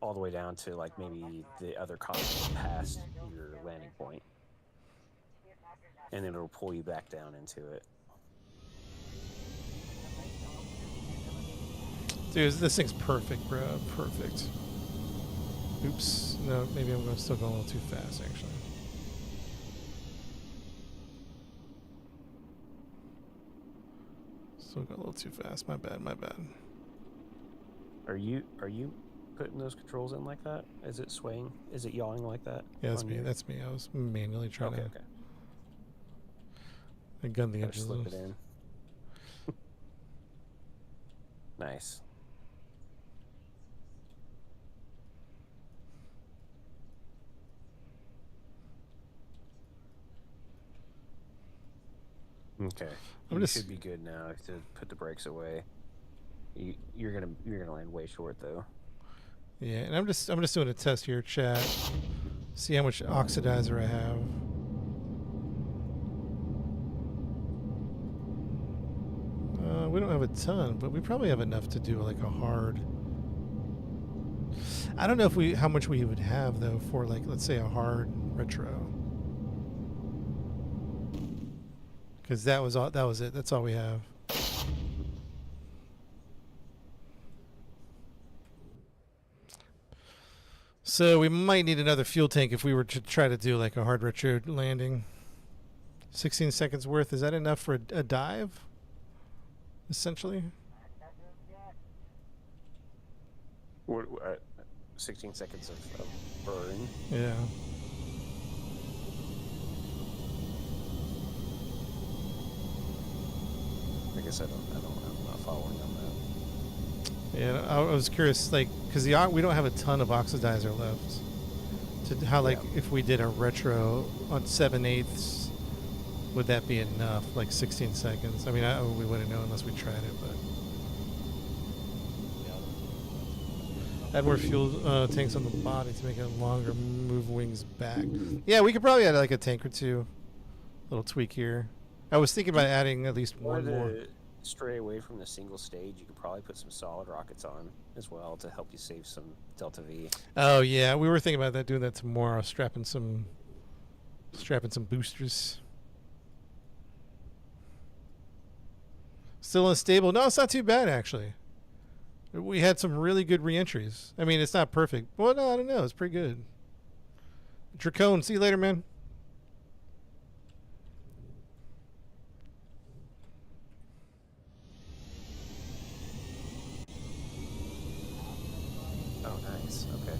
all the way down to like maybe the other continent past your landing point, and then it'll pull you back down into it. Dude, this thing's perfect, bro. Perfect. Oops. No, maybe I'm still going a little too fast, actually. Still got a little too fast. My bad, my bad. Are you putting those controls in like that? Is it swaying? Is it yawing like that? Yeah, that's on me. your- That's me. I was manually trying Okay, to okay. I gun the Gotta edges. slip Of it in. Nice. Okay. I'm You just- should be good now to put the brakes away. You're gonna land way short though. Yeah, and I'm just doing a test here, chat. See how much oxidizer I have. We don't have a ton, but we probably have enough to do like a hard. I don't know if how much we would have though for like, let's say, a hard retro. Because that was it. That's all we have. So we might need another fuel tank if we were to try to do like a hard retro landing. 16 seconds worth. Is that enough for a dive? Essentially. What, 16 seconds of burn. Yeah. I guess I'm not following on that. Yeah, I was curious, like, because we don't have a ton of oxidizer left. To how, like, Yeah. if we did a retro on 7/8, would that be enough? Like 16 seconds? I mean, we wouldn't know unless we tried it, but add more fuel tanks on the body to make it longer. Move wings back. Yeah, we could probably add like a tank or two. Little tweak here. I was thinking about adding at least Or one more. to stray away from the single stage, you could probably put some solid rockets on as well to help you save some Delta V. Oh yeah, we were thinking about that, doing that tomorrow, strapping some boosters. Still unstable. No, it's not too bad actually. We had some really good re-entries. I mean, it's not perfect. Well, no, I don't know. It's pretty good. Dracone, see you later, man. Oh, nice. Okay.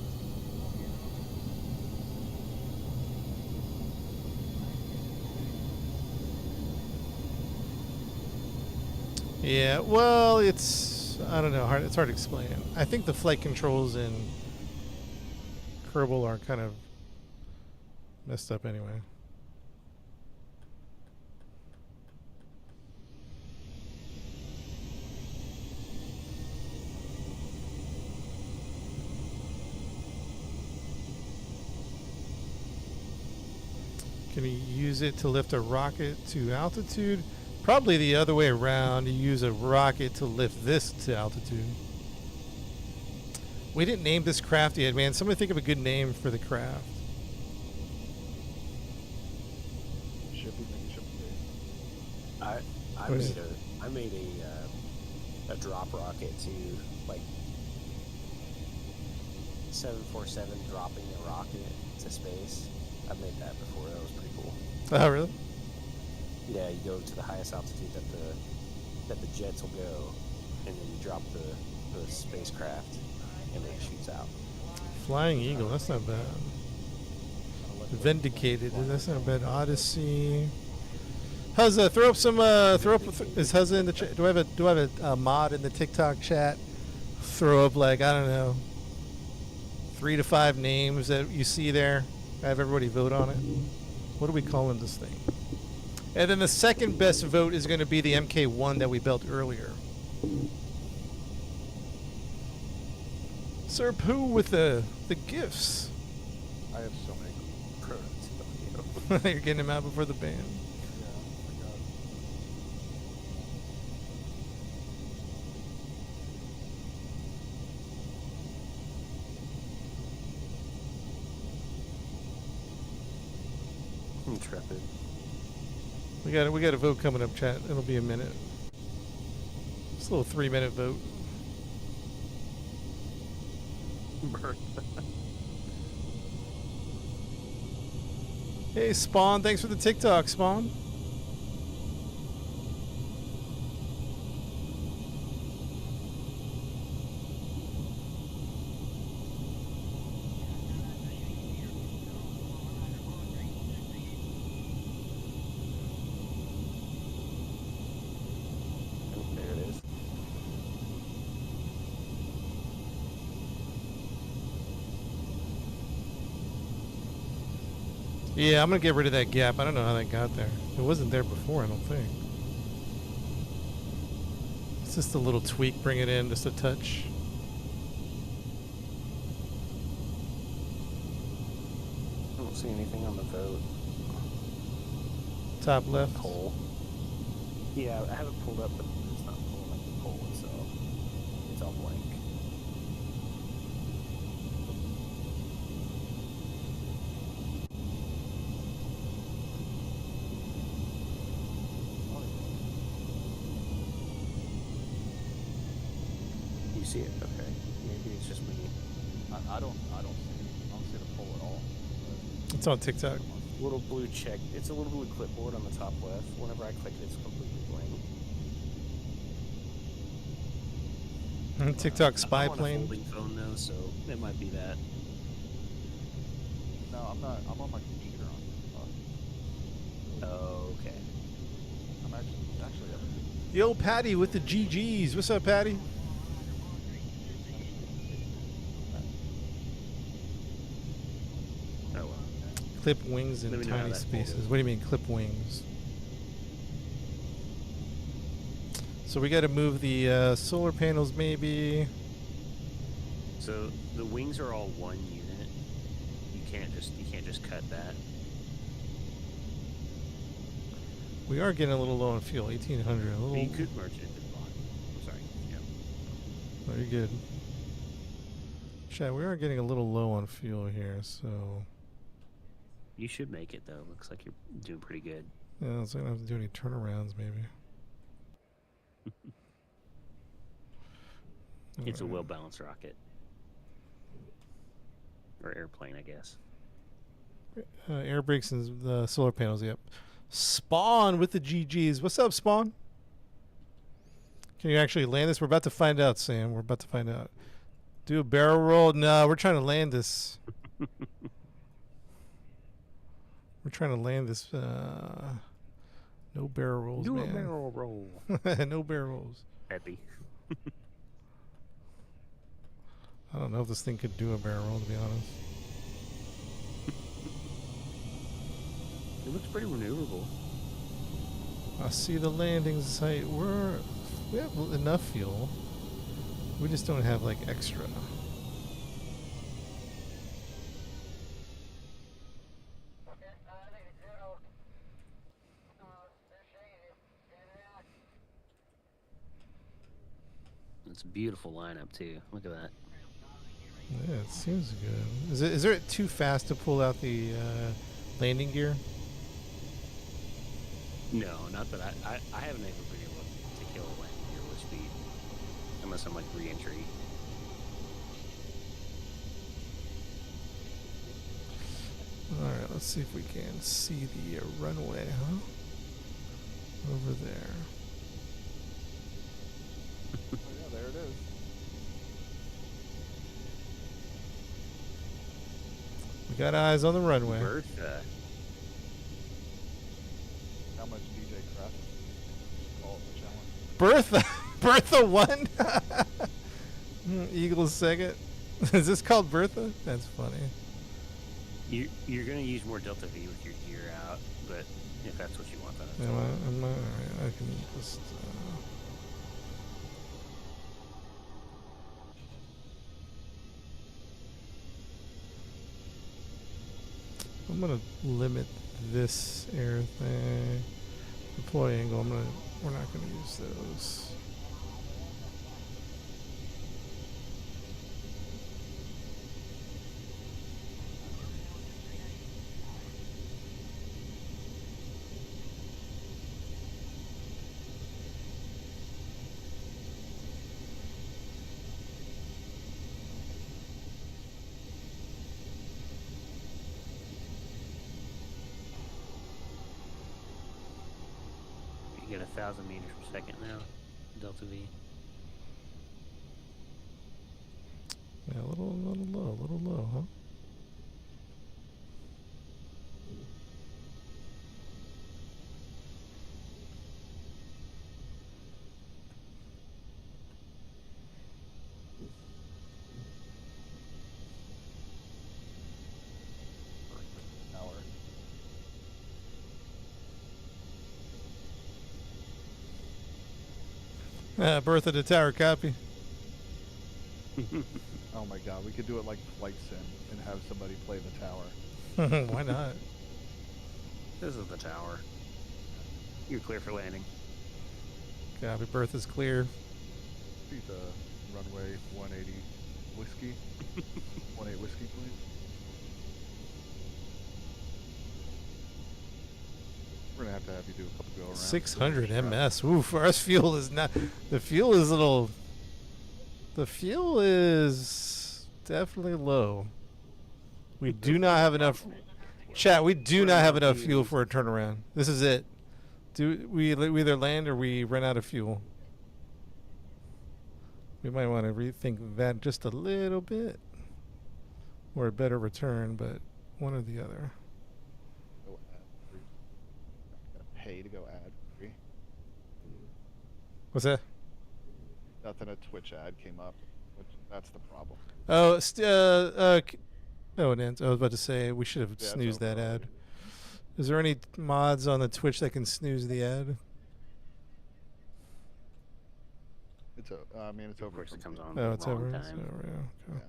Yeah, well, I don't know. It's hard to explain. I think the flight controls in Kerbal are kind of messed up anyway. Can you use it to lift a rocket to altitude? Probably the other way around. You use a rocket to lift this to altitude. We didn't name this craft yet, man. Somebody think of a good name for the craft. I What is made a drop rocket to like 747 dropping a rocket to space. I've made that before. That was pretty cool. Oh, really? Yeah, you go to the highest altitude that the jets will go, and then you drop the spacecraft, and it shoots out. Flying Eagle. That's not bad. Vindicated. That's not bad. Odyssey. Huzza, throw up some. Is Huzza in the chat? Do I have a mod in the TikTok chat? Throw up like, I don't know, 3 to 5 names that you see there. Have everybody vote on it. What are we calling this thing? And then the second best vote is going to be the MK1 that we built earlier. Sir Pooh with the gifts. I have so many prototypes. You're getting him out before the band. Yeah, Intrepid. We got a vote coming up, chat. It'll be a minute. It's a little 3-minute vote. Hey, Spawn. Thanks for the TikTok, Spawn. There it is. Yeah, I'm gonna get rid of that gap. I don't know how that got there. It wasn't there before, I don't think. It's just a little tweak, bring it in just a touch. I don't see anything on the vote. Top left. Poll. Yeah, I have it pulled up, but it's not pulling up the poll itself. It's all blank. You see it? Okay. Maybe it's just me. I don't see the poll at all. It's on TikTok. Little blue check. It's a little blue clipboard on the top left. Whenever I click it, it's completely blank. TikTok spy I'm on a plane. folding phone though, so it might be that. No, I'm not. I'm on my computer on. Oh, okay. I'm actually up. Yo, Patty with the GGs. What's up, Patty? Oh well. Clip wings in Let me know how tiny that spaces. folds. What do you mean, clip wings? So we got to move the solar panels, maybe. So the wings are all one unit. You can't just cut that. We are getting a little low on fuel. 1,800. A But little. you could merge it into the bond. I'm sorry. Yeah. Very good. Chat, we are getting a little low on fuel here, so You should make it though. Looks like you're doing pretty good. yeah, so I don't have to do any turnarounds, maybe. It's a Alright. well-balanced rocket. Or airplane, I guess. Air brakes and the solar panels. Yep. Spawn with the GGs. What's up, Spawn? Can you actually land this? We're about to find out, Sam. We're about to find out. Do a barrel roll? No, we're trying to land this. We're trying to land this. No barrel rolls, Do man. a barrel roll. No barrel rolls. Happy. I don't know if this thing could do a barrel roll, to be honest. It looks pretty maneuverable. I see the landing site. We have enough fuel. We just don't have like extra. It's a beautiful lineup too. Look at that. Yeah, it seems good. Is it too fast to pull out the landing gear? No, not that I haven't ever been able to kill a landing gear with speed. Unless I'm like re-entry. Alright, let's see if we can see the runway, huh? Over there. Oh, yeah, there it is. We got eyes on the runway. Bertha. How much DJ Craft call it the challenge? Bertha! Bertha 1? Eagles second? Is this called Bertha? That's funny. You're gonna use more Delta V with your gear out, but if that's what you want, then it's Alright, I can just... I'm gonna limit this air thing. Deploy angle, we're not gonna use those. You get 1,000 meters per second now. Delta V. Yeah, a little low, huh? Birth of the tower copy. Oh my god, we could do it like Flight Sim and have somebody play the tower. Why not? This is the tower. You're clear for landing. Copy. Birth is clear. Please, runway 180 whiskey. 18 whiskey, please. We're gonna have you do a couple go around. 600 ms. Oof, our fuel is not. The fuel is a little. The fuel is definitely low. We do not have enough. Chat, we do not have enough fuel for a turnaround. This is it. We either land or we run out of fuel. We might want to rethink that just a little bit. Or a better return, but one or the other. Go ad free. Gotta pay to go ad free. What's that? Nothing, a Twitch ad came up. Which, that's the problem. Oh, it ends. I was about to say we should have Yeah, it's snoozed that over ad. already. Is there any mods on the Twitch that can snooze the ad? It's I mean, it's Of over. course, it comes on. Oh, the it's wrong over. time. It's over. Yeah, okay. Yeah.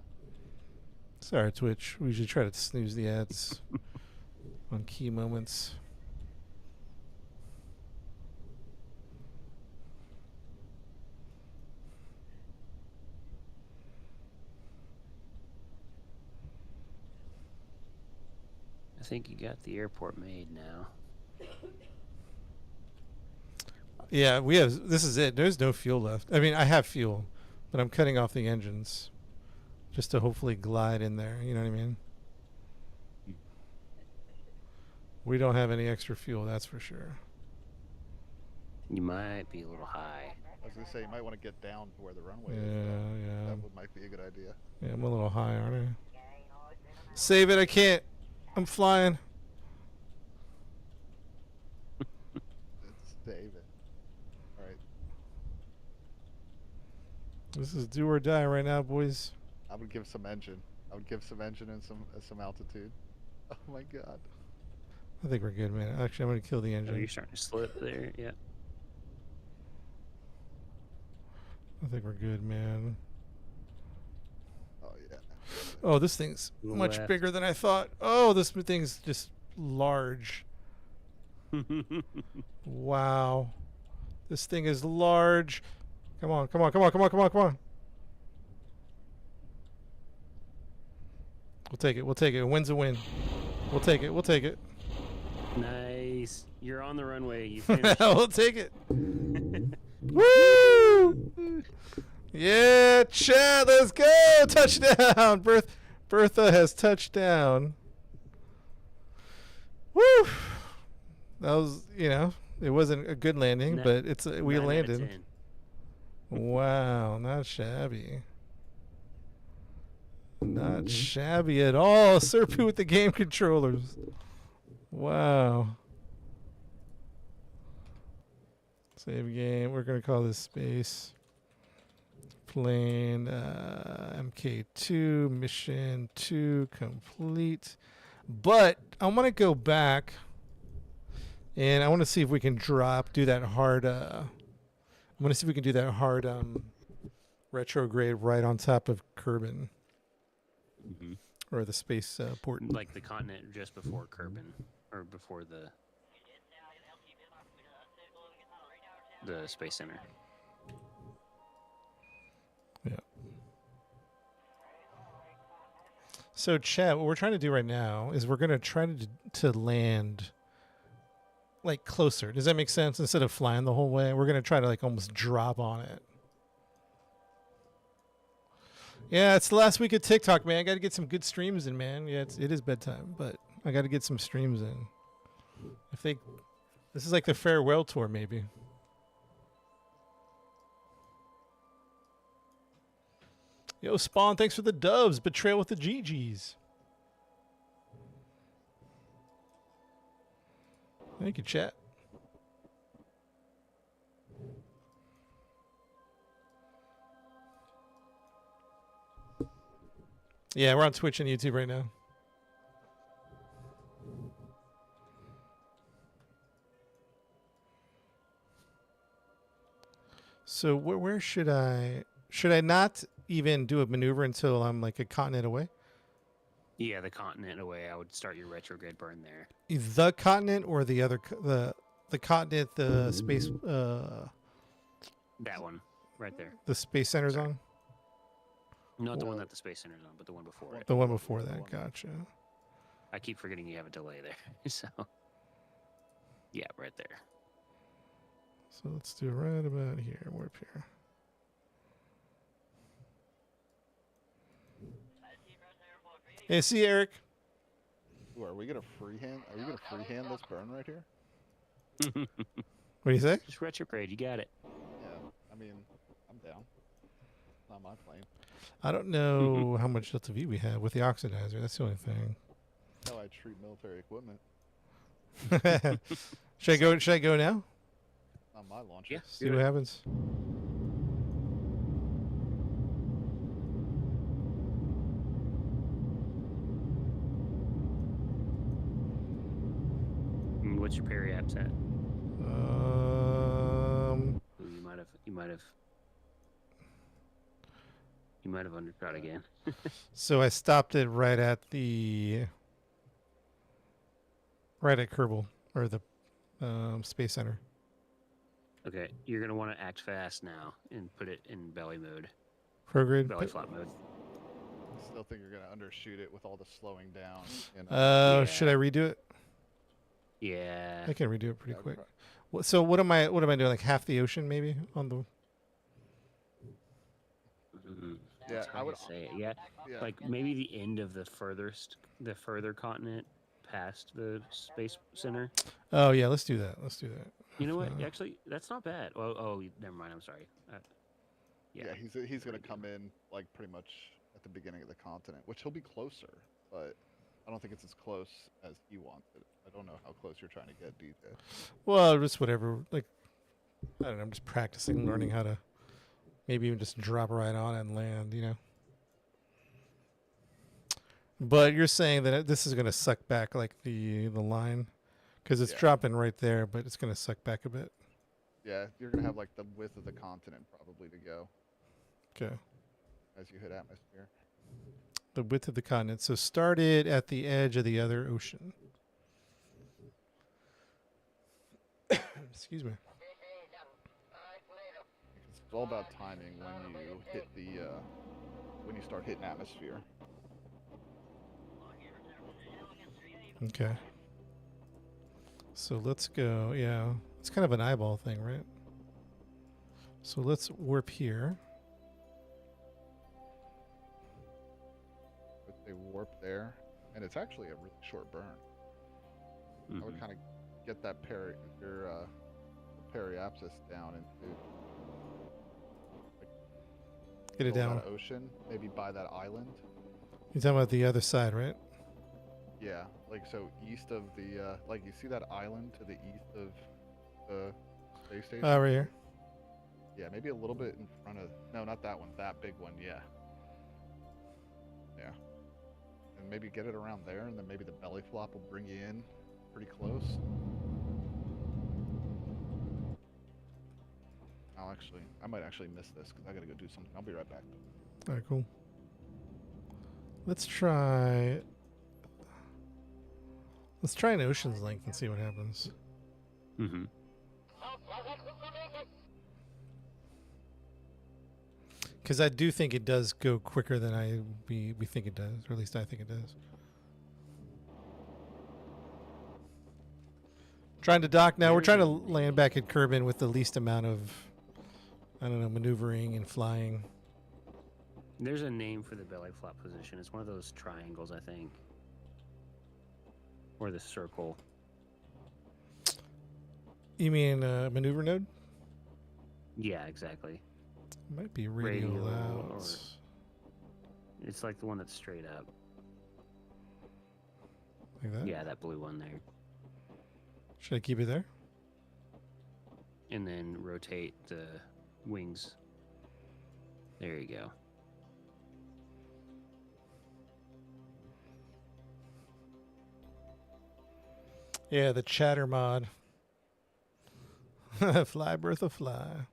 Sorry, Twitch. We should try to snooze the ads on key moments. I think you got the airport made now. Yeah, we have. This is it. There's no fuel left. I mean, I have fuel, but I'm cutting off the engines just to hopefully glide in there. You know what I mean? We don't have any extra fuel, that's for sure. You might be a little high. I was gonna say you might want to get down to where the runway Yeah, is. yeah. That might be a good idea. Yeah, I'm a little high, aren't I? Save it. I can't. I'm flying. It's David. All right. This is do or die right now, boys. I would give some engine. I would give some engine and some altitude. Oh my god. I think we're good, man. Actually, I'm going to kill the Oh, engine. you're starting to slip there. Yeah. I think we're good, man. Oh yeah. Oh, this thing's much Left. bigger than I thought. Oh, this thing's just large. Wow. This thing is large. Come on, come on, come on, come on, come on, come on. We'll take it. We'll take it. A win's a win. We'll take it. We'll take it. Nice. You're on the runway. You finished. We'll take it. Woo! Yeah, Chad, let's go! Touchdown! Bertha has touched down. Woo! That was, it wasn't a good landing, Ni- but it's we 9 out of landed. 10. Wow, not shabby. Not shabby at all. Serpu with the game controllers. Wow. Save game. We're going to call this space. Plane MK2 mission 2 complete. But I want to go back and I want to see if we can do that hard I want to see if we can do that hard retrograde right on top of Kerbin Mhm. or the space port. Like the continent just before Kerbin, or before the space center. Yeah. So, chat, what we're trying to do right now is we're going to try to land like closer. Does that make sense? Instead of flying the whole way, we're going to try to like almost drop on it. Yeah, it's the last week of TikTok, man. I got to get some good streams in, man. Yeah, it is bedtime, but I got to get some streams in. This is like the farewell tour, maybe. Yo, Spawn, thanks for the dubs. Betrayal with the GGs. Thank you, chat. Yeah, we're on Twitch and YouTube right now. So where should I not even do a maneuver until I'm like a continent away? Yeah, the continent away. I would start your retrograde burn there. The continent or the other the continent the space That one, right there. the space center's on? Not the one that the Space Center's on, but the one before it. The one before that. Gotcha. I keep forgetting you have a delay there. So, yeah, right there. So let's do right about here. Warp here. Hey, see Eric. Ooh, are we gonna freehand? Are you gonna freehand this burn right here? What do you say? Just retrograde. You got it. Yeah. I mean, I'm down. Not my plane. I don't know how much Delta V we have with the oxidizer. That's the only thing. How I treat military equipment. Should I go? Should I go now? Not my launcher. Yeah. See what happens. What's your parry apps at? Ooh, you might have undershot again. So I stopped it right at Kerbal or the Space Center. Okay, you're gonna want to act fast now and put it in belly mode, Prograde. belly flop mode. I still think you're gonna undershoot it with all the slowing down. You know? Yeah. Should I redo it? Yeah. I can redo it pretty Yeah, quick. So what am I doing? Like half the ocean maybe on the. Mhm. Yeah, That's I how would- you say it. Yeah, Yeah. like maybe the end of the further continent past the space center. Oh yeah, let's do that. Let's do that. You know what? Uh, Actually, that's not bad. Never mind. I'm sorry. Yeah, he's gonna come in like pretty much at the beginning of the continent, which he'll be closer, but I don't think it's as close as he wants it. I don't know how close you're trying to get, DJ. Well, just whatever. Like, I don't know. I'm just practicing, learning how to maybe even just drop right on and land. You know. But you're saying that this is going to suck back like the line, because it's Yeah. dropping right there, but it's going to suck back a bit. Yeah, you're gonna have like the width of the continent probably to go Okay. as you hit atmosphere. The width of the continent. So start it at the edge of the other ocean. Excuse me. It's all about timing when you hit the when you start hitting atmosphere. Okay. So let's go. Yeah. It's kind of an eyeball thing, right? So let's warp here. But they warp there, and it's actually a really short burn. I would Mhm. kind of get that periapsis down into Get it middle down. of that ocean, maybe by that island. You're talking about the other side, right? Yeah, like so east of the like you see that island to the east of the space station. Oh, right here. Yeah, maybe a little bit in front of. No, not that one. That big one. Yeah. Yeah. And maybe get it around there, and then maybe the belly flop will bring you in pretty close. I might actually miss this because I gotta go do something. I'll be right back. All right, cool. Let's try an ocean's length and see what happens. Mhm. Because I do think it does go quicker than we think it does, or at least I think it does. Trying to dock now. We're trying to land back at Kerbin with the least amount of, I don't know, maneuvering and flying. There's a name for the belly flop position. It's one of those triangles, I think, or the circle. You mean maneuver node? Yeah, exactly. Might be radio Radio loud. or- It's like the one that's straight up. Like that? Yeah, that blue one there. Should I keep it there? And then rotate the wings. There you go. Yeah, the chatter mod. Fly, Bertha, fly.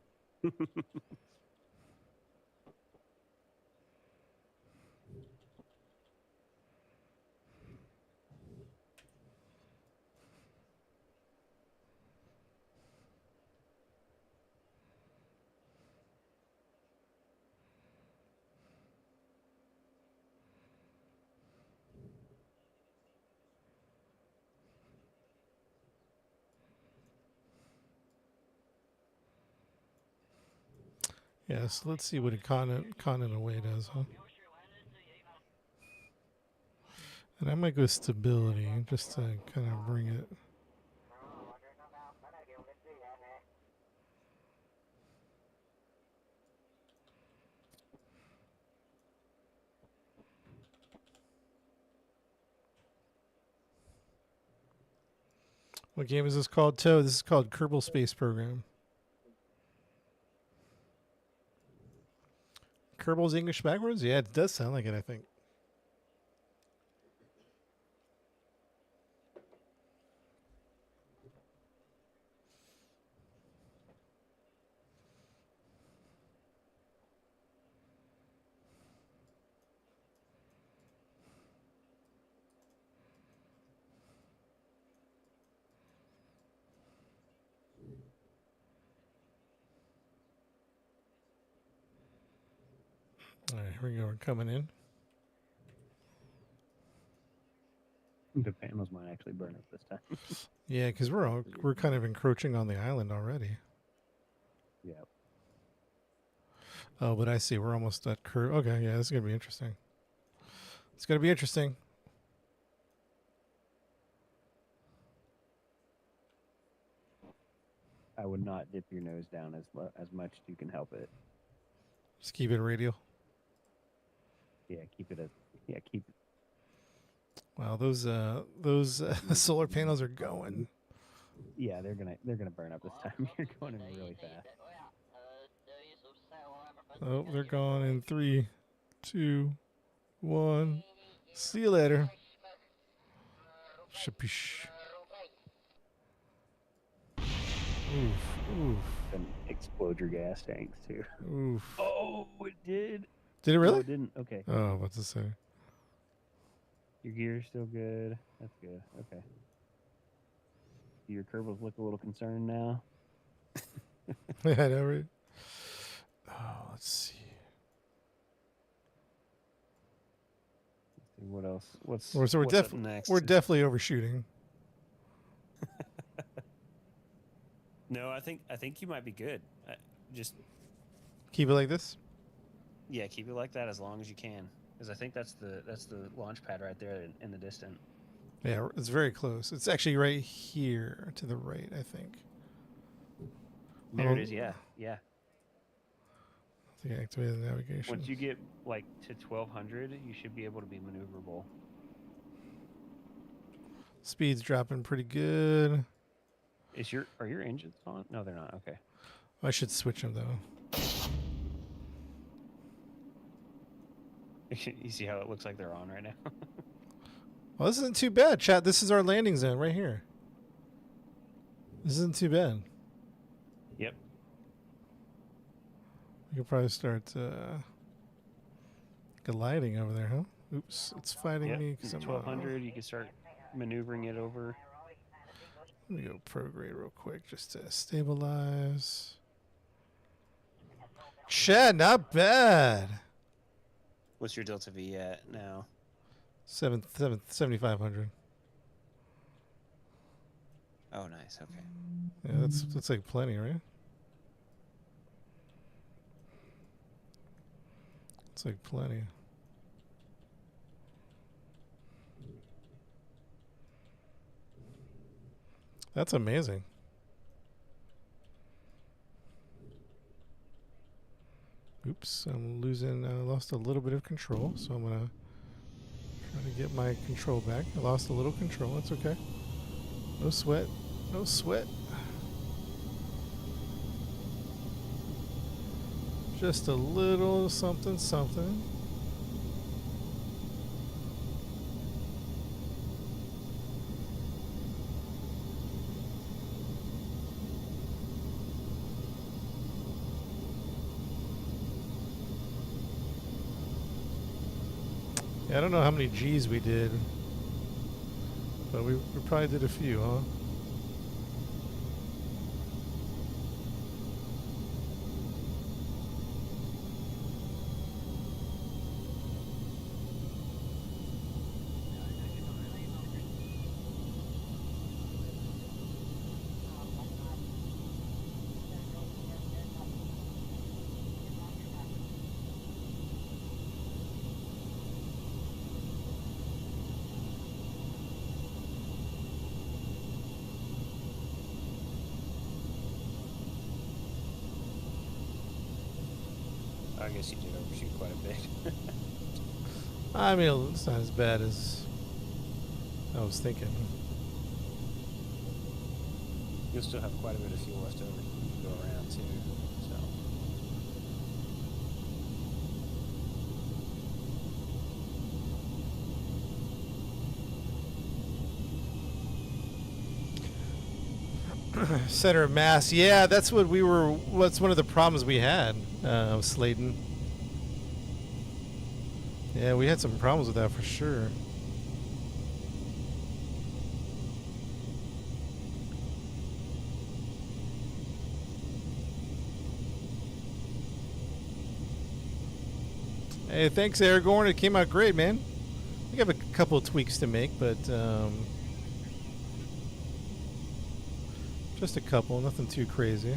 Yeah, so let's see what a continent away does, huh? And I might go stability just to kind of bring it. What game is this called, Toe? This is called Kerbal Space Program. Kerbal's English backwards? Yeah, it does sound like it, I think. All right, here we go. We're coming in. The panels might actually burn up this time. Yeah, because we're kind of encroaching on the island already. Yeah. Oh, but I see. We're almost at curve. Okay, yeah, this is gonna be interesting. It's gonna be interesting. I would not dip your nose down as much as you can help it. Just keep it radial. Yeah, keep it. Keep it. Wow, those solar panels are going. Yeah, they're gonna burn up this time. You're going in really fast. Oh, they're gone in 3, 2, 1. See you later. Shapish. Oof, oof, And explode your gas tanks too. oof. Oh, it did. Did it No, really? it didn't. Okay. Oh, what's it say? Your gear's still good. That's good. Okay. Your Kerbals look a little concerned now. Yeah, I know, right? Oh, let's see. Let's see what else? What's We're what's up next? we're definitely overshooting. No, I think you might be good. Just Keep it like this. yeah, keep it like that as long as you can, because I think that's the launch pad right there in the distance. Yeah, it's very close. It's actually right here to the right, I think. There Oh, it is. Yeah, yeah. I think I activated the navigation. Once you get like to 1200, you should be able to be maneuverable. Speed's dropping pretty good. Are your engines on? No, they're not. Okay. I should switch them though. You see how it looks like they're on right now? Well, this isn't too bad, chat. This is our landing zone right here. This isn't too bad. Yep. We could probably start gliding over there, huh? Oops, it's fighting Yep. me. 'Cause I'm, 1200, you can start maneuvering it over. Let me go prograde real quick just to stabilize. Chad, not bad. What's your Delta V at now? 7,500. Oh, nice. Okay. Yeah, that's like plenty, right? It's like plenty. That's amazing. Oop. Oops, I'm losing. I lost a little bit of control, so I'm gonna try to get my control back. I lost a little control. That's okay. No sweat. No sweat. Just a little something, something. Yeah, I don't know how many G's we did, but we probably did a few, huh? I guess you did overshoot quite a bit. I mean, it's not as bad as I was thinking. You'll still have quite a bit of fuel left over to go around too. So Center of mass. Yeah, that's what we were. What's one of the problems we had, Sladen. Yeah, we had some problems with that for sure. Hey, thanks, Aragorn. It came out great, man. We have a couple of tweaks to make, but just a couple, nothing too crazy.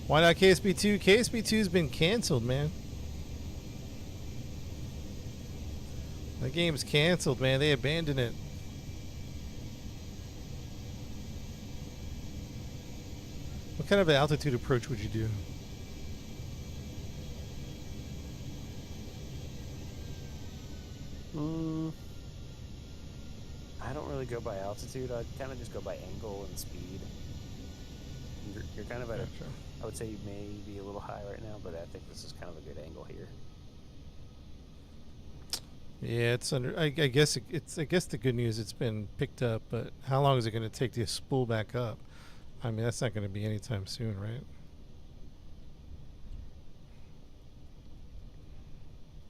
Why not KSP2? KSP2's been canceled, man. That game's canceled, man. They abandoned it. What kind of an altitude approach would you do? I don't really go by altitude. I kind of just go by angle and speed. You're kind of at Gotcha. I would say you may be a little high right now, but I think this is kind of a good angle here. Yeah, it's under. I guess it's. I guess the good news, it's been picked up, but how long is it going to take to spool back up? I mean, that's not going to be anytime soon, right?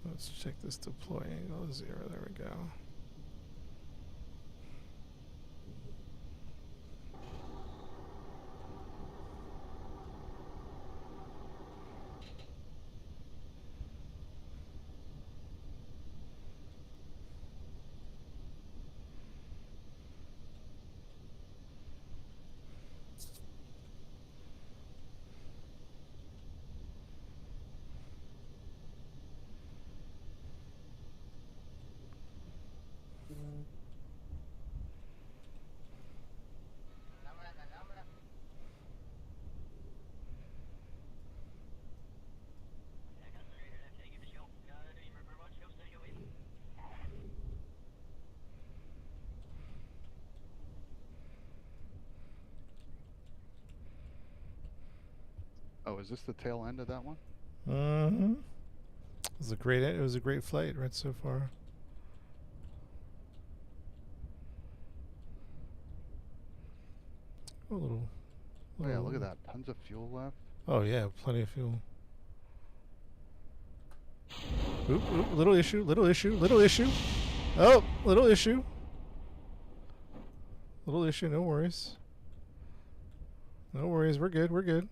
Let's check this deploy angle 0. There we go. Oh, is this the tail end of that one? Mm-hmm. It was a great. It was a great flight right so far. A little. Oh yeah, look at that. Tons of fuel left. Oh yeah, plenty of fuel. Oop, oop, little issue, little issue, little issue. Oh, little issue. Little issue, no worries. No worries, we're good, we're good.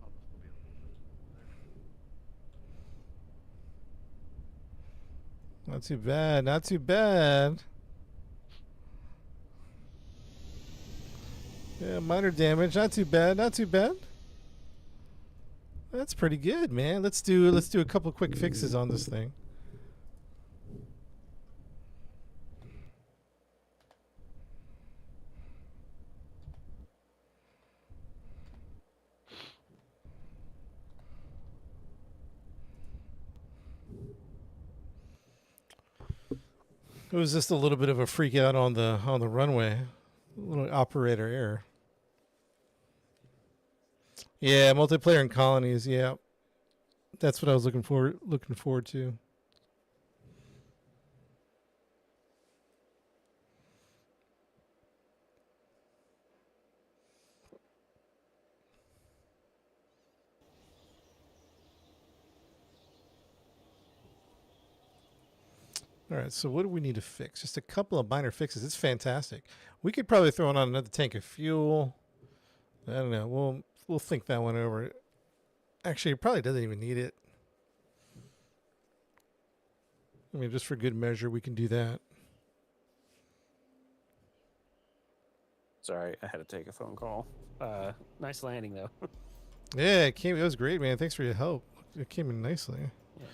Oh, this will be a little bit. Not too bad, not too bad. Yeah, minor damage, not too bad, not too bad. That's pretty good, man. Let's do a couple quick fixes on this thing. It was just a little bit of a freak out on the runway. A little operator error. Yeah, multiplayer in colonies. Yeah, that's what I was looking forward to. All right, so what do we need to fix? Just a couple of minor fixes. It's fantastic. We could probably throw on another tank of fuel. I don't know. We'll think that one over. Actually, it probably doesn't even need it. I mean, just for good measure, we can do that. Sorry, I had to take a phone call. Nice landing though. Yeah, it was great, man. Thanks for your help. It came in nicely. Yeah.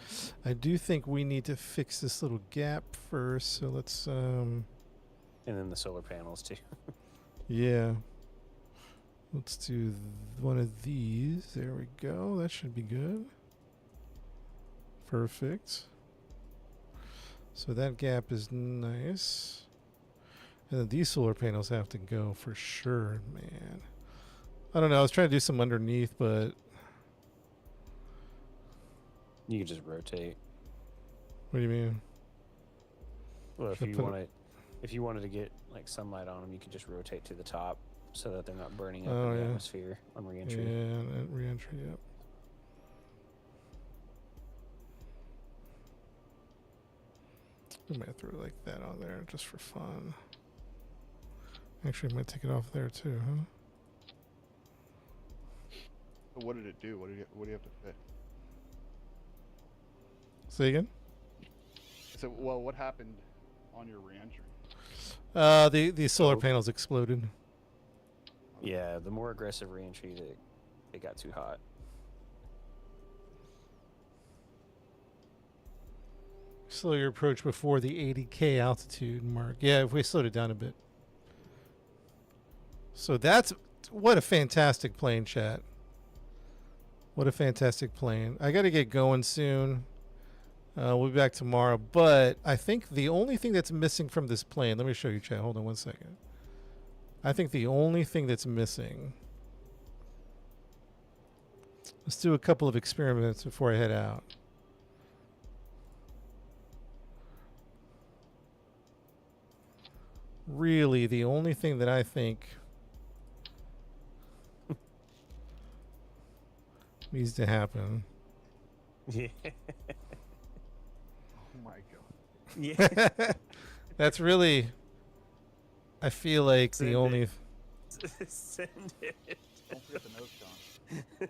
I do think we need to fix this little gap first. So let's And then the solar panels too. yeah. Let's do one of these. There we go. That should be good. Perfect. So that gap is nice. And then these solar panels have to go for sure, man. I don't know. I was trying to do some underneath, but You can just rotate. what do you mean? Well, if Should I you put it- wanted, if you wanted to get like sunlight on them, you could just rotate to the top so that they're not burning up Oh, in the yeah. atmosphere on Yeah, reentry. and re-entry, yep. We might throw like that on there just for fun. Actually, I might take it off there too, huh? So what did it do? What do you have to fix? Say again? So, well, what happened on your reentry? The solar Oh. panels exploded. Yeah, the more aggressive reentry, it got too hot. Slow your approach before the 80K altitude mark. Yeah, if we slowed it down a bit. So that's what a fantastic plane, chat. What a fantastic plane. I got to get going soon. We'll be back tomorrow. But I think the only thing that's missing from this plane, let me show you, chat. Hold on one second. I think the only thing that's missing. Let's do a couple of experiments before I head out. Really, the only thing that I think needs to happen. Yeah. Oh my god. Yeah. That's really, I feel like Send the it. only. Send it. Don't forget the nose cone.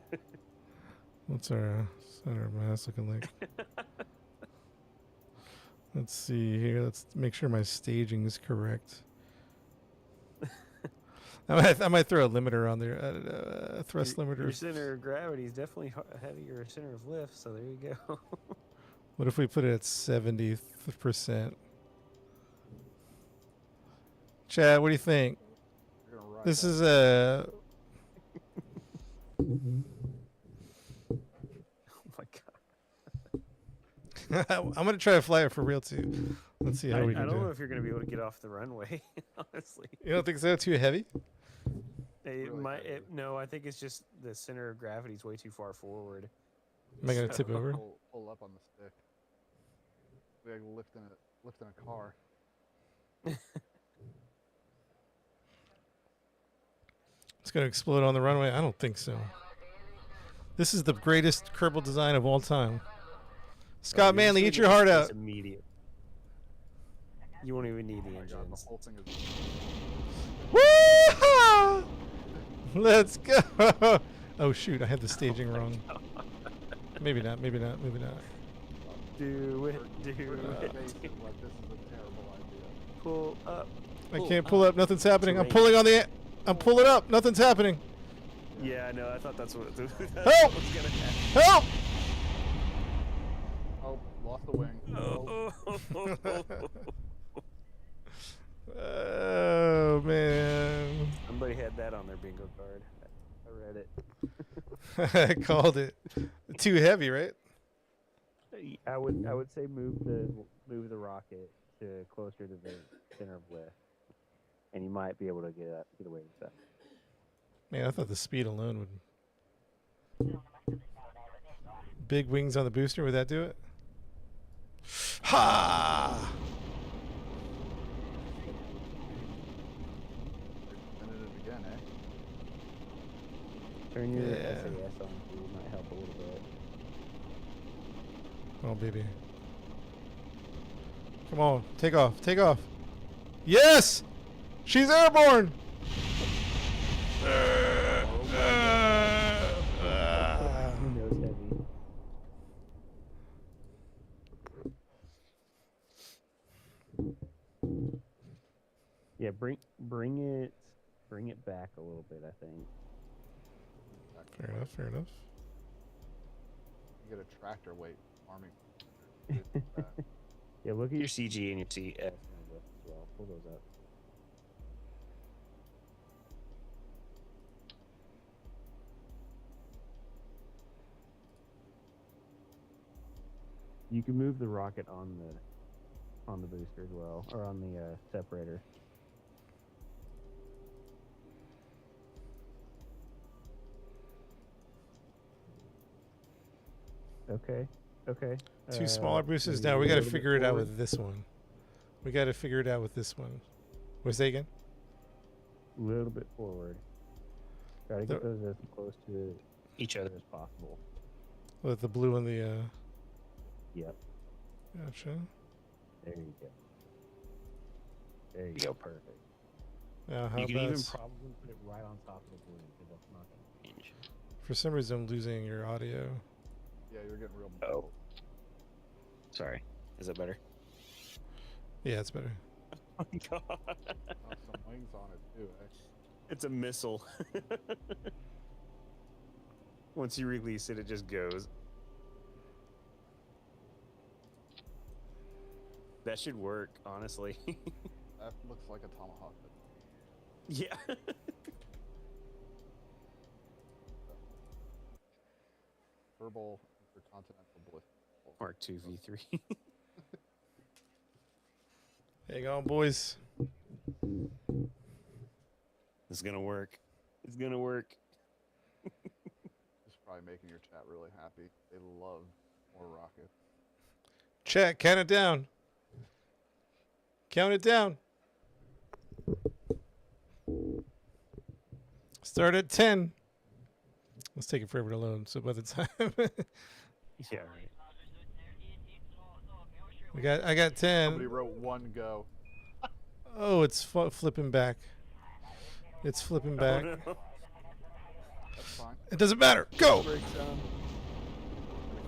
What's our center mass looking like? Let's see here. Let's make sure my staging is correct. I might throw a limiter on there. Thrust Your limiter. center of gravity is definitely ahead of your center of lift, so there you go. What if we put it at 70%? Chad, what do you think? You're gonna ride This that. is a. Oh my god. I'm gonna try to fly it for real too. Let's see how I we can don't know do. if you're gonna be able to get off the runway, honestly. You don't think so? Too heavy? It Really might, heavy. no, I think it's just the center of gravity is way too far forward. Am I gonna tip So- over? Pull up on the stick. We like lifting a car. It's gonna explode on the runway? I don't think so. This is the greatest Kerbal design of all time. Scott you're Manley, just eat gonna your get heart this out. Immediate. You won't even need Oh the my god, the engines. whole thing is. Woo! Let's go. Oh shoot, I had the staging wrong. Maybe not, maybe not, maybe not. Do it, do We're gonna it. face it like this is a terrible idea. Pull up. I Pull can't pull up. up, nothing's happening. I'm Terrain. pulling on the I'm pulling up, nothing's happening. Yeah, I know. I thought that's what Help! was gonna happen. Help! Oh, lost the wing. Oh man. Somebody had that on their bingo card. I read it. I called it. Too heavy, right? I would say move the rocket to closer to the center of lift, and you might be able to get away with that. Man, I thought the speed alone would. Big wings on the booster, would that do it? Ha! Minute it again, eh? Turn your Yeah. SAS on too, might help a little bit. Oh, baby. Come on, take off, take off. Yes! She's airborne! Nose heavy. Yeah, bring it back a little bit, I think. Fair enough, fair enough. You get a tractor weight arming. Yeah, look at your CG and your TS. As well. Pull those up. You can move the rocket on the booster as well, or on the separator. Okay. Okay. Two smaller boosters. maybe Now we a got to little bit figure it out forward. with this one. We got to figure it out with this one. What's that again? A little bit forward. Try to get The- those as close to Each each other. other as possible. With the blue and the. Yep. Gotcha. There you go. There you go. Perfect. Now, how You can about even Probably put it right on top of the blue because that's not going to change. for some reason I'm losing your audio. Yeah, you're getting real. Oh. Sorry. Is that better? Yeah, it's better. Oh my god. Oh, some wings on it too, eh? It's a missile. Once you release it, it just goes. That should work, honestly. That looks like a tomahawk. But Yeah. Verbal intercontinental bliss. Mark II V3. Hang on, boys. It's gonna work. It's gonna work. Just probably making your chat really happy. They love more rockets. Chat, count it down. Count it down. Start at 10. Let's take it forever to load. So by the time Yeah. Right. I got 10. Somebody wrote one go. Oh, it's flipping back. It's flipping back. Oh, no. That's fine. It doesn't matter. Go. Breaks down. Gonna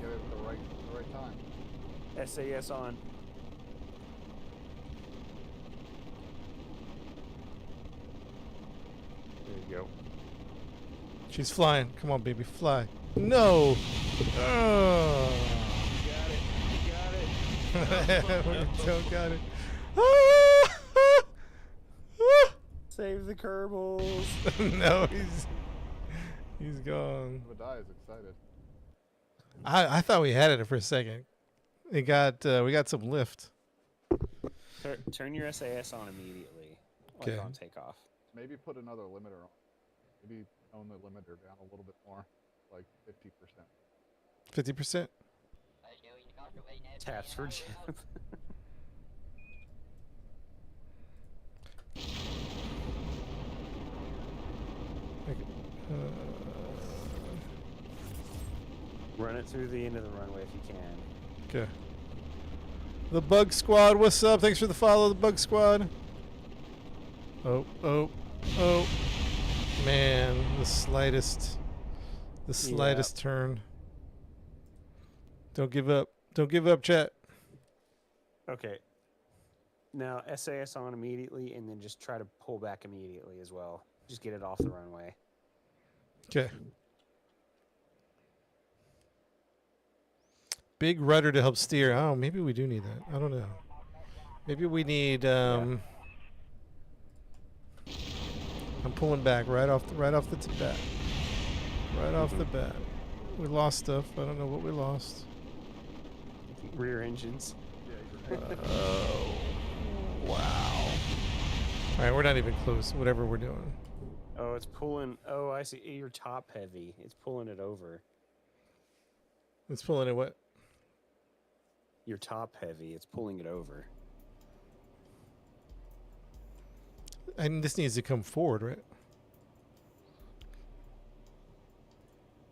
get it at the right time. SAS on. There you go. She's flying. Come on, baby, fly. No. Oh. You got it. You got it. We don't got it. Save the Kerbals. No, he's gone. Obadiah is excited. I thought we had it for a second. We got some lift. Turn your SAS on immediately. Like Okay. on takeoff. Maybe put another limiter on. Maybe tone the limiter down a little bit more, like 50%. 50%. Taps for Jim. Run it through the end of the runway if you can. Okay. The Bug Squad, what's up? Thanks for the follow, the Bug Squad. Oh. Man, the slightest turn. Don't give up. Don't give up, chat. Okay. Now SAS on immediately, and then just try to pull back immediately as well. Just get it off the runway. Okay. Big rudder to help steer. Oh, maybe we do need that. I don't know. Maybe we need. I'm pulling back right off the bat. Right off the bat. We lost stuff. I don't know what we lost. Rear engines. Yeah, you're Oh. Wow. All right, we're not even close. Whatever we're doing. Oh, it's pulling. Oh, I see. You're top heavy. It's pulling it over. It's pulling it what? You're top heavy. It's pulling it over. And this needs to come forward, right?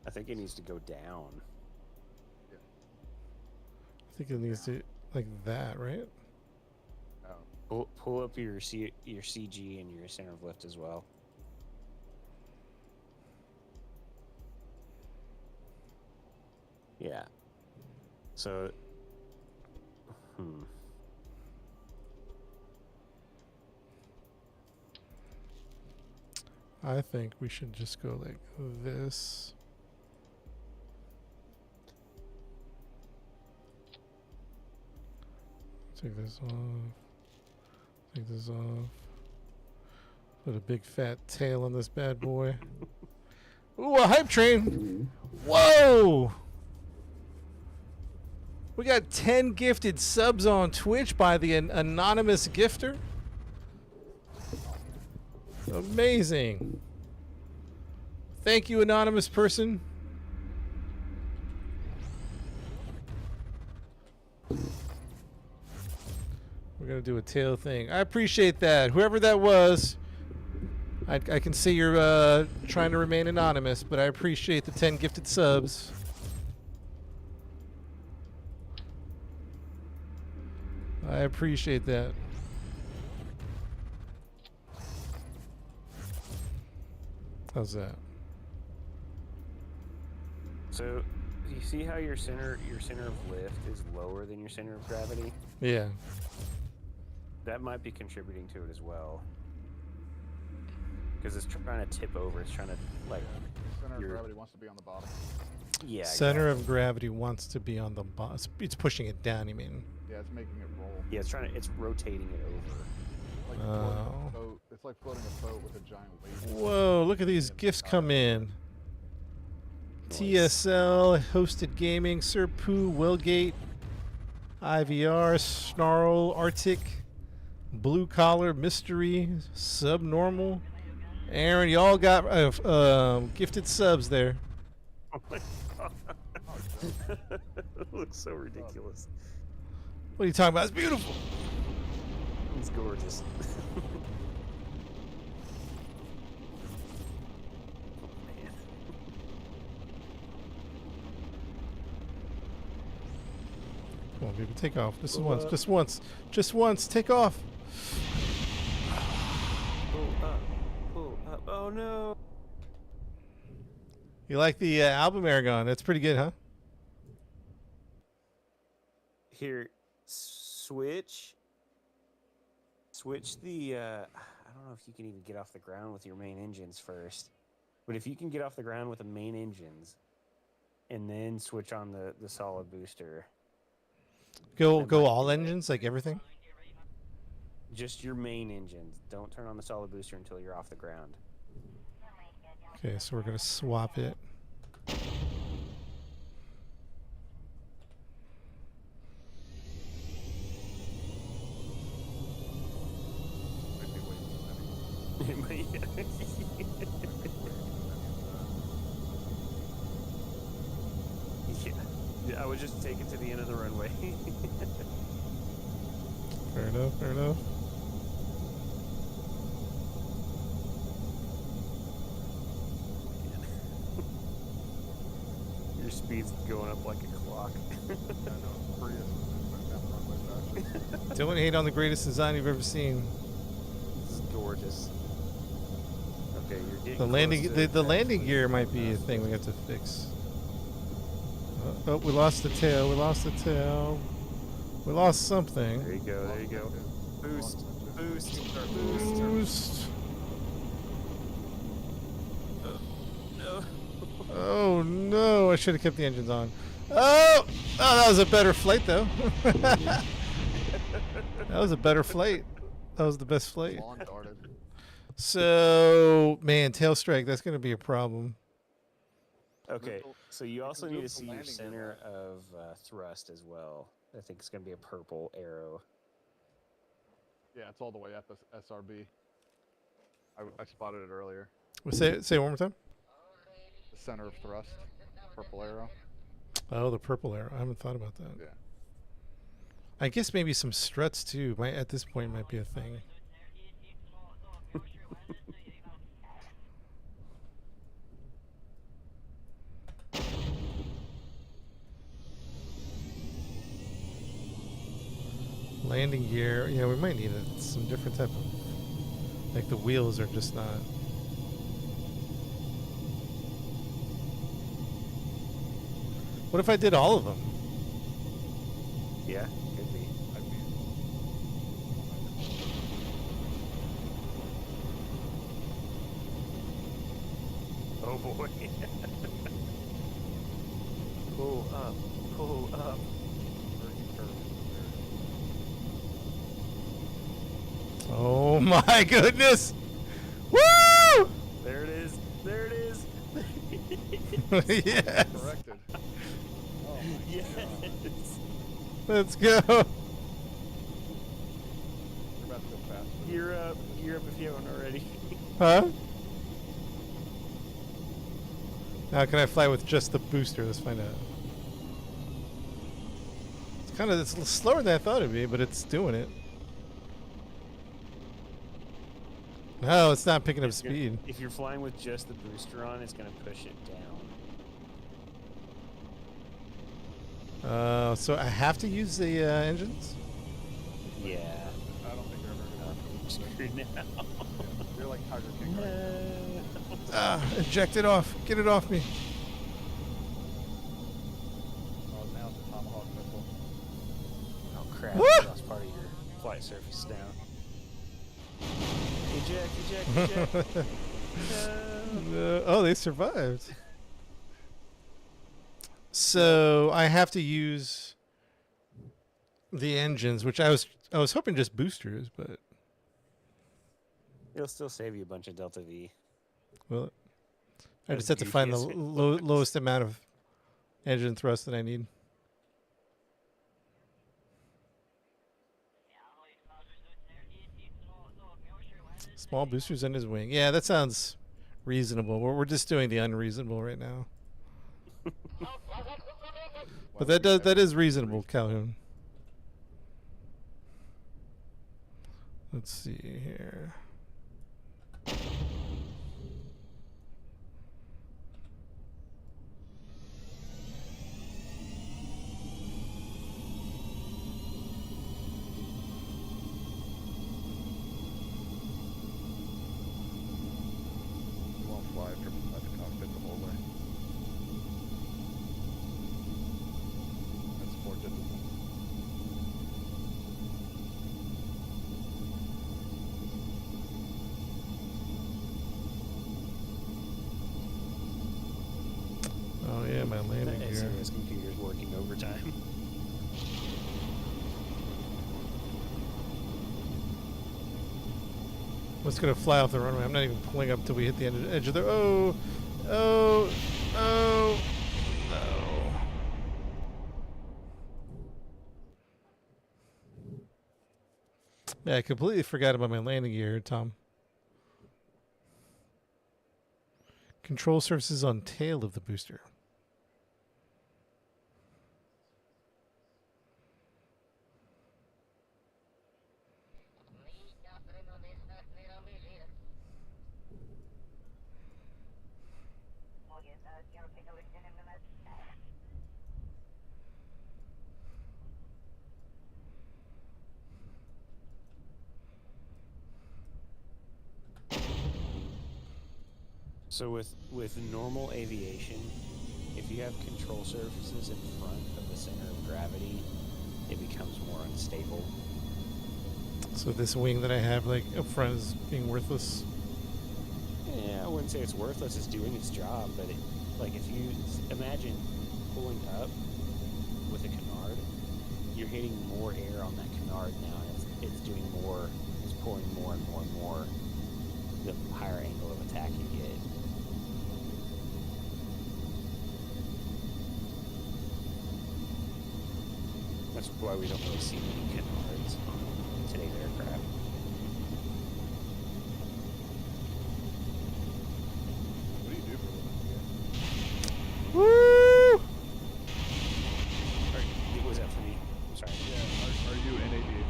I think it needs to go down. I think it needs to like that, right? Pull up your CG and your center of lift as well. Yeah. So. I think we should just go like this. Take this off. Take this off. Put a big fat tail on this bad boy. Ooh, a hype train! Whoa! We got 10 gifted subs on Twitch by the anonymous gifter. Amazing. Thank you, anonymous person. We're going to do a tail thing. I appreciate that. Whoever that was, I can see you're trying to remain anonymous, but I appreciate the 10 gifted subs. I appreciate that. How's that? So, you see how your center of lift is lower than your center of gravity? Yeah. That might be contributing to it as well. Because it's trying to tip over. It's trying to, like... Center of gravity wants to be on the bottom. Yeah, Center of gravity wants to be on the bottom. It's pushing it down, you mean? Yeah, it's making it roll. Yeah, it's rotating it over. Like floating a boat. It's like floating a boat with a giant weight. Whoa, look at these gifts come in. TSL, Hosted Gaming, Sir Pooh, Willgate, IVR, Snarl, Arctic, Blue Collar, Mystery, Subnormal. Aaron, y'all got gifted subs there. Oh my god. It looks so ridiculous. What are you talking about? It's beautiful. It's gorgeous. Come on, baby, take off. Just once, just once, just once. Take off. Pull up, pull up. Oh no. You like the album Aragon? That's pretty good, huh? Here, switch the, I don't know if you can even get off the ground with your main engines first, but if you can get off the ground with the main engines and then switch on the solid booster. Go all engines, like everything? Just your main engines. Don't turn on the solid booster until you're off the ground. Okay, so we're going to swap it. Yeah, I would just take it to the end of the runway. Fair enough, fair enough. Your speed's going up like a clock. Don't hate on the greatest design you've ever seen. This is gorgeous. Okay, you're getting The close landing, to the landing gear might be a thing we have to fix. Oh, we lost the tail. We lost the tail. We lost something. There you go. There you go. Boost. Boost. Boost. Boost. No. Oh no! I should have kept the engines on. Oh, that was a better flight though. That was a better flight. That was the best flight. Lawn darted. So, man, tail strike. That's going to be a problem. Okay, so you also need to see your landing gear center of thrust as well. I think it's going to be a purple arrow. Yeah, it's all the way at the SRB. I spotted it earlier. Say it one more time. The center of thrust, purple arrow. Oh, the purple arrow. I haven't thought about that. Yeah. I guess maybe some struts too. Might at this point might be a thing. Landing gear. Yeah, we might need some different type of. Like the wheels are just not. What if I did all of them? Yeah, could be. I'd be. Oh boy. Pull up. Pull up. Oh my goodness! Woo! There it is. There it is. Yes. Corrected. Oh my Yes. God. Let's go. You're about to go fast. You're up. You're up if you haven't already. Huh? Now can I fly with just the booster? Let's find out. It's a little slower than I thought it'd be, but it's doing it. No, it's not picking up It's gonna- speed. If you're flying with just the booster on, it's going to push it down. So I have to use the engines? Yeah. I don't think you're ever gonna. I'm screwed now. You're like Tiger King right now. Ah, eject it off. Get it off me. Oh, now it's a Tomahawk missile. Oh crap! Woo! You lost part of your flight surface now. Eject! Eject! Eject! No. Oh, they survived. So I have to use the engines, which I was hoping just boosters, but It'll still save you a bunch of Delta V. well, I As just have to goofy find the as it looks. lowest amount of engine thrust that I need. Small boosters in his wing. Yeah, that sounds reasonable. We're just doing the unreasonable right now. But that is reasonable, Calhoun. Let's see here. You won't fly from the cockpit the whole way. That's 4 digits. Oh yeah, my That landing gear. SOS computer's working overtime. What's gonna fly off the runway? I'm not even pulling up till we hit the edge of the. Oh, no! Yeah, I completely forgot about my landing gear, Tom. Control surfaces on tail of the booster. So with normal aviation, if you have control surfaces in front of the center of gravity, it becomes more unstable. So this wing that I have, like up front, is being worthless. Yeah, I wouldn't say it's worthless. It's doing its job, but like if you imagine pulling up with a canard, you're hitting more air on that canard now, and it's doing more. It's pulling more and more and more. The higher angle of attack you get. That's why we don't really see many canards on today's aircraft. What do you do for a living? Woo! What was that for me? I'm sorry. Yeah. Are you in aviation?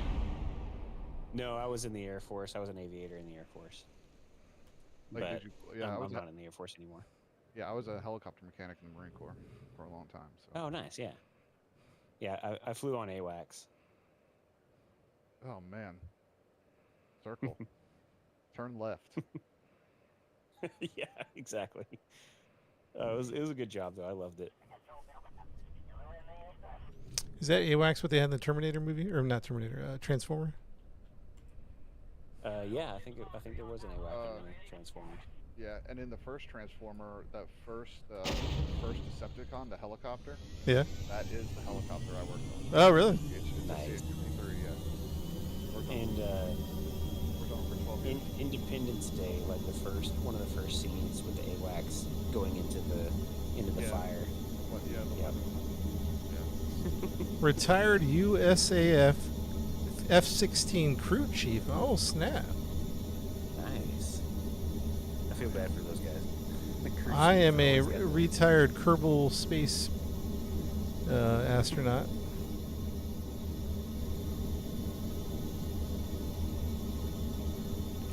No, I was in the Air Force. I was an aviator in the Air Force. Like, but did you? Yeah, I'm, I was. I'm not in the Air Force anymore. Yeah, I was a helicopter mechanic in the Marine Corps for a long time. So. Oh, nice. Yeah. Yeah, I flew on AWACS. Oh man. Circle. Turn left. Yeah, exactly. It was a good job though. I loved it. Is that AWACS what they had in the Terminator movie, or not Terminator? Transformer. Yeah, I think there was an AWAC in the Transformers. Yeah, and in the first Transformer, that first Decepticon, the helicopter, Yeah. that is the helicopter I worked on. Oh, really? It's Nice. a CH-53, yeah. Worked on, And worked on it for 12 years. Independence Day, like one of the first scenes with the AWACS going into the Yeah. fire. What, yeah, the Yep. weapon. Yeah. Retired USAF F-16 crew chief. Oh, snap. Nice. I feel bad for those guys. The crew I chiefs am a always got the- retired Kerbal Space astronaut.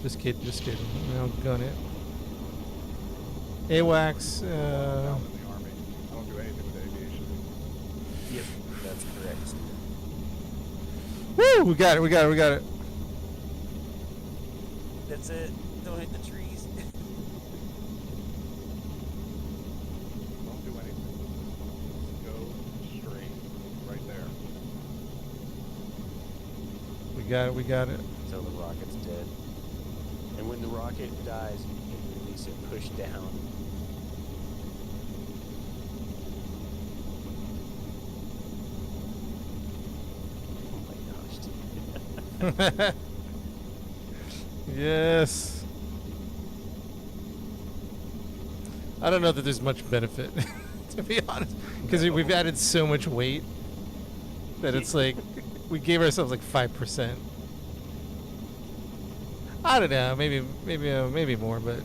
Just kidding, just kidding. I'll gun it. AWACS, Down in the Army. I don't do anything with aviation. Yep, that's correct. woo! We got it, we got it, we got it. That's it. Don't hit the trees. Don't do anything. Go straight. Right there. We got it, we got it. Until the rocket's dead. And when the rocket dies, you can release it push down. Oh my gosh, dude. Yes. I don't know that there's much benefit, to be honest, because we've added so much weight that it's like we gave ourselves like 5%. I don't know, maybe more, but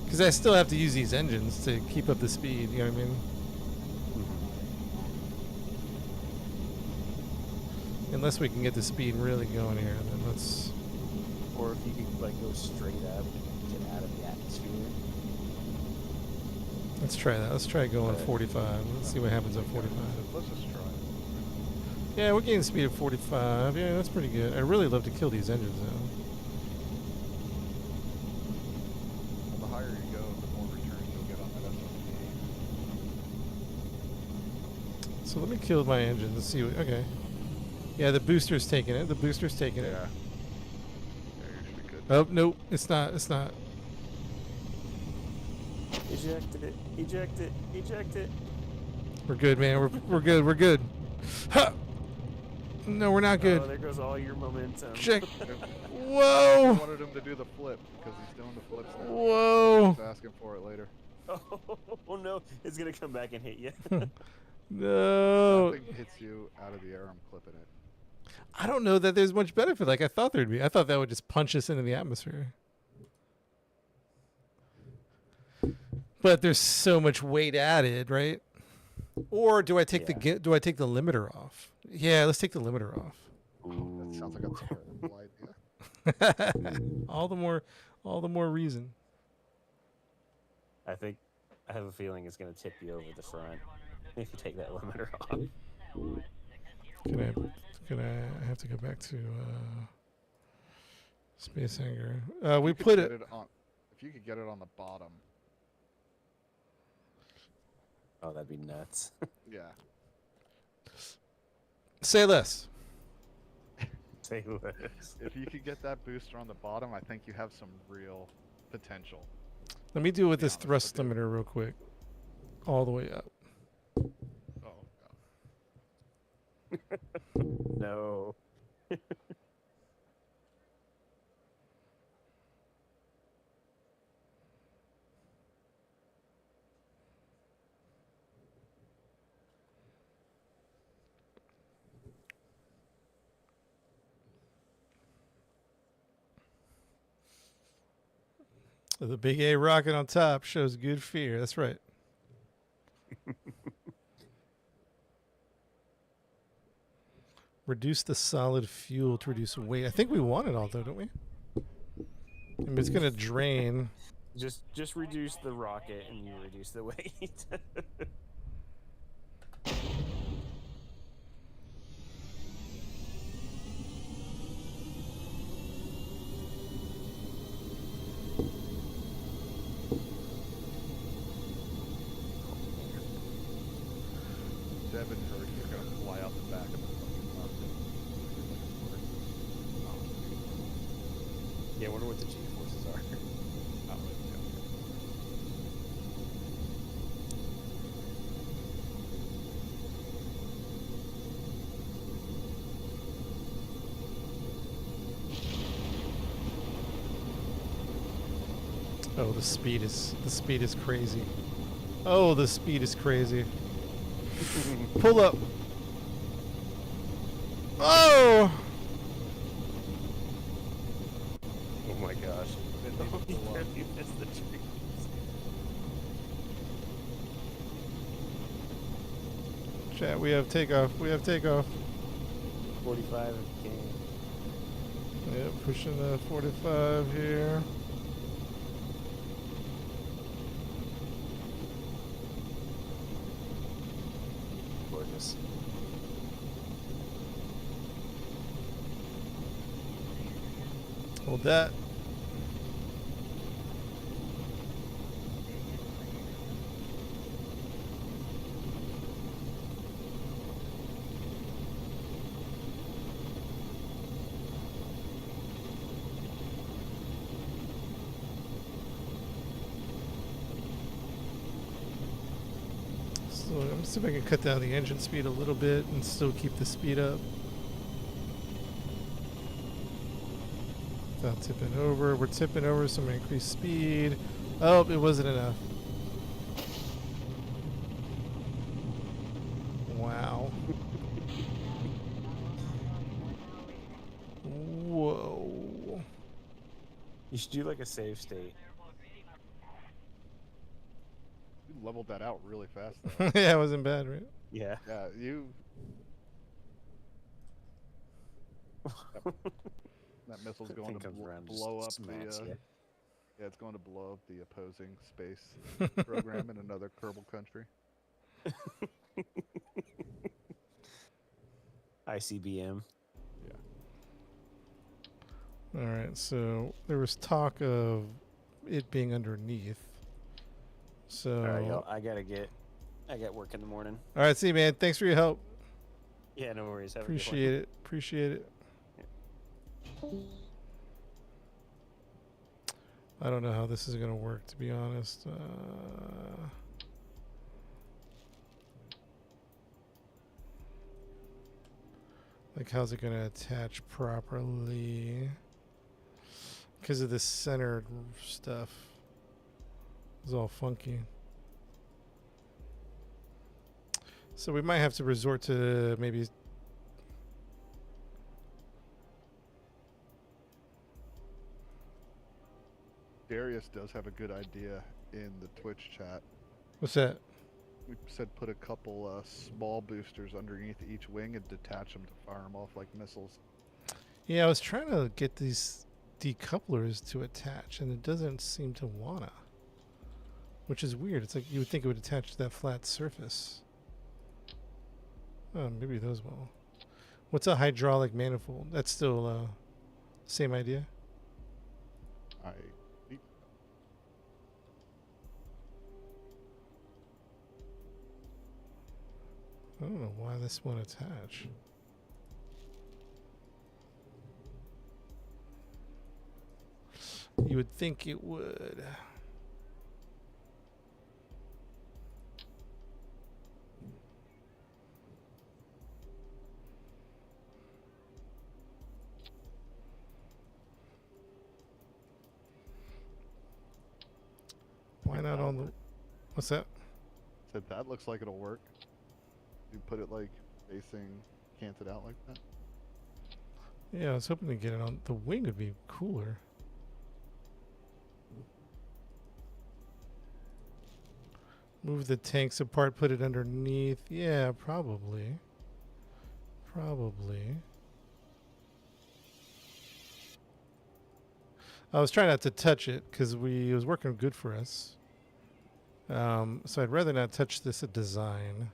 because I still have to use these engines to keep up the speed. You know what I mean? Unless we can get the speed really going here, then let's. Or if you could like go straight up and get out of the atmosphere. Let's try that. Let's try going 45. Let's see what happens at 45. Let's just try it. Yeah, we're getting speed at 45. Yeah, that's pretty good. I'd really love to kill these engines, though. Well, the higher you go, the more returns you'll get on that SLT. So let me kill my engine. Let's see. Okay. Yeah, the booster's taking it. The booster's taking it. Yeah. Yeah, you should be good. Oh, nope. It's not. It's not. Eject it. Eject it. Eject it. We're good, man. We're good. We're good. Ha! No, we're not good. Oh, there goes all your momentum. Check. I Whoa! wanted him to do the flip because he's doing the flips now. Whoa! Just ask him for it later. Oh no, it's gonna come back and hit you. No. Something hits you out of the air, I'm clipping it. I don't know that there's much benefit like I thought there'd be. I thought that would just punch us into the atmosphere. But there's so much weight added, right? Or do I take the limiter off? Yeah, let's take the limiter off. That sounds like a terrible idea. all the more reason. I think I have a feeling it's gonna tip you over the front if you take that limiter off. Can I have to go back to Space Hangar. We put it on. If you could get it on the bottom. Oh, that'd be nuts. Yeah. say less. Say less. If you could get that booster on the bottom, I think you have some real potential. Let me do it with Be this honest thrust with you. limiter real quick. All the way up. Oh, No. The big A rocket on top shows good fear. That's right. Reduce the solid fuel to reduce weight. I think we want it all, though, don't we? I mean, it's going to drain. Just reduce the rocket and you reduce the weight. Devin heard you're gonna fly out the back of the fucking mountain. Yeah, I wonder what the G-forces are. Oh, the speed is crazy. Oh, the speed is crazy. Pull up. Oh! Oh my gosh. He You missed the trees. Chat, we have takeoff. We have takeoff. 45 if you can. Yep, pushing the 45 here. Gorgeous. Hold that. So I'm gonna see if I can cut down the engine speed a little bit and still keep the speed up. Without tipping over. We're tipping over, so I'm gonna increase speed. Oh, it wasn't enough. Wow. Whoa. You should do like a save state. You leveled that out really fast, though. Yeah, it wasn't bad, right? Yeah. Yeah, you. That missile's going to Thing comes around, just blow up smacks the. ya. Yeah, it's going to blow up the opposing space program in another Kerbal country. ICBM. All right, so there was talk of it being underneath. So, All right, yo, I got work in the morning. all right, see, you, man. Thanks for your help. Yeah, no worries. Have a good one. Appreciate it. Appreciate it. I don't know how this is gonna work, to be honest. Like, how's it gonna attach properly? Because of this centered stuff. It's all funky. So we might have to resort to maybe. Darius does have a good idea in the Twitch chat. What's that? We said put a couple small boosters underneath each wing and detach them to fire them off like missiles. Yeah, I was trying to get these decouplers to attach, and it doesn't seem to wanna. Which is weird. It's like you would think it would attach to that flat surface. Oh, maybe those will. What's a hydraulic manifold? That's still same idea. I I don't know why this won't attach. You would think it would. Why not on the... What's that? said that looks like it'll work. You put it like facing canted out like that. Yeah, I was hoping to get it on... The wing would be cooler. Move the tanks apart, put it underneath. Yeah, probably. Probably. I was trying not to touch it because it was working good for us. So I'd rather not touch this design.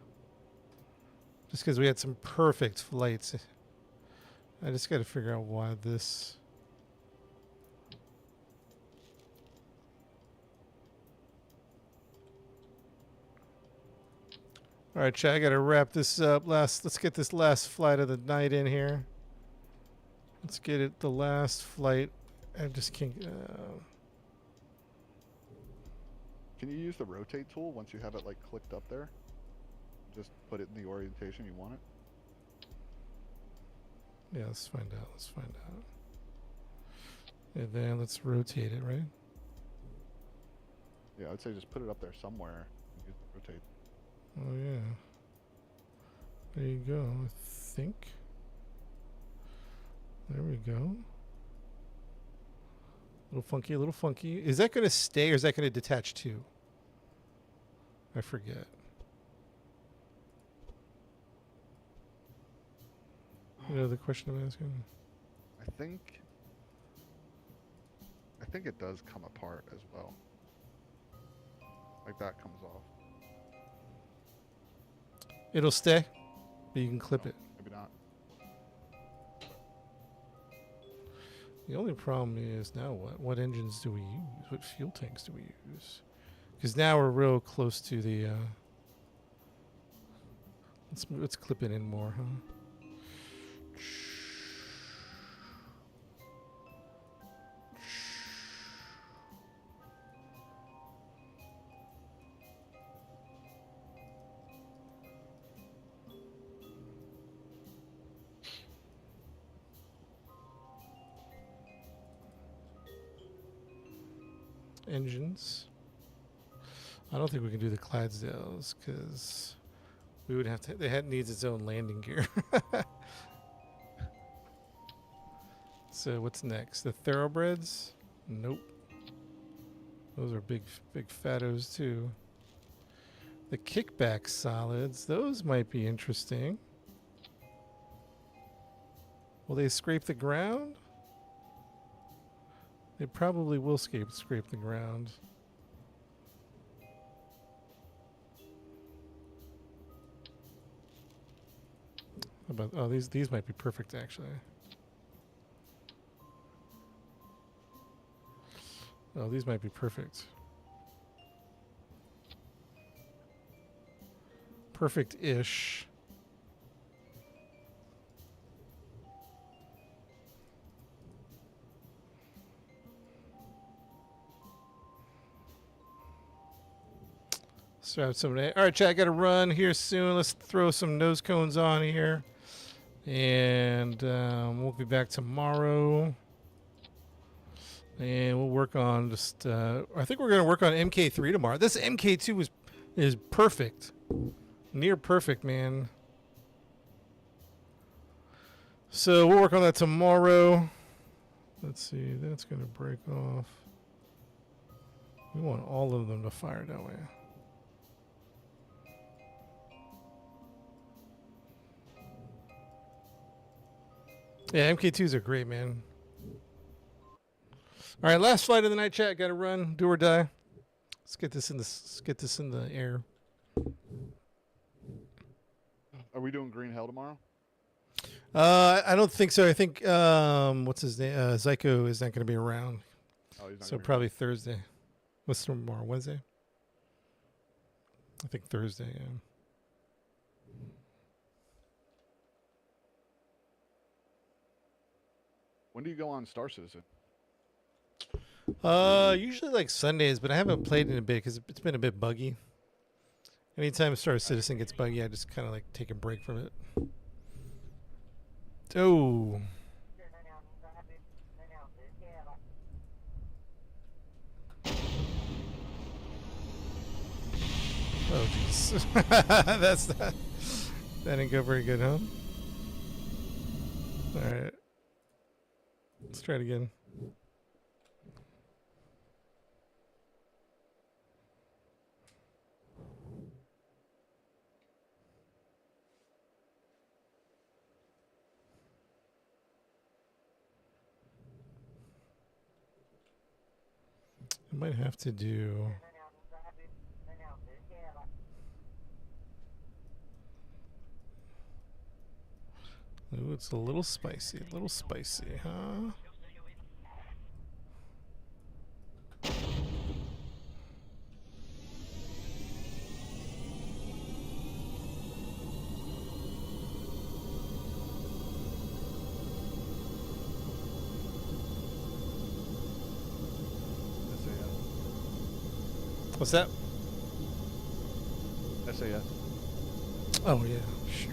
Just because we had some perfect flights. I just got to figure out why this... All right, chat, I got to wrap this up. Let's get this last flight of the night in here. Let's get it the last flight. I just can't... Can you use the rotate tool once you have it like clicked up there? Just put it in the orientation you want it. Yeah, let's find out. Let's find out. And then let's rotate it, right? Yeah, I'd say just put it up there somewhere. And use the rotate. Oh, yeah. There you go, I think. There we go. A little funky, a little funky. Is that going to stay or is that going to detach too? I forget. You know the question I'm asking? I think it does come apart as well. Like that comes off. It'll stay, but you can clip it. Maybe not. The only problem is now what engines do we use? What fuel tanks do we use? Because now we're real close to the... let's clip it in more, huh? Engines. I don't think we can do the Clydesdales because we would have to. Needs its own landing gear. So what's next? The Thoroughbreds? Nope. Those are big fattos too. The Kickback solids. Those might be interesting. Will they scrape the ground? They probably will scrape the ground. How about, oh, these might be perfect actually. Oh, these might be perfect. Perfect-ish. So all right, chat, I got to run here soon. Let's throw some nose cones on here, and we'll be back tomorrow. And we'll work on just. I think we're going to work on MK3 tomorrow. This MK2 is perfect, near perfect, man. So we'll work on that tomorrow. Let's see, that's going to break off. We want all of them to fire, don't we? Yeah, MK2s are great, man. All right, last flight of the night, chat. Got to run, do or die. Let's get this in the air. Are we doing Green Hell tomorrow? I don't think so. I think what's his name? Zyko is not going to be around. Oh, he's not So gonna be probably Thursday. What's tomorrow? Wednesday? I think Thursday, yeah. When do you go on Star Citizen? Usually like Sundays, but I haven't played in a bit because it's been a bit buggy. Anytime Star Citizen gets buggy, I just kind of like take a break from it. Oh. Oh, jeez. That didn't go very good, huh? All right. Let's try it again. I might have to do. Ooh, it's a little spicy, huh? What's that? SAS. Oh yeah, shoot.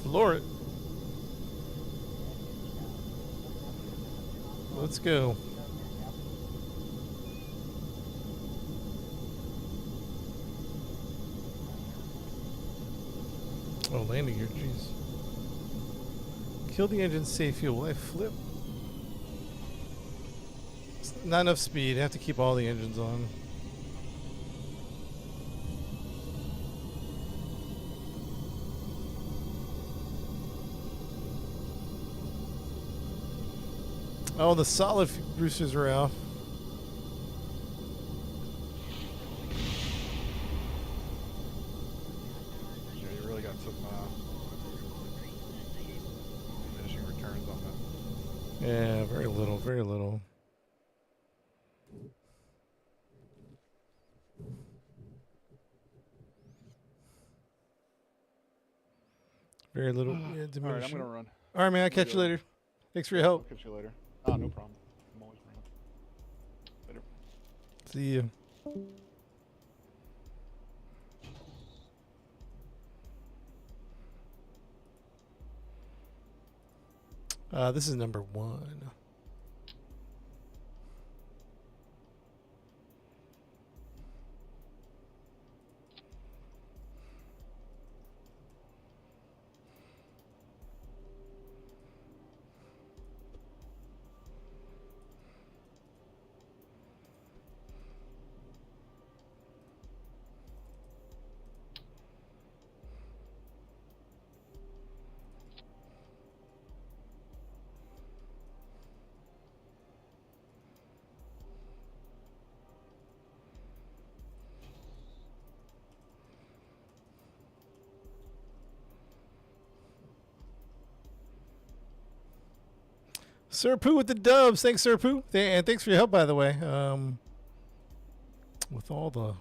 Floor it. Let's go. Oh, landing gear, jeez. Kill the engine, save fuel. Will I flip? It's not enough speed. I have to keep all the engines on. Oh, the solid boosters are off. Yeah, you really got some finishing returns on that. Yeah, very little, very little. Very little. Yeah, All right, I'm diminishing. gonna run. All right, man. I'll I'm gonna catch you go. later. Thanks for your I'll help. catch you later. Oh, no problem. I'm always running. Later. See you. This is number 1. Sir Pooh with the dubs. Thanks, Sir Pooh. And thanks for your help, by the way. With all the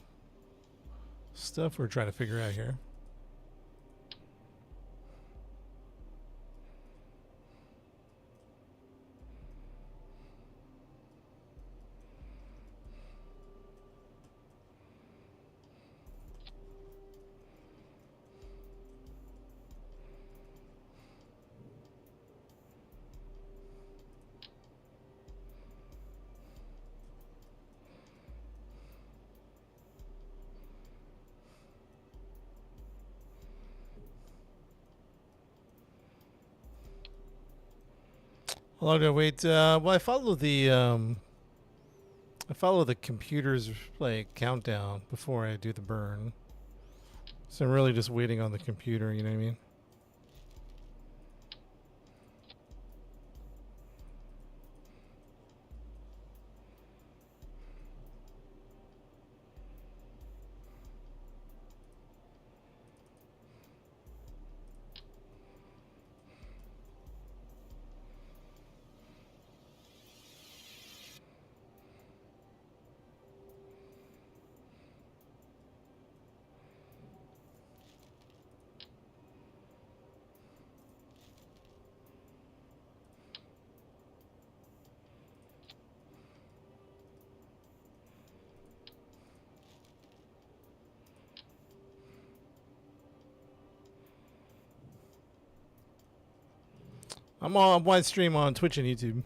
stuff we're trying to figure out here. How long do I wait? Well, I follow the computer's like countdown before I do the burn. So I'm really just waiting on the computer. You know what I mean? I'm on wide stream on Twitch and YouTube.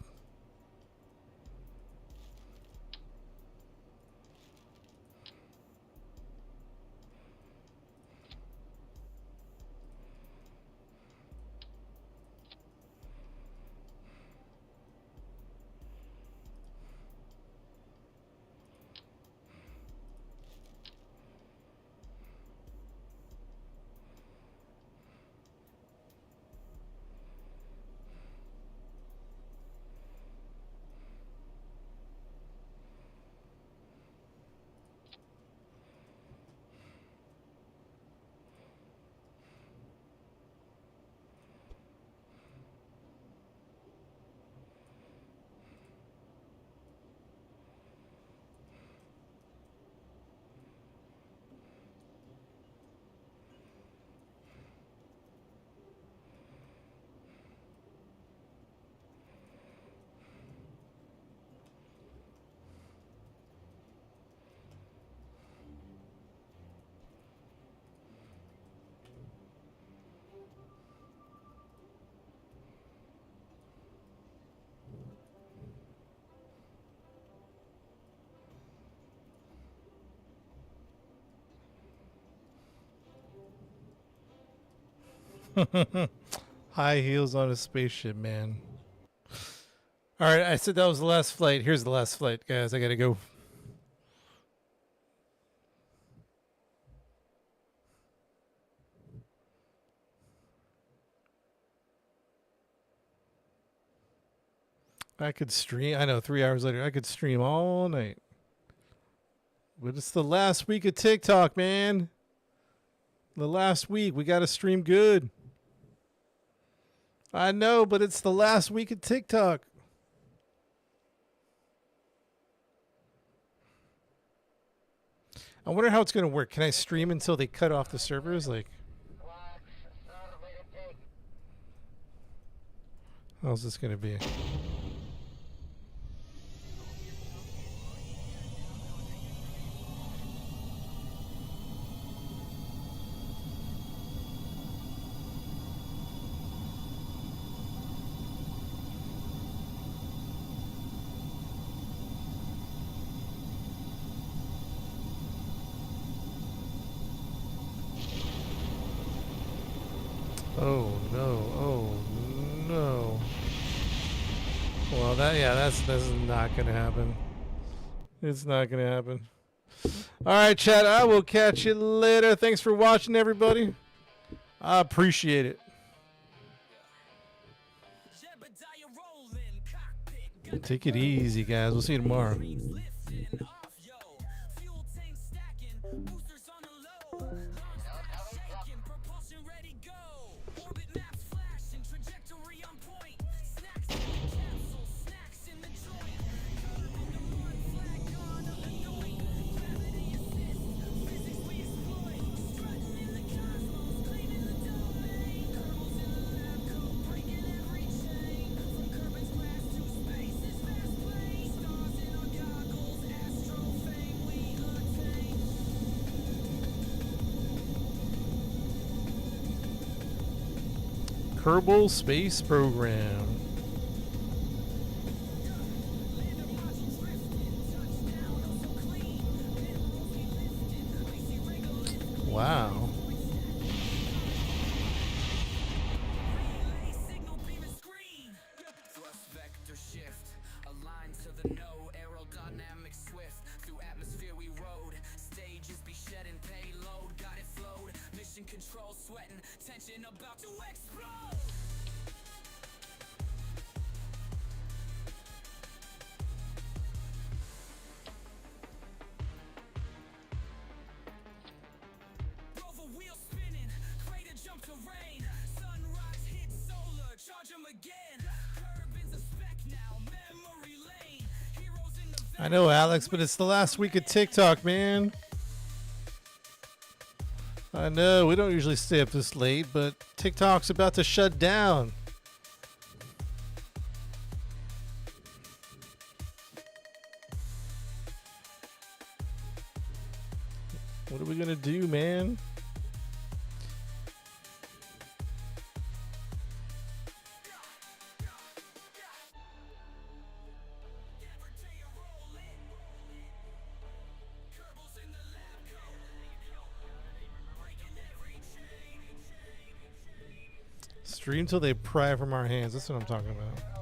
High heels on a spaceship, man. All right, I said that was the last flight. Here's the last flight, guys. I gotta go. I could stream. I know 3 hours later, I could stream all night. But it's the last week of TikTok, man. The last week. We got to stream good. I know, but it's the last week of TikTok. I wonder how it's going to work. Can I stream until they cut off the servers? Like, how's this going to be? Oh no! Oh no! Well, that's not gonna happen. It's not gonna happen. All right, chat. I will catch you later. Thanks for watching, everybody. I appreciate it. Take it easy, guys. We'll see you tomorrow. Kerbal Space Program. Wow. I know, Alex, but it's the last week of TikTok, man. I know, we don't usually stay up this late, but TikTok's about to shut down. What are we gonna do, man? Stream till they pry from our hands. That's what I'm talking about.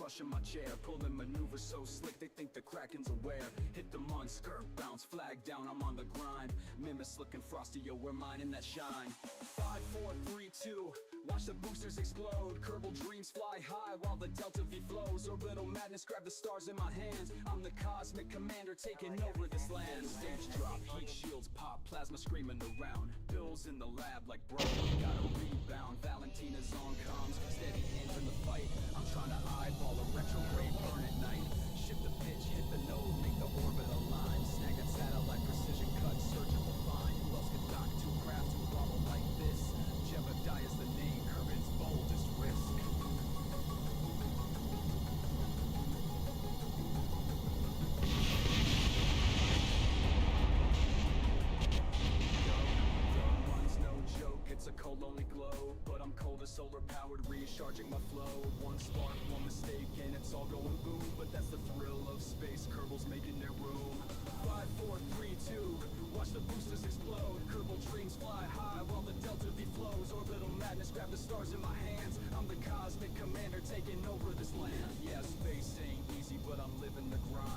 crushing my chair, pulling maneuvers so slick they think the Kraken's aware. Hit the mud, skirt bounce, flag down, I'm on the grind. Mimus looking frosty, yo, we're mining that shine. 5, 4, 3, 2, watch the boosters explode. Kerbal dreams fly high while the Delta V flows. Orbital madness, grab the stars in my hands. I'm the cosmic commander taking over this land. Stage drop, heat shields pop, plasma screaming around. Bills in the lab like bro, we gotta rebound. Valentina's on comms, steady hands in the fight. I'm trying to eyeball a retrograde burn at night. Shift the pitch, hit the node, make the orbit align. Snag that satellite, precision cut, surgical fine. Who else could dock two craft to a bubble like this? Jebediah's the name, Kerbin's boldest risk. It's a cold, lonely glow, but I'm cold as solar powered, recharging my flow. One spark, one mistake, and it's all going boom. But that's the thrill of space, Kerbal's making their room. 5, 4, 3, 2, watch the boosters explode. Kerbal dreams fly high while the Delta V flows. Orbital madness, grab the stars in my hands. I'm the cosmic commander taking over this land. Yeah, space ain't easy, but I'm living the grind.